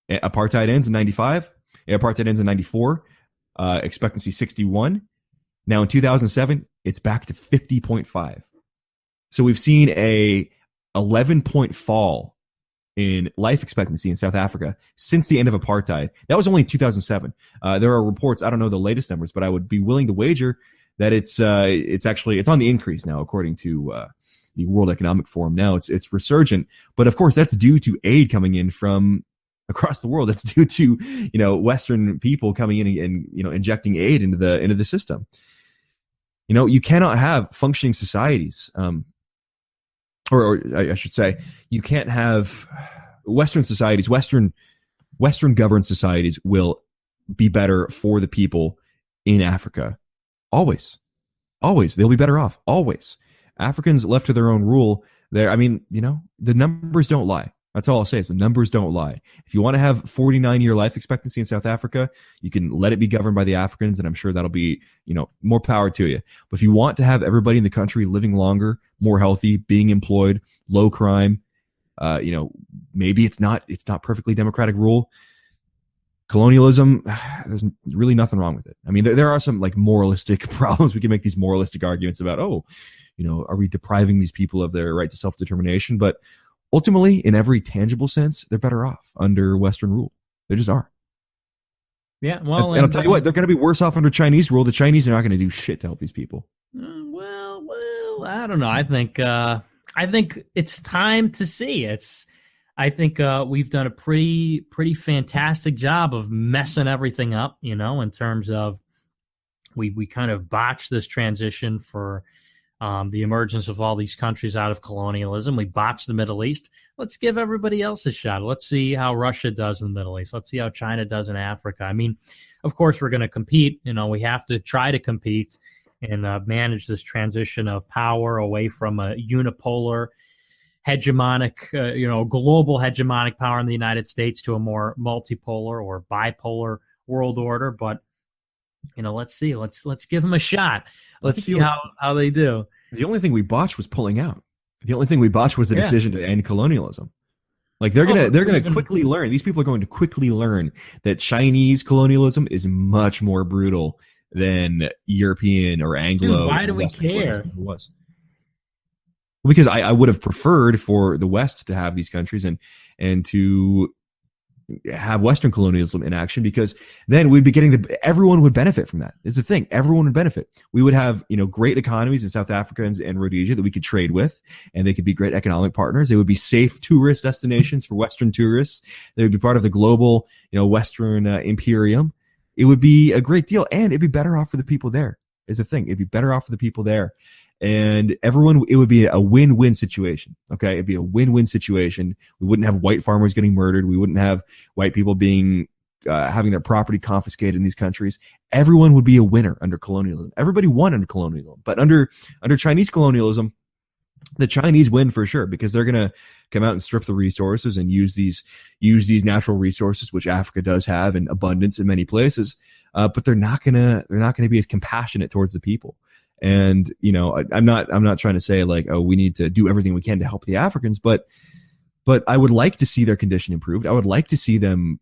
Speaker 1: Apartheid ends in 95. Apartheid ends in 94. Expectancy 61. Now in 2007, it's back to 50.5. So we've seen a 11-point fall in life expectancy in South Africa since the end of apartheid. That was only in 2007. There are reports, I don't know the latest numbers, but I would be willing to wager that it's on the increase now, according to the World Economic Forum. Now it's resurgent, but of course that's due to aid coming in from across the world. That's due to Western people coming in and injecting aid into the system. You cannot have functioning societies. Or I should say, you can't have Western societies, Western governed societies will be better for the people in Africa. Always. They'll be better off. Always. Africans left to their own rule, the numbers don't lie. That's all I'll say is the numbers don't lie. If you want to have 49-year life expectancy in South Africa, you can let it be governed by the Africans, and I'm sure that'll be, more power to you. But if you want to have everybody in the country living longer, more healthy, being employed, low crime, maybe it's not perfectly democratic rule. Colonialism, there's really nothing wrong with it. I mean, there are some moralistic problems. We can make these moralistic arguments about, are we depriving these people of their right to self-determination? But ultimately, in every tangible sense, they're better off under Western rule. They just are.
Speaker 2: Yeah, well,
Speaker 1: and I'll tell you what, they're going to be worse off under Chinese rule. The Chinese are not going to do shit to help these people.
Speaker 2: Well, I don't know. I think it's time to see. I think we've done a pretty fantastic job of messing everything up. In terms of we kind of botched this transition for the emergence of all these countries out of colonialism. We botched the Middle East. Let's give everybody else a shot. Let's see how Russia does in the Middle East. Let's see how China does in Africa. I mean, of course, we're going to compete. We have to try to compete and manage this transition of power away from a unipolar, hegemonic, global hegemonic power in the United States to a more multipolar or bipolar world order. But let's see. Let's give them a shot. Let's see how they do.
Speaker 1: The only thing we botched was pulling out. The only thing we botched was the decision to end colonialism. They're gonna quickly learn. These people are going to quickly learn that Chinese colonialism is much more brutal than European or Anglo.
Speaker 2: Dude, why do we care?
Speaker 1: Was. Because I would have preferred for the West to have these countries and to have Western colonialism in action, because then we'd be everyone would benefit from that. It's the thing. Everyone would benefit. We would have, great economies in South Africa and Rhodesia that we could trade with, and they could be great economic partners. They would be safe tourist destinations for Western tourists. They would be part of the global, Western imperium. It would be a great deal, and it'd be better off for the people there. Is the thing. It'd be better off for the people there. And it would be a win-win situation. Okay. It'd be a win-win situation. We wouldn't have white farmers getting murdered. We wouldn't have white people being, having their property confiscated in these countries. Everyone would be a winner under colonialism. Everybody won under colonialism, but under Chinese colonialism, the Chinese win for sure, because they're going to come out and strip the resources and use these natural resources, which Africa does have in abundance in many places. But they're not going to be as compassionate towards the people. And, I'm not trying to say we need to do everything we can to help the Africans, but I would like to see their condition improved. I would like to see them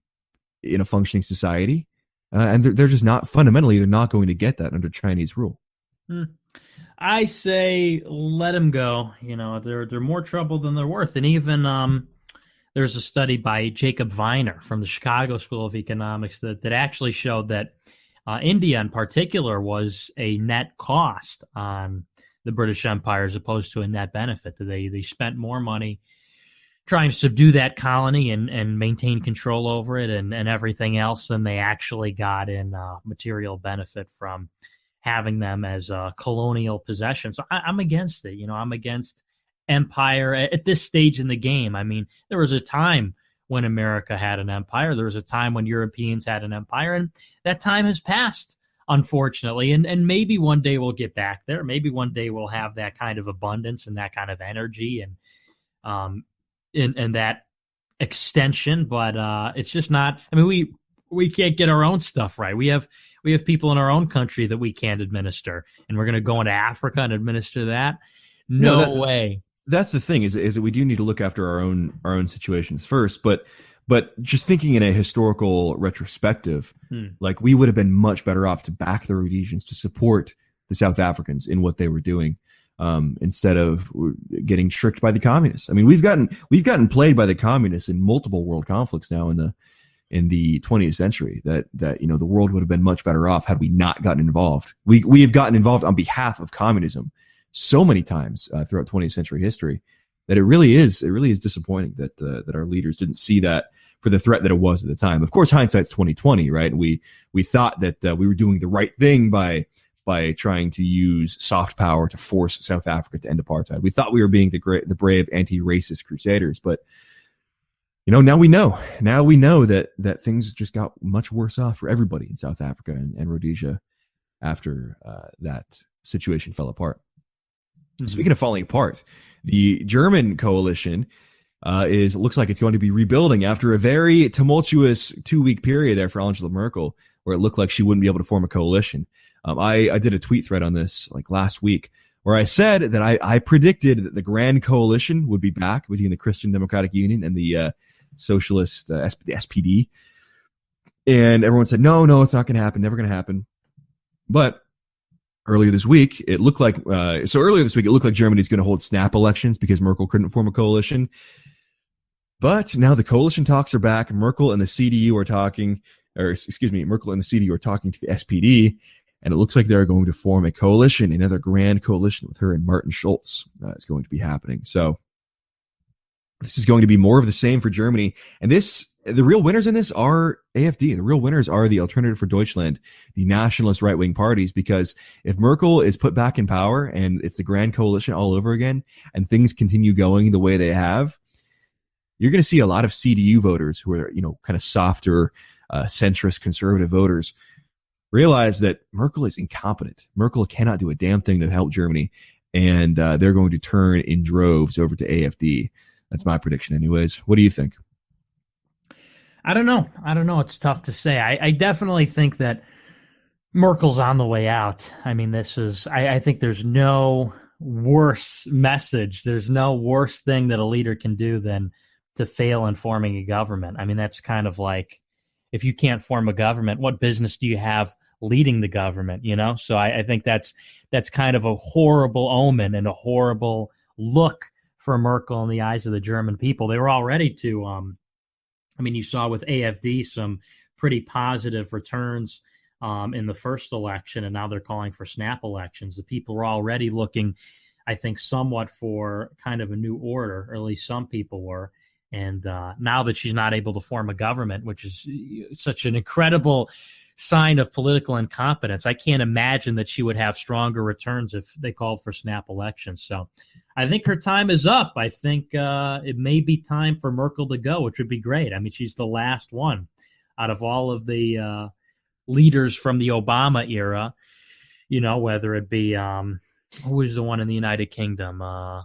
Speaker 1: in a functioning society. And they're just not, fundamentally, they're not going to get that under Chinese rule.
Speaker 2: I say let them go. They're more trouble than they're worth. And even there's a study by Jacob Viner from the Chicago School of Economics that actually showed that India in particular was a net cost on the British Empire as opposed to a net benefit. They spent more money trying to subdue that colony and maintain control over it and everything else than they actually got in material benefit from having them as a colonial possession. So I'm against it. I'm against empire at this stage in the game. I mean, there was a time when America had an empire. There was a time when Europeans had an empire, and that time has passed, unfortunately. And maybe one day we'll get back there. Maybe one day we'll have that kind of abundance and that kind of energy and that extension. But it's just not. I mean, we can't get our own stuff right. We have people in our own country that we can't administer, and we're going to go into Africa and administer that. No way.
Speaker 1: That's the thing is that we do need to look after our own situations first, but just thinking in a historical retrospective, like we would have been much better off to back the Rhodesians, to support the South Africans in what they were doing, instead of getting tricked by the communists. I mean, we've gotten played by the communists in multiple world conflicts now in the 20th century. That the world would have been much better off had we not gotten involved. We have gotten involved on behalf of communism so many times throughout 20th century history that it really is disappointing that our leaders didn't see that for the threat that it was at the time. Of course, hindsight's 2020, right? We thought that we were doing the right thing by trying to use soft power to force South Africa to end apartheid. We thought we were being the brave anti-racist crusaders, but now we know that things just got much worse off for everybody in South Africa and Rhodesia after that situation fell apart. Mm-hmm. Speaking of falling apart, the German coalition looks like it's going to be rebuilding after a very tumultuous 2-week period there for Angela Merkel, where it looked like she wouldn't be able to form a coalition. I did a tweet thread on this like last week where I said that I predicted that the Grand Coalition would be back between the Christian Democratic Union and the Socialist, the SPD. And everyone said, no, it's not going to happen, never going to happen. But earlier this week, it looked like Germany's going to hold snap elections because Merkel couldn't form a coalition. But now the coalition talks are back. Merkel and the CDU are talking to the SPD, and it looks like they're going to form a coalition, another grand coalition with her and Martin Schulz is going to be happening. So this is going to be more of the same for Germany. And the real winners in this are AfD. The real winners are the Alternative for Deutschland, the nationalist right-wing parties, because if Merkel is put back in power and it's the grand coalition all over again and things continue going the way they have, you're going to see a lot of CDU voters who are, kind of softer, centrist conservative voters realize that Merkel is incompetent. Merkel cannot do a damn thing to help Germany, and they're going to turn in droves over to AfD. That's my prediction anyways. What do you think?
Speaker 2: I don't know. It's tough to say. I definitely think that Merkel's on the way out. I mean, I think there's no worse message. There's no worse thing that a leader can do than to fail in forming a government. I mean, that's kind of like, if you can't form a government, what business do you have leading the government, So I think that's kind of a horrible omen and a horrible look for Merkel in the eyes of the German people. They were all ready to, you saw with AfD some pretty positive returns in the first election, and now they're calling for snap elections. The people were already looking, I think, somewhat for kind of a new order, or at least some people were. And now that she's not able to form a government, which is such an incredible sign of political incompetence, I can't imagine that she would have stronger returns if they called for snap elections. So I think her time is up. I think it may be time for Merkel to go, which would be great. I mean, she's the last one out of all of the leaders from the Obama era, whether it be who was the one in the United Kingdom? I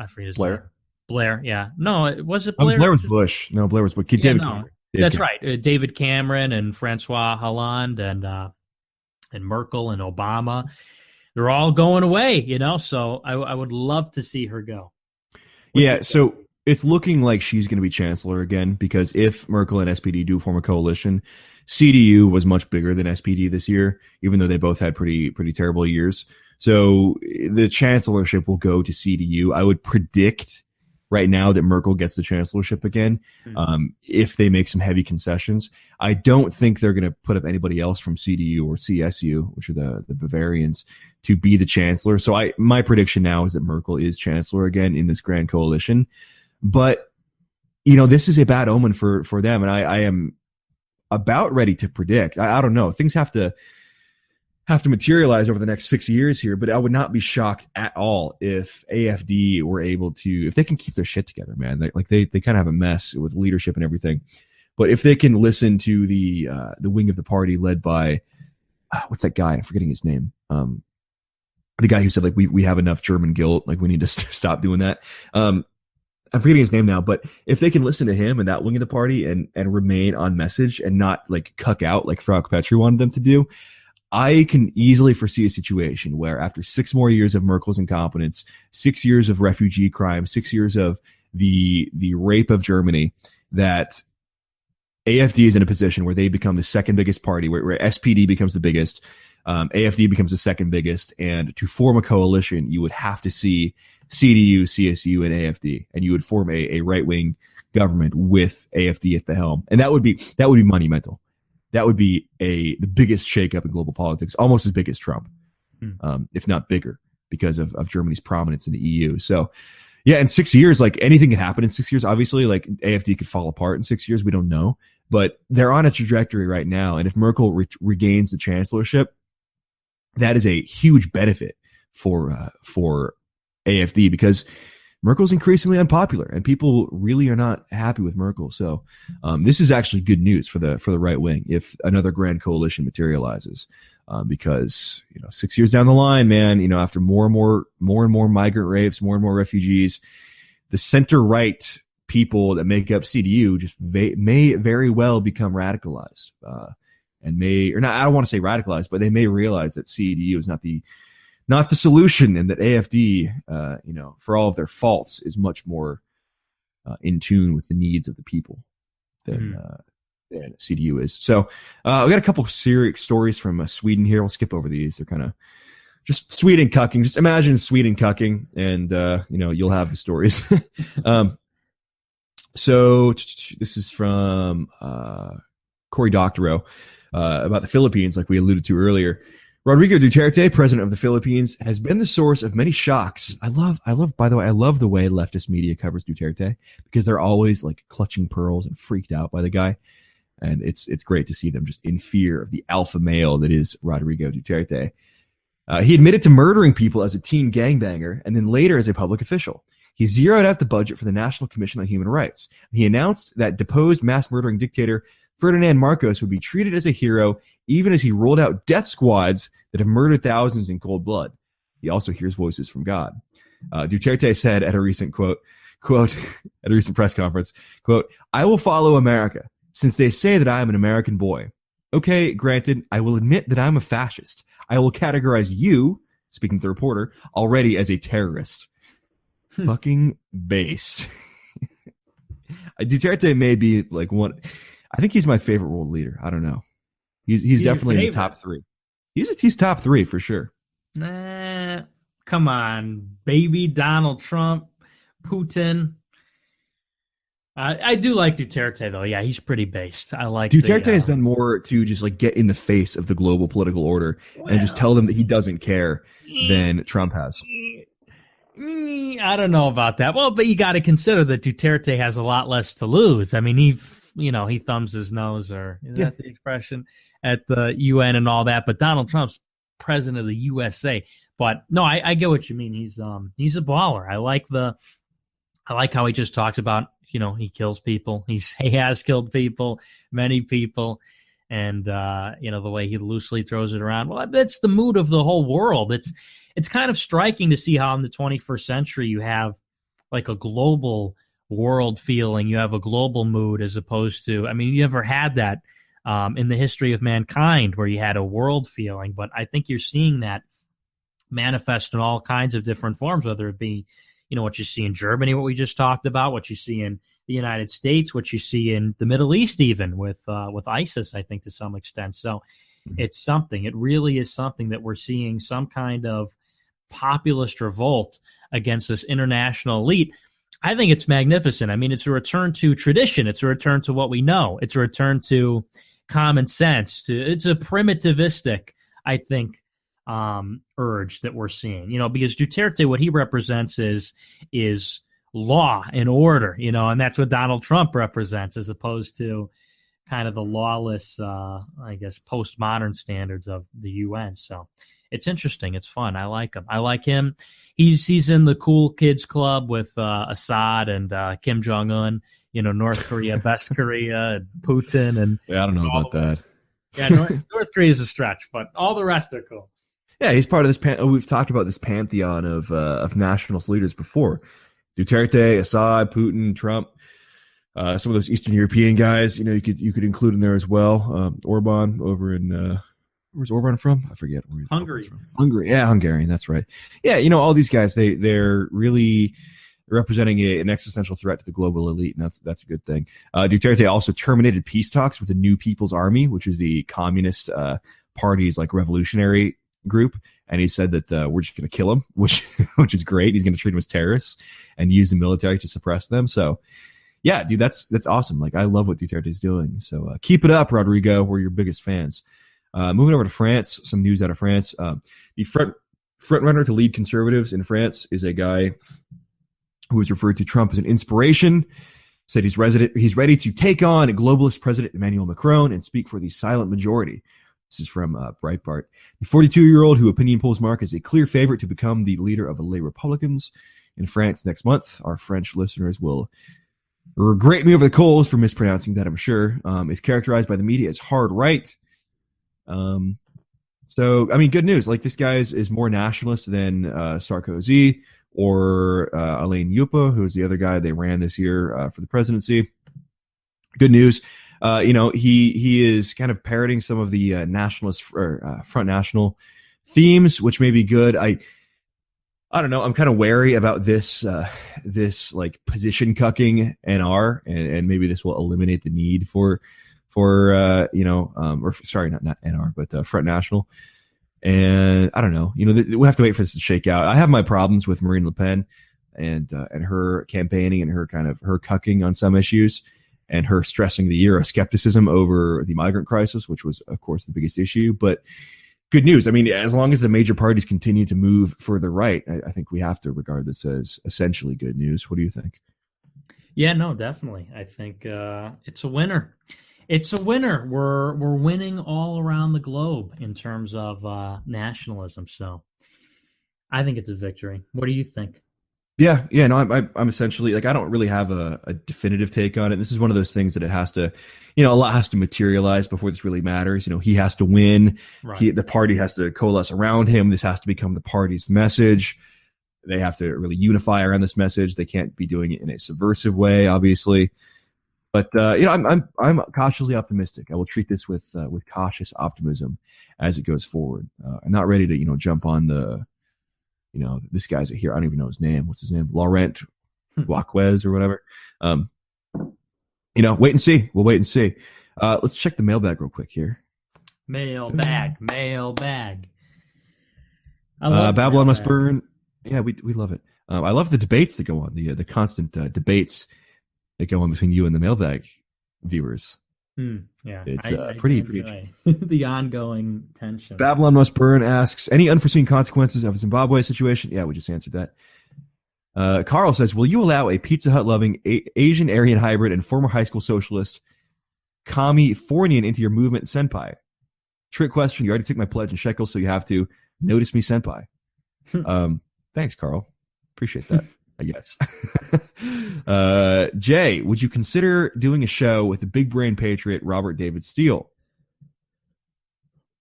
Speaker 2: forget his name. Blair, yeah. No, was it Blair?
Speaker 1: Blair was Bush. No, Blair was Bush. David Cameron.
Speaker 2: That's right. David Cameron and Francois Hollande and Merkel and Obama. They're all going away, so I would love to see her go.
Speaker 1: Yeah, so it's looking like she's going to be chancellor again, because if Merkel and SPD do form a coalition, CDU was much bigger than SPD this year, even though they both had pretty terrible years. So the chancellorship will go to CDU. I would predict right now that Merkel gets the chancellorship again, if they make some heavy concessions. I don't think they're going to put up anybody else from CDU or CSU, which are the Bavarians, to be the chancellor. So my prediction now is that Merkel is chancellor again in this grand coalition. But, this is a bad omen for them. And I am about ready to predict. I don't know. Things have to materialize over the next 6 years here, but I would not be shocked at all if AfD were able to, if they can keep their shit together, man. They kind of have a mess with leadership and everything, but if they can listen to the wing of the party led by what's that guy? I'm forgetting his name. The guy who said we have enough German guilt, we need to stop doing that. I'm forgetting his name now, but if they can listen to him and that wing of the party and remain on message and not like cuck out like Frau Petri wanted them to do, I can easily foresee a situation where after 6 more years of Merkel's incompetence, 6 years of refugee crime, 6 years of the rape of Germany, that AFD is in a position where they become the second biggest party, where SPD becomes the biggest, AFD becomes the second biggest, and to form a coalition, you would have to see CDU, CSU, and AFD, and you would form a right-wing government with AFD at the helm, and that would be monumental. That would be the biggest shakeup in global politics, almost as big as Trump, if not bigger, because of Germany's prominence in the EU. So, yeah, in 6 years, like anything can happen in 6 years. Obviously, like AFD could fall apart in 6 years. We don't know, but they're on a trajectory right now. And if Merkel regains the chancellorship, that is a huge benefit for AFD, because Merkel's increasingly unpopular and people really are not happy with Merkel. So this is actually good news for the right wing if another grand coalition materializes, because 6 years down the line, man, after more and more migrant rapes, more and more refugees, the center right people that make up CDU just may very well become radicalized, and I don't want to say radicalized, but they may realize that CDU is not the solution, and that AFD, for all of their faults, is much more in tune with the needs of the people than CDU is. So we got a couple of serious stories from Sweden here. We'll skip over these. They're kind of just Sweden cucking. Just imagine Sweden cucking, and you'll have the stories. So this is from Cory Doctorow about the Philippines, like we alluded to earlier. Rodrigo Duterte, president of the Philippines, has been the source of many shocks. I love, by the way, I love the way leftist media covers Duterte, because they're always like clutching pearls and freaked out by the guy. And it's great to see them just in fear of the alpha male that is Rodrigo Duterte. He admitted to murdering people as a teen gangbanger and then later as a public official. He zeroed out the budget for the National Commission on Human Rights. He announced that deposed mass murdering dictator Ferdinand Marcos would be treated as a hero, even as he rolled out death squads that have murdered thousands in cold blood. He also hears voices from God. Duterte said at a recent quote, at a recent press conference, quote, "I will follow America, since they say that I am an American boy. Okay, granted, I will admit that I'm a fascist. I will categorize you," speaking to the reporter, "already as a terrorist." Fucking based. Duterte may be like one. I think he's my favorite world leader. I don't know. He's definitely in the top 3. He's top 3 for sure.
Speaker 2: Nah, come on, baby Donald Trump, Putin. I do like Duterte though. Yeah, he's pretty based. I like
Speaker 1: Duterte has done more to just like get in the face of the global political order and just tell them that he doesn't care than Trump has.
Speaker 2: I don't know about that. Well, but you got to consider that Duterte has a lot less to lose. I mean, he thumbs his nose, or is that the expression, at the UN and all that. But Donald Trump's president of the USA. But no, I get what you mean. He's a baller. I like how he just talks about, he kills people. He has killed people, many people. And, the way he loosely throws it around. Well, that's the mood of the whole world. It's kind of striking to see how in the 21st century you have like a global world feeling. You have a global mood as opposed to, you never had that in the history of mankind where you had a world feeling. But I think you're seeing that manifest in all kinds of different forms, whether it be, what you see in Germany, what we just talked about, what you see in the United States, what you see in the Middle East, even with ISIS, I think to some extent. So it's something. It really is something that we're seeing some kind of populist revolt against this international elite. I think it's magnificent. It's a return to tradition. It's a return to what we know. It's a return to common sense. It's a primitivistic, I think, urge that we're seeing. Because Duterte, what he represents is law and order. And that's what Donald Trump represents, as opposed to kind of the lawless, postmodern standards of the UN. So it's interesting. It's fun. I like him. He's in the cool kids club with Assad and Kim Jong-un, North Korea, best Korea, and Putin. And
Speaker 1: I don't know about that.
Speaker 2: Yeah, North Korea is a stretch, but all the rest are cool.
Speaker 1: Yeah, he's part of this. We've talked about this pantheon of nationalist leaders before. Duterte, Assad, Putin, Trump, some of those Eastern European guys, you could include in there as well. Orban over in where's Orban from? I forget.
Speaker 2: Hungary.
Speaker 1: From. Hungary, yeah, Hungarian. That's right. Yeah, all these guys, they're really representing an existential threat to the global elite, and that's a good thing. Duterte also terminated peace talks with the New People's Army, which is the communist party's like revolutionary group, and he said that we're just going to kill them, which is great. He's going to treat them as terrorists and use the military to suppress them. So, yeah, dude, that's awesome. Like, I love what Duterte is doing. So keep it up, Rodrigo. We're your biggest fans. Moving over to France, some news out of France. The front runner to lead conservatives in France is a guy who has referred to Trump as an inspiration, said he's ready to take on a globalist President Emmanuel Macron and speak for the silent majority. This is from Breitbart. The 42-year-old, who opinion polls mark as a clear favorite to become the leader of the Les Republicans in France next month. Our French listeners will grate me over the coals for mispronouncing that, I'm sure. Is characterized by the media as hard right. So, I mean, good news. Like, this guy is more nationalist than Sarkozy or Alain Juppé, who's the other guy they ran this year for the presidency. Good news. He is kind of parroting some of the nationalist or Front National themes, which may be good. I don't know. I'm kind of wary about this like position cucking NR, and maybe this will eliminate the need for not NR, but Front National. And I don't know, we have to wait for this to shake out. I have my problems with Marine Le Pen and her campaigning and her cucking on some issues, and her stressing the Euroscepticism over the migrant crisis, which was, of course, the biggest issue. But good news. I mean, as long as the major parties continue to move further right, I think we have to regard this as essentially good news. What do you think?
Speaker 2: Yeah, no, definitely. I think it's a winner. It's a winner. We're winning all around the globe in terms of nationalism. So I think it's a victory. What do you think?
Speaker 1: Yeah. No, I'm essentially, like, I don't really have a definitive take on it. This is one of those things that it has to, a lot has to materialize before this really matters. He has to win. Right. The party has to coalesce around him. This has to become the party's message. They have to really unify around this message. They can't be doing it in a subversive way, obviously. But I'm cautiously optimistic. I will treat this with cautious optimism as it goes forward. I'm not ready to jump on the this guy's here. I don't even know his name. What's his name? Laurent Wauquiez or whatever. Wait and see. We'll wait and see. Let's check the mailbag real quick here.
Speaker 2: Mailbag.
Speaker 1: Babylon Must Burn. Yeah, we love it. I love the debates that go on, the constant debates that go on between you and the mailbag viewers.
Speaker 2: Yeah,
Speaker 1: it's pretty
Speaker 2: the ongoing tension.
Speaker 1: Babylon Must Burn asks, any unforeseen consequences of Zimbabwe situation? Yeah, we just answered that. Carl says, will you allow a Pizza Hut loving Asian Aryan hybrid and former high school socialist Kami Fornian into your movement, senpai? Trick question. You already took my pledge in shekels, so you have to notice me, senpai. Thanks, Carl. Appreciate that. I guess. Jay, would you consider doing a show with the big brain patriot Robert David Steele?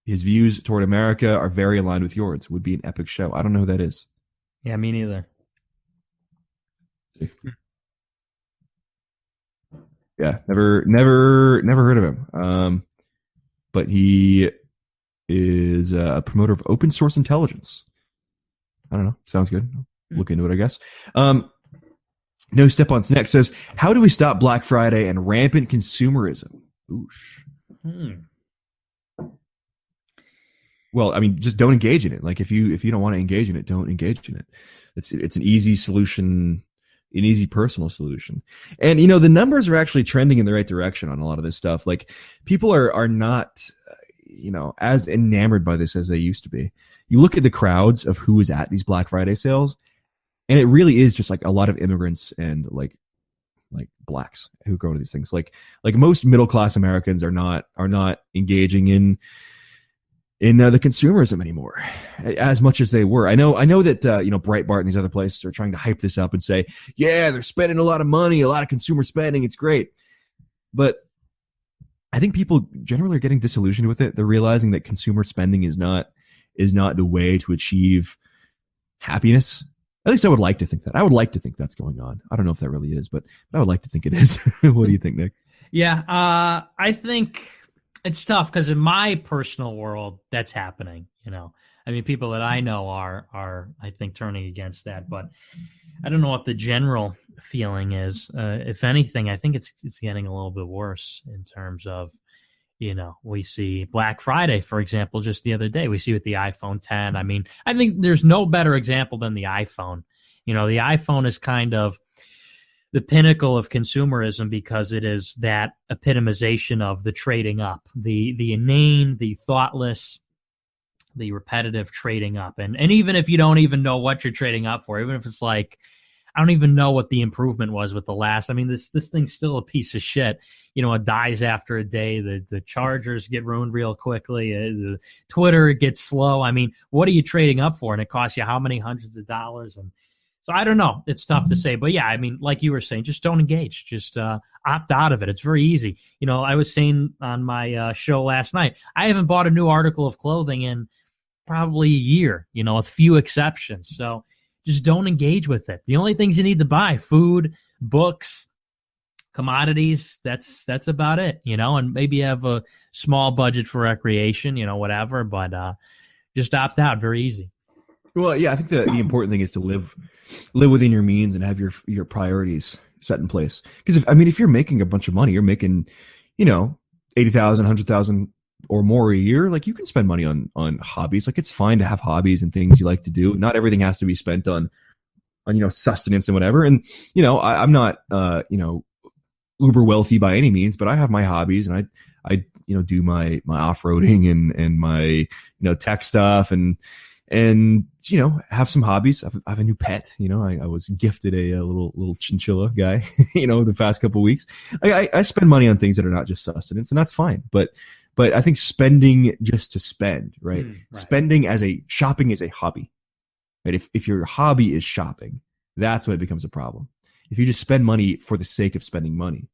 Speaker 1: His views toward America are very aligned with yours. It would be an epic show. I don't know who that is.
Speaker 2: Yeah, me neither.
Speaker 1: Yeah, never heard of him. But he is a promoter of open source intelligence. I don't know. Sounds good. Look into it, I guess. No Step on Snack says, how do we stop Black Friday and rampant consumerism? Oosh. Well, I mean, just don't engage in it. Like, if you don't want to engage in it, don't engage in it. It's an easy solution, an easy personal solution. And, the numbers are actually trending in the right direction on a lot of this stuff. Like, people are not, as enamored by this as they used to be. You look at the crowds of who is at these Black Friday sales, and it really is just like a lot of immigrants and like blacks who go to these things. Like most middle class Americans are not engaging in the consumerism anymore as much as they were. I know that Breitbart and these other places are trying to hype this up and say, yeah, they're spending a lot of money, a lot of consumer spending. It's great, but I think people generally are getting disillusioned with it. They're realizing that consumer spending is not the way to achieve happiness. At least I would like to think that. I would like to think that's going on. I don't know if that really is, but I would like to think it is. What do you think, Nick?
Speaker 2: Yeah, I think it's tough because in my personal world, that's happening. I mean, people that I know are I think turning against that, but I don't know what the general feeling is. If anything, I think it's getting a little bit worse in terms of, we see Black Friday, for example, just the other day. We see with the iPhone 10. I mean, I think there's no better example than the iPhone. The iPhone is kind of the pinnacle of consumerism because it is that epitomization of the trading up, the inane, the thoughtless, the repetitive trading up. And even if you don't even know what you're trading up for, even if it's like, I don't even know what the improvement was with the last. I mean, this thing's still a piece of shit. It dies after a day. The chargers get ruined real quickly. The Twitter gets slow. I mean, what are you trading up for? And it costs you how many hundreds of dollars? And so I don't know. It's tough to say. But yeah, I mean, like you were saying, just don't engage. Just opt out of it. It's very easy. I was saying on my show last night, I haven't bought a new article of clothing in probably a year, with few exceptions. So just don't engage with it. The only things you need to buy, food, books, commodities, that's about it, and maybe you have a small budget for recreation, whatever, but just opt out. Very easy.
Speaker 1: Well, yeah, I think the important thing is to live within your means and have your priorities set in place. Because if you're making a bunch of money, you're making, 80,000, 100,000 or more a year, like you can spend money on hobbies. Like it's fine to have hobbies and things you like to do. Not everything has to be spent on sustenance and whatever. And I'm not uber wealthy by any means, but I have my hobbies and I do my off-roading and my tech stuff and have some hobbies. I have a new pet. I was gifted a little chinchilla guy the past couple of weeks. I spend money on things that are not just sustenance, and that's fine. But I think spending just to spend, right? Right. Shopping is a hobby, right? If your hobby is shopping, that's when it becomes a problem. If you just spend money for the sake of spending money,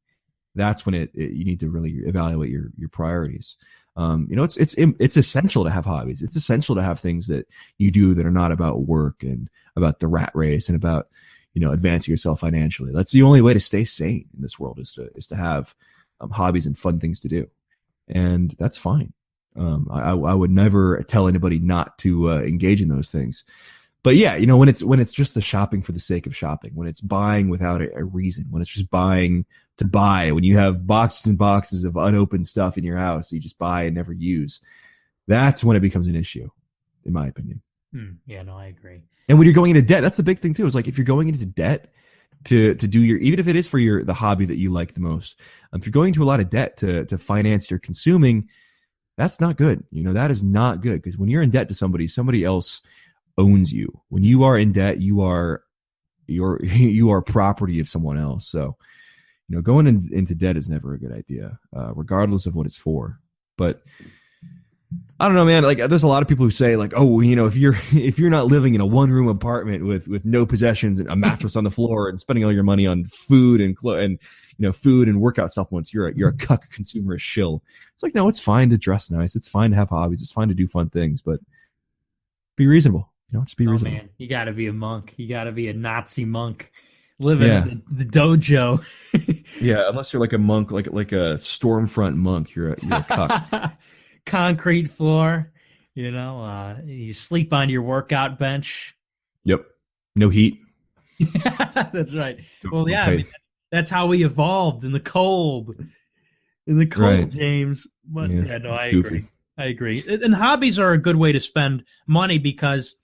Speaker 1: that's when you need to really evaluate your priorities. It's essential to have hobbies. It's essential to have things that you do that are not about work and about the rat race and about, advancing yourself financially. That's the only way to stay sane in this world is to have hobbies and fun things to do. And that's fine. I would never tell anybody not to engage in those things. But yeah, when it's just the shopping for the sake of shopping, when it's buying without a reason, when it's just buying to buy, when you have boxes and boxes of unopened stuff in your house you just buy and never use, that's when it becomes an issue, in my opinion.
Speaker 2: Yeah, no, I agree.
Speaker 1: And when you're going into debt, that's the big thing too. Is like if you're going into debt to do even if it is for the hobby that you like the most, if you're going to a lot of debt to finance your consuming, that's not good. That is not good, because when you're in debt to somebody else owns you. When you are in debt, you are property of someone else. So, going into debt is never a good idea, regardless of what it's for. But I don't know, man. Like, there's a lot of people who say, like, oh, if you're not living in a one-room apartment with no possessions and a mattress on the floor and spending all your money on food and food and workout supplements, you're a cuck consumerist shill. It's like, no, it's fine to dress nice. It's fine to have hobbies. It's fine to do fun things, but be reasonable. Just be reasonable.
Speaker 2: Man, you got to be a monk. You got to be a Nazi monk living in the dojo.
Speaker 1: Yeah, unless you're like a monk, like a Stormfront monk, you're a cuck.
Speaker 2: Concrete floor, you sleep on your workout bench.
Speaker 1: Yep, no heat.
Speaker 2: That's right. Well, yeah, I mean, that's how we evolved in the cold. Right. James. But yeah, no, I agree. I agree. And hobbies are a good way to spend money, because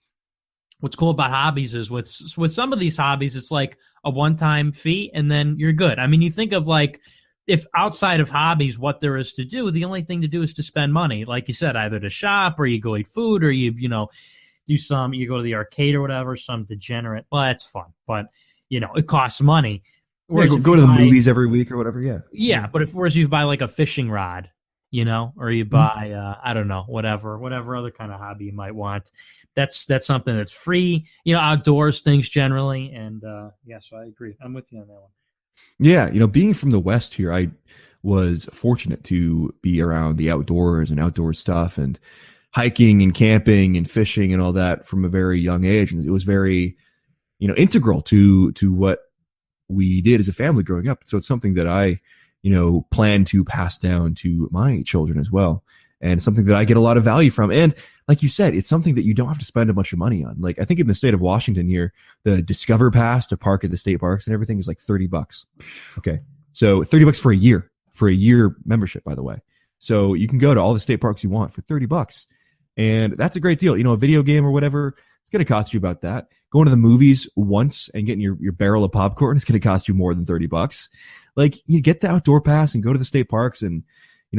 Speaker 2: what's cool about hobbies is with some of these hobbies, it's like a one-time fee and then you're good. I mean, you think of like, if outside of hobbies, what there is to do, the only thing to do is to spend money. Like you said, either to shop or you go eat food or you go to the arcade or whatever, some degenerate. Well, that's fun, but it costs money.
Speaker 1: Whereas go to the movies every week or whatever. Yeah.
Speaker 2: Yeah. But whereas you buy like a fishing rod, or you buy, I don't know, whatever other kind of hobby you might want. That's something that's free, outdoors things generally. And so I agree. I'm with you on that one.
Speaker 1: Yeah. Being from the West here, I was fortunate to be around the outdoors and outdoor stuff and hiking and camping and fishing and all that from a very young age. And it was very integral to what we did as a family growing up. So it's something that I, plan to pass down to my children as well. And something that I get a lot of value from. And like you said, it's something that you don't have to spend a bunch of money on. Like I think in the state of Washington here, the Discover Pass to park at the state parks and everything is like $30. Okay. So $30 for a year membership, by the way. So you can go to all the state parks you want for $30. And that's a great deal. A video game or whatever, it's going to cost you about that. Going to the movies once and getting your barrel of popcorn is going to cost you more than $30. Like you get the outdoor pass and go to the state parks and,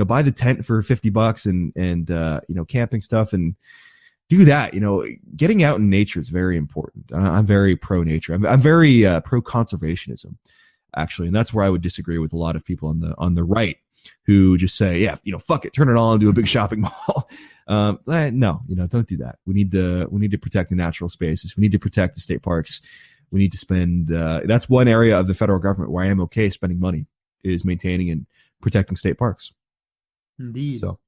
Speaker 1: buy the tent for $50 and camping stuff and do that. Getting out in nature is very important. I'm very pro nature. I'm very pro conservationism, actually. And that's where I would disagree with a lot of people on the right who just say, yeah, fuck it, turn it all into a big shopping mall. No, don't do that. We need to protect the natural spaces. We need to protect the state parks. We need to spend, that's one area of the federal government where I am okay spending money is maintaining and protecting state parks.
Speaker 2: Indeed.
Speaker 1: So,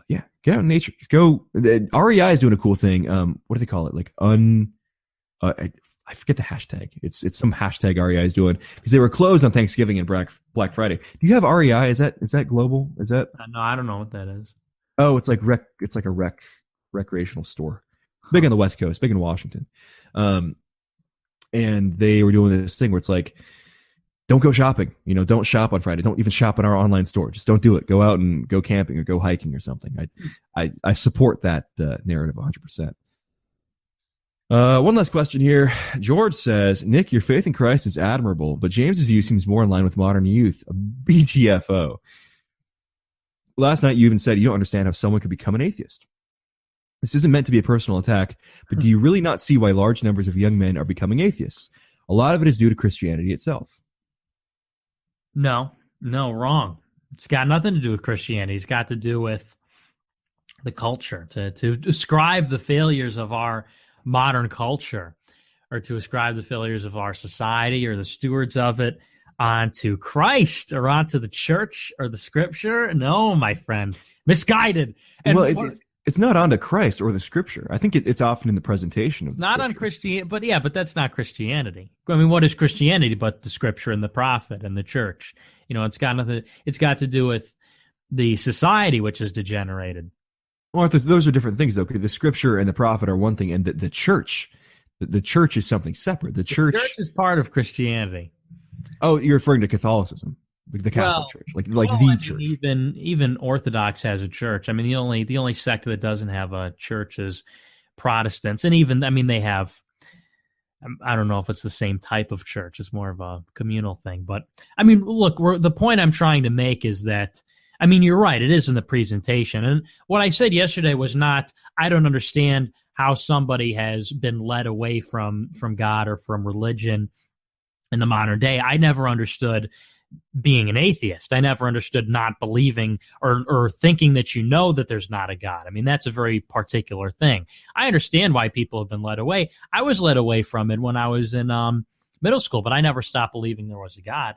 Speaker 1: get out in nature. Go. REI is doing a cool thing. What do they call it? Like I forget the hashtag. It's some hashtag REI is doing because they were closed on Thanksgiving and Black Friday. Do you have REI? Is that global? Is that?
Speaker 2: No, I don't know what that is.
Speaker 1: Oh, it's like a recreational store. It's big on the West Coast, big in Washington. And they were doing this thing where it's like, don't go shopping. Don't shop on Friday. Don't even shop in our online store. Just don't do it. Go out and go camping or go hiking or something. I support that narrative 100%. One last question here. George says, Nick, your faith in Christ is admirable, but James's view seems more in line with modern youth. A BTFO. Last night you even said you don't understand how someone could become an atheist. This isn't meant to be a personal attack, but do you really not see why large numbers of young men are becoming atheists? A lot of it is due to Christianity itself.
Speaker 2: No, wrong. It's got nothing to do with Christianity. It's got to do with the culture. To describe the failures of our modern culture or to ascribe the failures of our society or the stewards of it onto Christ or onto the church or the scripture. No, my friend, misguided. And
Speaker 1: it's not onto Christ or the scripture. I think it's often in the presentation of the
Speaker 2: not
Speaker 1: scripture.
Speaker 2: On Christianity, but that's not Christianity. I mean, what is Christianity but the scripture and the prophet and the church? It's got nothing. It's got to do with the society which is degenerated.
Speaker 1: Well, those are different things, though. Because the scripture and the prophet are one thing, and the church is something separate. The church
Speaker 2: is part of Christianity.
Speaker 1: Oh, you're referring to Catholicism, the Catholic Church, the church.
Speaker 2: Even Orthodox has a church. I mean, the only sect that doesn't have a church is Protestants, and even they have. I don't know if it's the same type of church. It's more of a communal thing. But I mean, look, the point I'm trying to make is that. I mean, you're right. It is in the presentation. And what I said yesterday was not, I don't understand how somebody has been led away from God or from religion in the modern day. I never understood being an atheist. I never understood not believing or thinking that that there's not a God. I mean, that's a very particular thing. I understand why people have been led away. I was led away from it when I was in middle school, but I never stopped believing there was a God.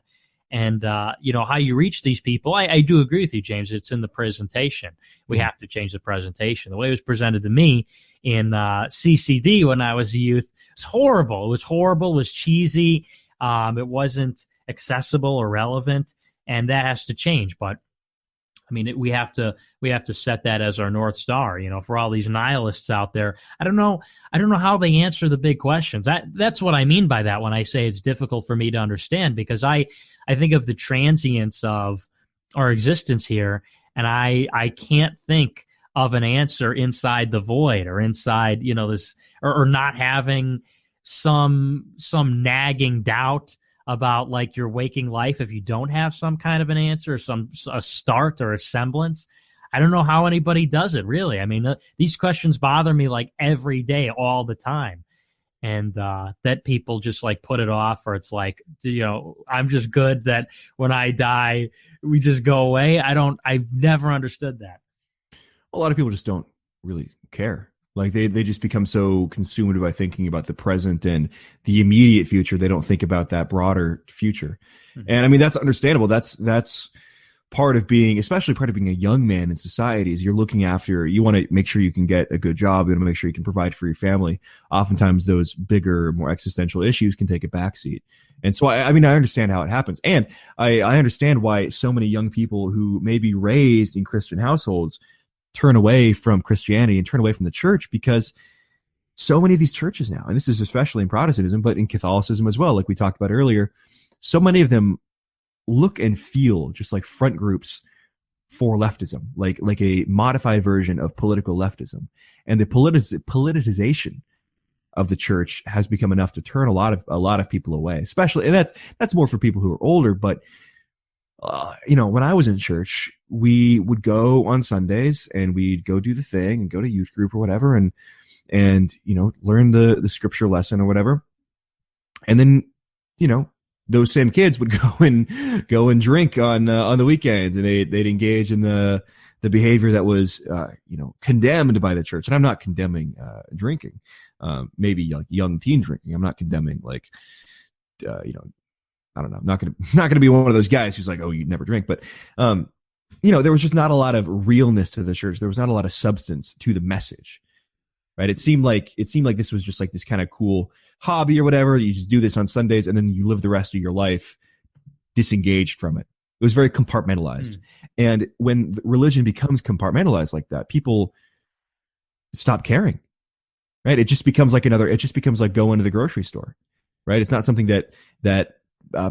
Speaker 2: And, how you reach these people, I do agree with you, James. It's in the presentation. We have to change the presentation. The way it was presented to me in CCD when I was a youth was horrible. It was horrible. It was cheesy. It wasn't accessible or relevant, and that has to change. But I mean, we have to set that as our North Star. For all these nihilists out there, I don't know how they answer the big questions. That's what I mean by that when I say it's difficult for me to understand, because I think of the transience of our existence here, and I can't think of an answer inside the void or inside this or not having some nagging doubt about like your waking life if you don't have some kind of an answer, a start or a semblance. I don't know how anybody does it, really. I mean, these questions bother me like every day, all the time. And that people just like put it off, or it's like, I'm just good that when I die, we just go away. I've never understood that.
Speaker 1: A lot of people just don't really care. Like they just become so consumed by thinking about the present and the immediate future. They don't think about that broader future. Mm-hmm. And I mean, that's understandable. That's part of being a young man in society is you want to make sure you can get a good job. You want to make sure you can provide for your family. Oftentimes those bigger, more existential issues can take a backseat. And so, I understand how it happens. And I understand why so many young people who may be raised in Christian households turn away from Christianity and turn away from the church, because so many of these churches now, and this is especially in Protestantism, but in Catholicism as well, like we talked about earlier, so many of them look and feel just like front groups for leftism, like a modified version of political leftism. And the politicization of the church has become enough to turn a lot of people away, especially, and that's more for people who are older. But when I was in church, we would go on Sundays and we'd go do the thing and go to youth group or whatever, and learn the scripture lesson or whatever. And then, those same kids would go and drink on the weekends, and they'd engage in the behavior that was condemned by the church. And I'm not condemning drinking, maybe like young teen drinking. I'm not condemning I don't know. I'm not gonna be one of those guys who's like, oh, you never drink. But there was just not a lot of realness to the church. There was not a lot of substance to the message. Right? It seemed like this was just like this kind of cool hobby or whatever. You just do this on Sundays and then you live the rest of your life disengaged from it. It was very compartmentalized. And when religion becomes compartmentalized like that, people stop caring. Right? It just becomes like going to the grocery store. Right? It's not something that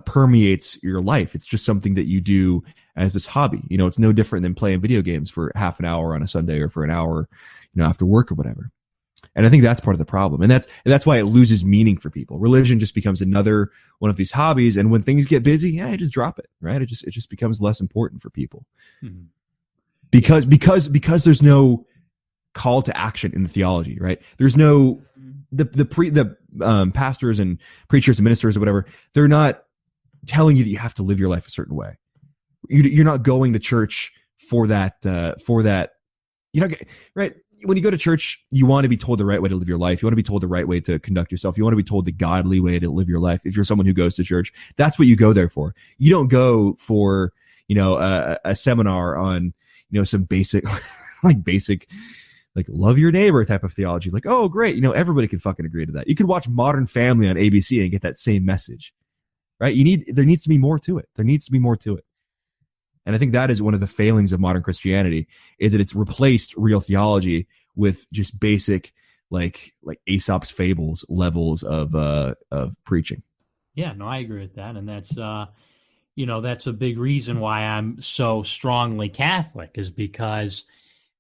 Speaker 1: permeates your life. It's just something that you do as this hobby. It's no different than playing video games for half an hour on a Sunday or for an hour, after work or whatever. And I think that's part of the problem. And that's why it loses meaning for people. Religion just becomes another one of these hobbies. And when things get busy, you just drop it, right? It just becomes less important for people. Mm-hmm. Because there's no call to action in the theology, right? There's no, the pastors and preachers and ministers or whatever, they're not telling you that you have to live your life a certain way. You're not going to church for that, right? When you go to church, you want to be told the right way to live your life. You want to be told the right way to conduct yourself. You want to be told the godly way to live your life. If you're someone who goes to church, that's what you go there for. You don't go for, a seminar on, some basic, love your neighbor type of theology. Like, oh, great. Everybody can fucking agree to that. You could watch Modern Family on ABC and get that same message, right? There needs to be more to it. There needs to be more to it. And I think that is one of the failings of modern Christianity, is that it's replaced real theology with just basic, like Aesop's fables levels of preaching.
Speaker 2: Yeah, no, I agree with that. And that's, that's a big reason why I'm so strongly Catholic, is because,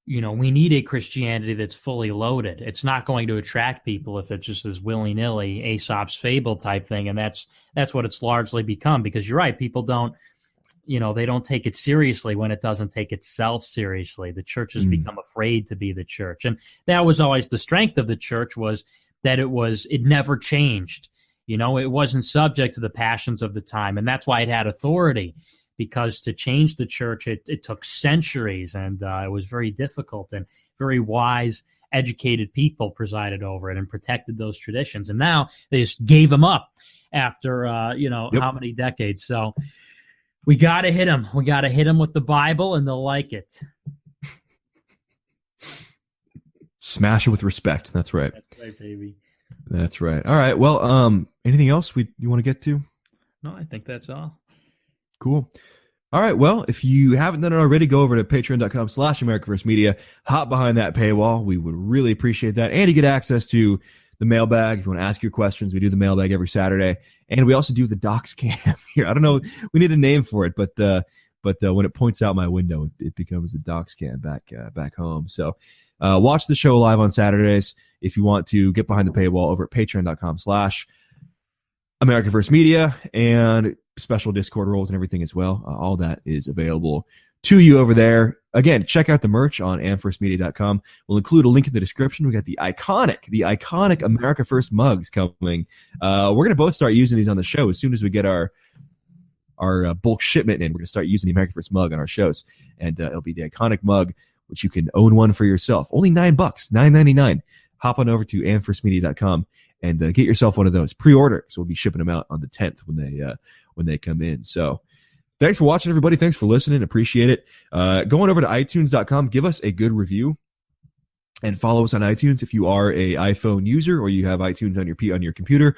Speaker 2: we need a Christianity that's fully loaded. It's not going to attract people if it's just this willy-nilly Aesop's fable type thing. And that's what it's largely become, because you're right. People don't, they don't take it seriously when it doesn't take itself seriously. The church has become afraid to be the church. And that was always the strength of the church, was that it never changed. It wasn't subject to the passions of the time. And that's why it had authority, because to change the church, it took centuries, and it was very difficult, and very wise, educated people presided over it and protected those traditions. And now they just gave them up after, how many decades. So we got to hit them. We got to hit them with the Bible, and they'll like it.
Speaker 1: Smash it with respect. That's right.
Speaker 2: That's right, baby.
Speaker 1: That's right. All right. Well, anything else you want to get to?
Speaker 2: No, I think that's all.
Speaker 1: Cool. All right. Well, if you haven't done it already, go over to patreon.com/AmericaFirstMedia. Hop behind that paywall. We would really appreciate that. And you get access to the mailbag. If you want to ask your questions, we do the mailbag every Saturday. And we also do the docs cam here. I don't know. We need a name for it, but when it points out my window, it becomes the docs cam back home. So watch the show live on Saturdays. If you want to get behind the paywall, over at patreon.com/AmericaFirstMedia, and special Discord roles and everything as well. All that is available to you over there. Again, check out the merch on amfirstmedia.com. We'll include a link in the description. We got the iconic America First mugs coming. We're going to both start using these on the show as soon as we get our bulk shipment in. We're going to start using the America First mug on our shows, and it'll be the iconic mug, which you can own one for yourself. Only $9, $9.99. Hop on over to amfirstmedia.com and get yourself one of those. Pre-order, so we'll be shipping them out on the 10th when they come in. So Thanks for watching, everybody. Thanks for listening. Appreciate it. Going over to iTunes.com, give us a good review and follow us on iTunes if you are a iPhone user or you have iTunes on your computer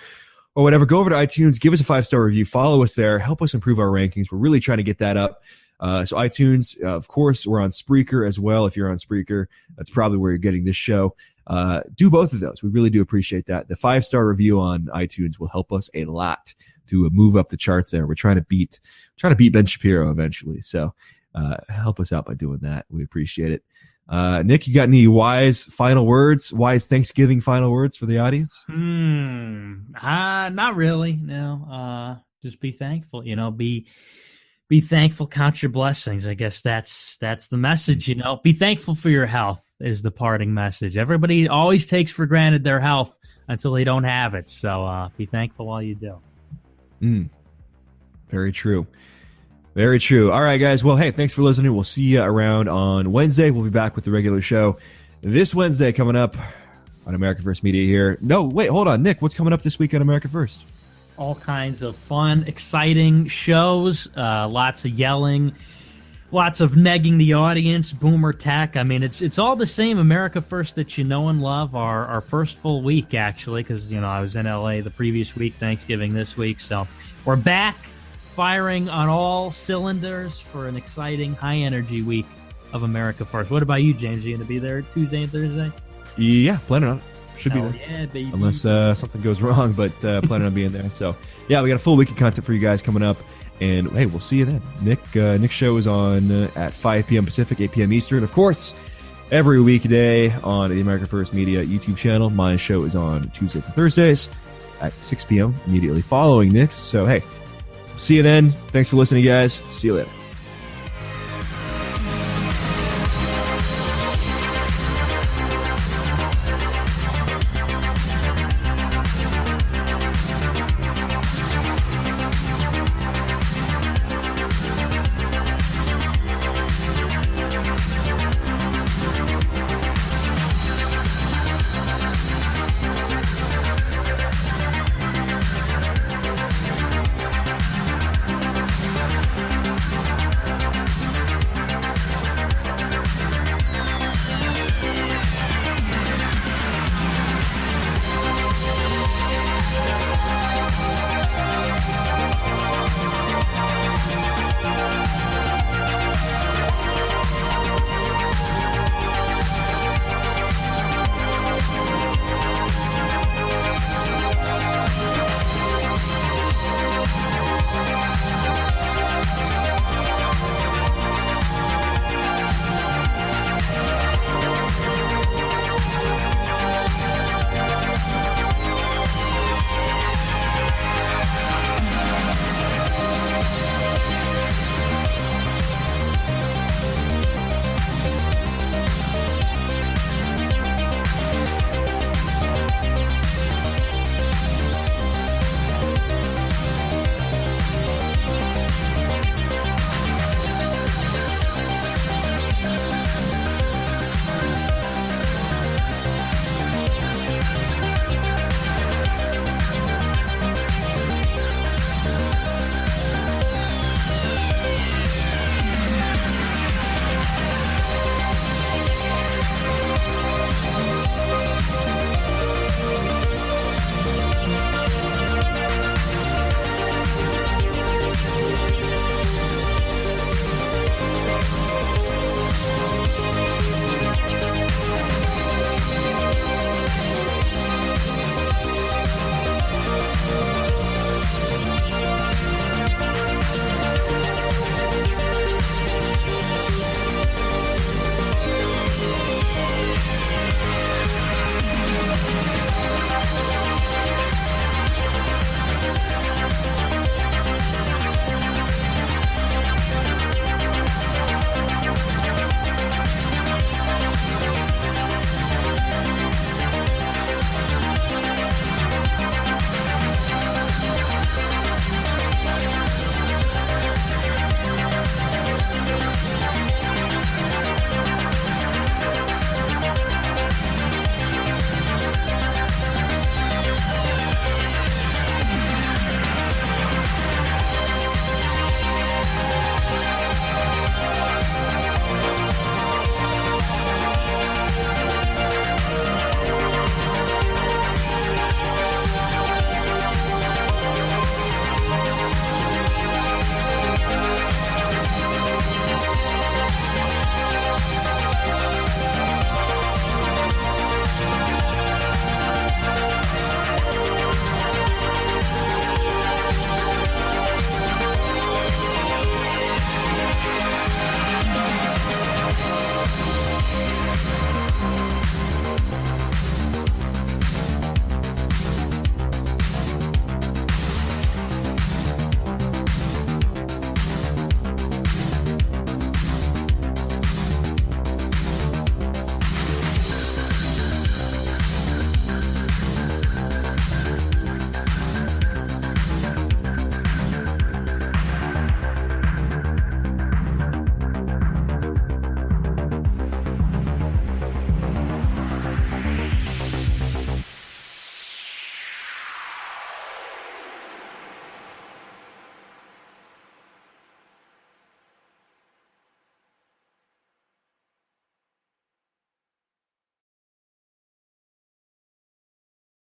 Speaker 1: or whatever. Go over to iTunes, give us a 5-star review, follow us there, help us improve our rankings. We're really trying to get that up. So iTunes, of course, we're on Spreaker as well. If you're on Spreaker, that's probably where you're getting this show. Do both of those. We really do appreciate that. The 5-star review on iTunes will help us a lot to move up the charts there. We're trying to beat Ben Shapiro eventually. So help us out by doing that. We appreciate it. Nick, you got any wise Thanksgiving final words for the audience?
Speaker 2: Not really. No. Just be thankful. Be thankful, count your blessings. I guess that's the message, Be thankful for your health is the parting message. Everybody always takes for granted their health until they don't have it. So be thankful while you do.
Speaker 1: Very true. Very true. All right, guys. Well, hey, thanks for listening. We'll see you around on Wednesday. We'll be back with the regular show this Wednesday coming up on America First Media here. No, wait, hold on. Nick, what's coming up this week on America First?
Speaker 2: All kinds of fun, exciting shows, lots of yelling, lots of negging the audience, boomer tech. I mean, it's all the same America First that you know and love. Our first full week, actually, because, I was in L.A. the previous week, Thanksgiving this week. So we're back, firing on all cylinders for an exciting, high-energy week of America First. What about you, James? Are you going to be there Tuesday and Thursday?
Speaker 1: Yeah, planning on it. Should be there.
Speaker 2: Yeah, baby.
Speaker 1: Unless something goes wrong, but planning on being there. So, yeah, we got a full week of content for you guys coming up. And, hey, we'll see you then. Nick's show is on at 5 p.m. Pacific, 8 p.m. Eastern. Of course, every weekday on the America First Media YouTube channel. My show is on Tuesdays and Thursdays at 6 p.m. immediately following Nick's. So, hey, see you then. Thanks for listening, guys. See you later.